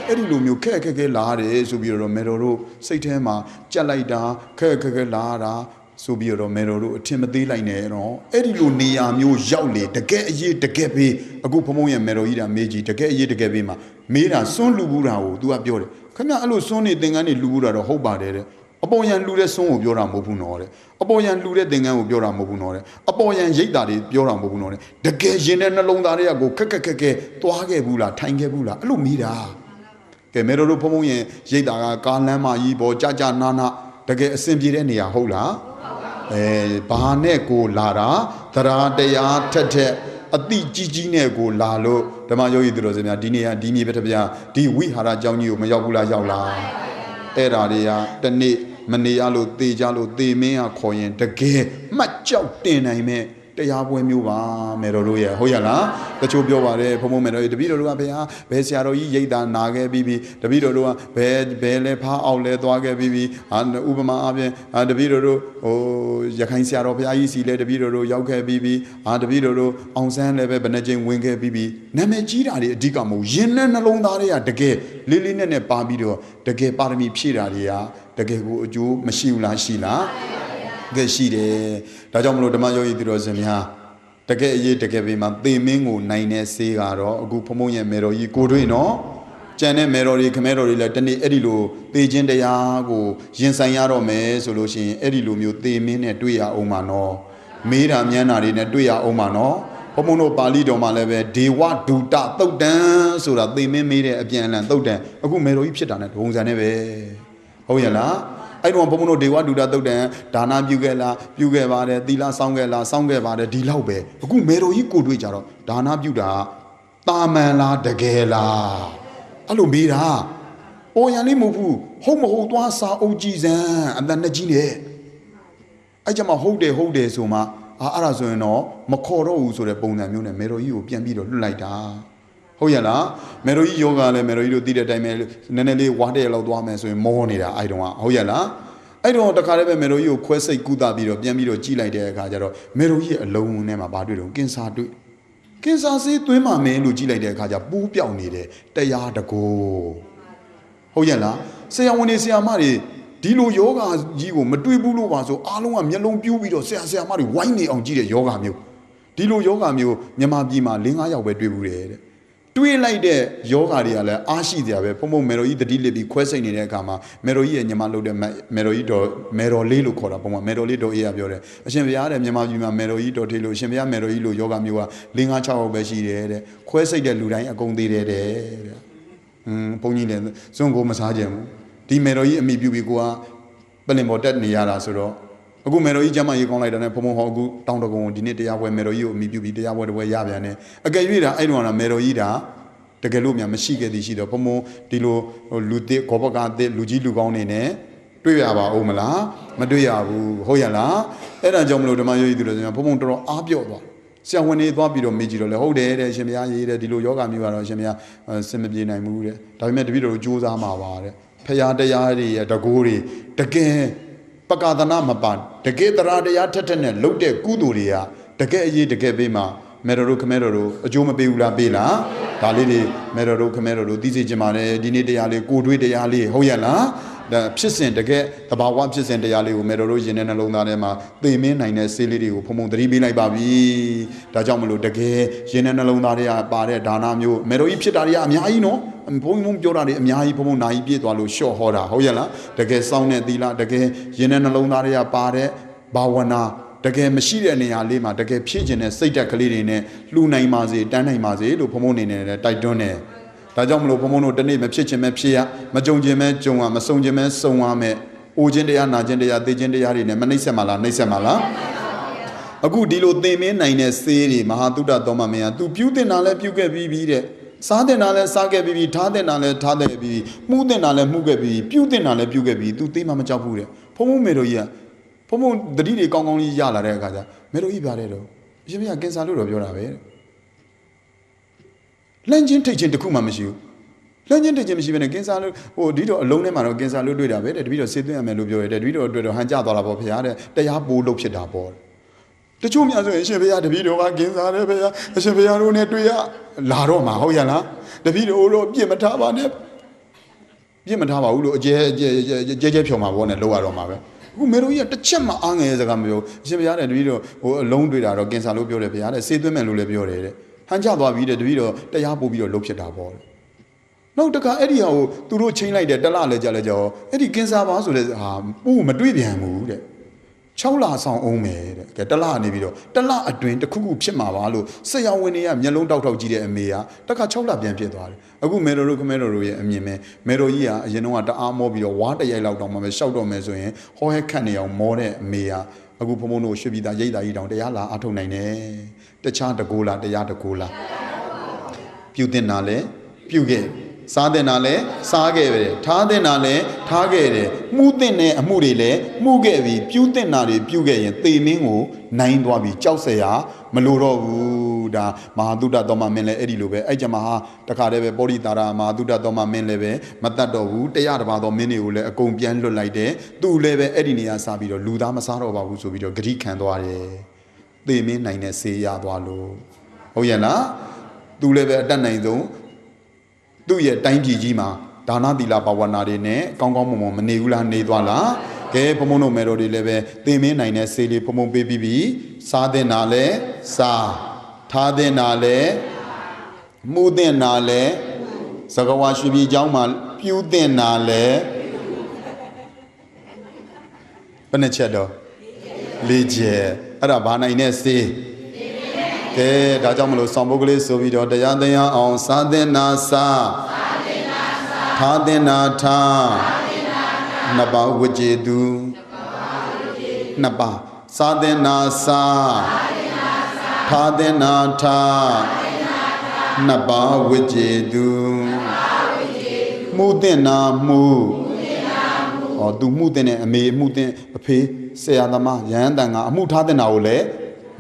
Eddie Lumio, Keke Lara, Subiro Meroro, Satema, Jalaida, Keke Lara, Subiro Meroro, Timothy Linero, Eddie Lunia, Mu Jauli, the get ye the Gepi, a good Pomoya Meroida Meji, the get ye the Gabima, Mira, son Lubura, do up your. Can I lose only thing any Lubura or Hobart? A boy and Lude son of Yora Mobunore, a boy and Lude Dinga of Yora Mobunore, a boy and Jadadi, Yora Mobunore, the Gajin and along the area go Keke, Toage Bula, Tange Bula, Lumira. Gemero Pomoye, Jada, Kalama, Yibo, Jaja Nana, the Gay Simbiania Hola, Bahaneko Lara, Tara Dea Tete, a di Giginego Lalo, the Mayo Idrosina, Dinia, Dini Betabia, Di Wihara Janu, Mayabula Yaula, Eraria, the Ne. Manialo, de Jalo, de mea coin, the gay, much out then I may, the Yabwe Muva, Meroya, Hoyala, the Chobio, Pomomero, the Vidorua, Besiaro, Yeda, Naga, Bibi, the Vidorua, Bed, Bele, Pa, Outlet, Dwaga, Bibi, and Ubama Abe, and the Vidoro, oh, Yakansiaro, Yaisi, the Vidoro, Yauka, Bibi, and the Vidoro, Onsan, Leve, Benajin, Winker, Bibi, Namejira, Dicamo, Yin and along the gay, Lilin and a Babido, the gay Parami Piraria. The Gegu, Mashila Shila, Gashide, Tajamlo de Mayo Idrosemia, the Gay Tegavima, the Mingo, Nine Segaro, Gupomoya Meroi, Guruino, Jane Merori, Camerori, Latani Edilu, the Gendeago, Jensayaro Me, Solution, Edilu, the Min, Duya Omano, Mira Mianari, Duya Omano, Pomono Palido Maleve, Dewa Duta, Todan, so that they may made a pian and Todan, a good Mero Ipshan at Homes and Eve. Oh, yeah, I don't want to do what do that, Dana Bugela, Bugeva, Dila Sangela, Sangeva, Dilaube, a good mero you could reach out, Dana Buda, Tamela de Gela, Alumira, Oh, Yanimu, Homo Dwasa, O Jesus, and then the Gene. I jam a whole day, Suma, Arazono, Makoro, so the bone and mero you, Piambido, like that. Oh, yeah, Meroi Yoga, Meroido did a time, Nenele, what they allowed one so morning. I don't want. Oh, yeah, I don't want to carry Meroio, Quessa Kuda, Biamiro, Gila, Cajaro, Meroi alone, Nema Badu, Kinsadu. Kinsasi, Twima, Melu, Gila, Caja, Bupia, needed, they are the go. Oh, yeah, say I want to see a Mari, Dilo Yoga, Jigo, Matui was so Alum, Yellow Bubido, say a Mari, whiny on Gila Yoga Mu. Dilo Yoga Mu, Yamabima, Linga, where we do like the yoga, Ashi, the Pomo Meroi, the Dilibi, question in a Kama, Meroi and Yamalo, Meroido, Merolilo Kora, Merolido Eabiore, Shemia, Yamajima, Meroido, Tilo, Shemia, Meroilo, Yoga Mua, Linga Chao Beshi, Quessa de Lurai, a Gondi, Pony, Songo Massagem, Di Meroi and Mibugua, Belimbotet Niara Suro. A good Meroi Jama, you can like an Pomoho, Town of Dinita, where Meroi, Mibu, the way Yaviane. A Gavida, I don't want a Meroida. တကယ်လို့များမရှိခဲ့သည်ရှိတော့ဘုံဘုံဒီလိုလူသစ်ခေါ်ဘကသစ်လူကြီးလူကောင်းနေနဲ့တွေ့ရပါဦးမလားမတွေ့ရဘူးဟုတ်ရလားအဲ့ဒါကြောင့်မလို့ဓမ္မယောဂီသူတို့ဆိုရင်ဘုံဘုံတော်တော်အားပြော့သွားဆရာဝန်တွေသွားပြီးတော့မေးကြည့်တော့လေဟုတ်တယ်တဲ့ရှင်ဘုရားရေးတဲ့ဒီလိုယောဂမျိုးကတော့ရှင်ဘုရားစင်မပြေနိုင်ဘူးတဲ့ဒါပေမဲ့တပည့်တော်တို့ကြိုးစားမှာပါတဲ့ဖရာတရားတွေရဲ့တကူတွေတကယ်ပကသနာမပန်တကယ်တရားတရားထက်ထက်နဲ့လှုပ်တဲ့ကုသိုလ်တွေကတကယ်အရေးတကယ်ပေးမှာမေတော်တို့ခမဲတော်တို့အကျိုးမပေးဘူးလားပေးလားဒါလေးတွေမေတော်တို့ခမဲတော်တို့သိစေချင်ပါတယ်ဒီနေ့တရားလေးကိုတွေးတရားလေးဟုတ်ရလားဒါဖြစ်စဉ်တကယ်တဘာဝဖြစ်စဉ်တရားလေးကိုမေတော်တို့ရင်ထဲနှလုံးသားထဲမှာသိမင်းနိုင်တဲ့စေးလေးတွေကိုဖုံဖုံသတိပေးလိုက်ပါပြီဒါကြောင့်မလို့တကယ်ရင်ထဲနှလုံးသားတွေကပါတဲ့ဒါနမျိုးမေတော်ကြီးဖြစ်တာတွေကအများကြီးနော်ဘုံဘုံပြောတာတွေအများကြီးဘုံဘုံနိုင်ပြည့်သွားလို့ရှော့ဟောတာဟုတ်ရလားတကယ်စောင်းတဲ့သီလတကယ်ရင်ထဲနှလုံးသားတွေကပါတဲ့ဘာဝနာတကယ်မရှိတဲ့နေရာလေးမှာတကယ်ဖြည့်ကျင်တဲ့စိတ်ဓာတ်ကလေးတွေနဲ့လှူနိုင်ပါစေတန်းနိုင်ပါစေလို့ဘုံဘုံနေနဲ့တိုက်တွန်းတယ်ဒါကြောင့်မလို့ဘုံဘုံတို့တနေ့မဖြစ်ခြင်းပဲဖြစ်ရမကြုံခြင်းပဲကြုံရမဆုံခြင်းပဲဆုံရမယ်အိုခြင်းတရားနာခြင်းတရားသိခြင်းတရားတွေနဲ့မနှိမ့်ဆက်ပါလားနှိမ့်ဆက်ပါလားအခုဒီလိုသင်မင်းနိုင်တဲ့စေးတွေမဟာသုဒ္ဓသောမမင်းက तू ပြုတင်တာလဲပြုခဲ့ပြီးပြီတဲ့စားတင်တာလဲစားခဲ့ပြီးပြီထားတင်တာလဲထားခဲ့ပြီးမှုတင်တာလဲမှုခဲ့ပြီးပြုတင်တာလဲပြုခဲ့ပြီး तू သိမှမကြောက်ဘူးတဲ့ဘုံဘုံမေတို့ကြီးကဘုံဘုံတတိတွေကောင်းကောင်းလေးရလာတဲ့အခါကျမေတို့ကြီးပြတဲ့တော့အရှင်ဘုရားကင်ဆာလို့တော့ပြောတာပဲလန့်ချင်းထိတ်ချင်းတခုမှမရှိဘူးလန့်ချင်းထိတ်ချင်းမရှိဘဲနဲ့ကင်ဆာလို့ဟိုဒီတော့အလုံးထဲမှာတော့ကင်ဆာလို့တွေ့တာပဲတဲ့တပည့်တော်ဆေးသွင်းရမယ်လို့ပြောရတယ်တပည့်တော်အတွက်တော့ဟန်ကြသွားတာပေါ့ဘုရားတဲ့တရားပိုးလို့ဖြစ်တာပေါ့တချို့များဆိုရင်အရှင်ဘုရားတပည့်တော်ကကင်ဆာတယ်ဘုရားအရှင်ဘုရားတို့နဲ့တွေ့ရလာတော့မှာဟုတ်ရလားတပည့်တော်တို့ပြစ်မထားပါနဲ့ပြစ်မထားပါဘူးလို့အကျဲဖြုံမှာပေါ့နဲ့လောက်ရတော့မှာပဲအခုမေတို့ကြီးကတစ်ချက်မှအားငယ်စကားမပြောအရှင်ဘုရားတဲ့တပည့်တော်ဟိုအလုံးတွေ့တာတော့ကင်ဆာလို့ပြောတယ်ဘုရားတဲ့ဆေးသွင်းမယ်လို့လည်းပြောတယ်တဲ့ဟန်ကြသွားပြီတဲ့တပည့်တော်တရားပို့ပြီးတော့လှုပ်ဖြစ်တာပေါ့နောက်တခါအဲ့ဒီဟာကိုသူတို့ချိန်လိုက်တယ်တလလဲကြလဲကြောအဲ့ဒီကင်ဆာပါဆိုတဲ့ဟာပို့မတွေ့ပြန်ဘူးတဲ့6လဆောင်အောင်မယ်တဲ့ကဲတလနေပြီးတော့တလအတွင်းတစ်ခုခုဖြစ်မှာပါလို့ဆရာဝန်တွေကမျက်လုံးတောက်တောက်ကြည့်တဲ့အမေကတခါ6လပြန်ဖြစ်သွားတယ်အခုမေတော်တို့ခမဲတော်တို့ရဲ့အမြင်ပဲမေတော်ကြီးကအရင်တော့တအားမောပြီးတော့ဝါတရိုက်လောက်တောင်မှပဲရှောက်တော့မယ်ဆိုရင်ဟောဟဲခတ်နေအောင်မောတဲ့အမေကအခုဘုံဘုံတို့ရွှေပြည်သားရိတ်သားကြီးတောင်တရားလာအထုတ်နိုင်တယ်တခြားတကူလားတရားတကူလားပြုတင်တာလဲပြုခဲ့စားတင်တာလဲစားခဲ့ပဲထားတင်တာလဲထားခဲ့တယ်မှုတင်တဲ့အမှုတွေလဲမှုခဲ့ပြီးပြုတင်တာတွေပြုခဲ့ရင်သေမင်းကိုနိုင်သွားပြီးကြောက်စရာမလိုတော့ဘူးဒါမဟာသုဒ္ဓသောမမင်းလဲအဲ့ဒီလိုပဲအဲ့ကြမှာတခါတည်းပဲပောရိတာရမဟာသုဒ္ဓသောမမင်းလဲပဲမတတ်တော့ဘူးတရားတစ်ပါးသောမင်းတွေကိုလည်းအကုန်ပြန်လွတ်လိုက်တယ်သူ့လည်းပဲအဲ့ဒီနေရာစားပြီးတော့လူသားမစားတော့ပါဘူးဆိုပြီးတော့ဂရိခံသွားတယ်သေမင်းနိုင်တဲ့ဆေးရသွားလို့ဟုတ်ရဲ့လားသူလည်းပဲအတတ်နိုင်ဆုံးသူ့ရဲ့တိုင်းပြည်ကြီးမှာဒါနသီလဘာဝနာတွေနဲ့ကောင်းကောင်းမွန်မွန်မနေဘူးလားနေသွားလားကဲဘုံဘုံတို့မေတော်တွေလည်းပဲသင်မင်းနိုင်တဲ့ဆေးလေးဘုံဘုံပေးပြီးပြီစားတင်တာလဲစားထားတင်တာလဲမှုတင်တာလဲစကဝါရွှေပြည်เจ้าမှာပြုတင်တာလဲဘယ်နှချက်တော့၄ချက်အဲ့ဒါဘာနိုင်တဲ့ဆေးကဲဒါကြောင့်မလို့ဆောင်ပုဒ်ကလေးဆိုပြီးတော့တရားသင်ရအောင်စားတင်နာစားထားတင်နာထားနှစ်ပါးဝကြည်သူနှစ်ပါးစားတင်နာစားထားတင်နာထားနှစ်ပါးဝကြည်သူမှုတင်နာမှုဟောသူမှုတင်တဲ့အမေမှုတင်အဖေဆရာသမားရဟန်းတန်ကအမှုထားတင်တာကိုလည်း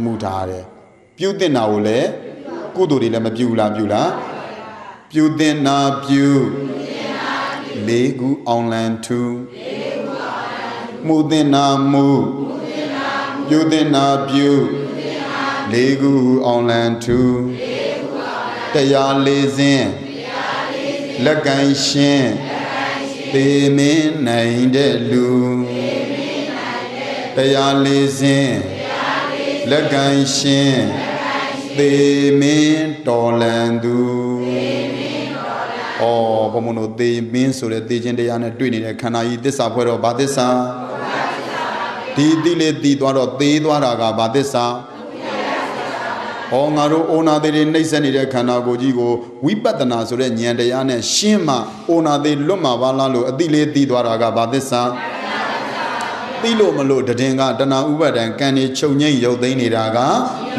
မှုထားတယ်ပြုတင်တာကိုလည်းကုသိုလ်တွေလည်းမပြုလားပြုလားပြုတင်တာပြုလေးခုအောင်လန်သူမှုတင်တာမှုပြုတင်တာပြုလေးခုအောင်လန်သူတရားလေးစင်းလက်ကင်ရှင်းသေမင်းနိုင်တဲ့လူတရားလေးစင်းလက်ကင်ရှင်းသေမင်းတော်လန်သူဩဘုံဘုံတို့သေမင်းဆိုတဲ့သေခြင်းတရားနဲ့တွေ့နေတဲ့ခန္ဓာကြီးသစ္စာဖွဲ့တော့ဘာသစ္စာဒီတိလေးတည်သွားတော့သေသွားတာကဘာသစ္စာဩငါတို့အိုနာသေးတွေနှိမ့်ဆက်နေတဲ့ခန္ဓာကိုယ်ကြီးကိုဝိပဿနာဆိုတဲ့ဉာဏ်တရားနဲ့ရှင်းမှအိုနာသေးလွတ်မှာပါလားလို့အတိလေးတည်သွားတာကဘာသစ္စာသိလို့မလို့တည်င်ကတဏှာဥပါဒံကံနေချုပ်ငိမ့်ရုပ်သိမ်းနေတာက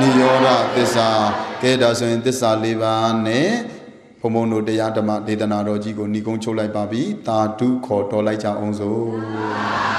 နိရောဓသစ္စာကဲဒါဆိုရင်သစ္စာ၄ပါးနဲ့ ဘုံဘုံတို့တရားဓမ္မဒေသနာတော်ကြီးကိုဏီကုန်းချုပ်လိုက်ပါပြီတာဓုခေါ်တော်လိုက်ကြအောင်စို့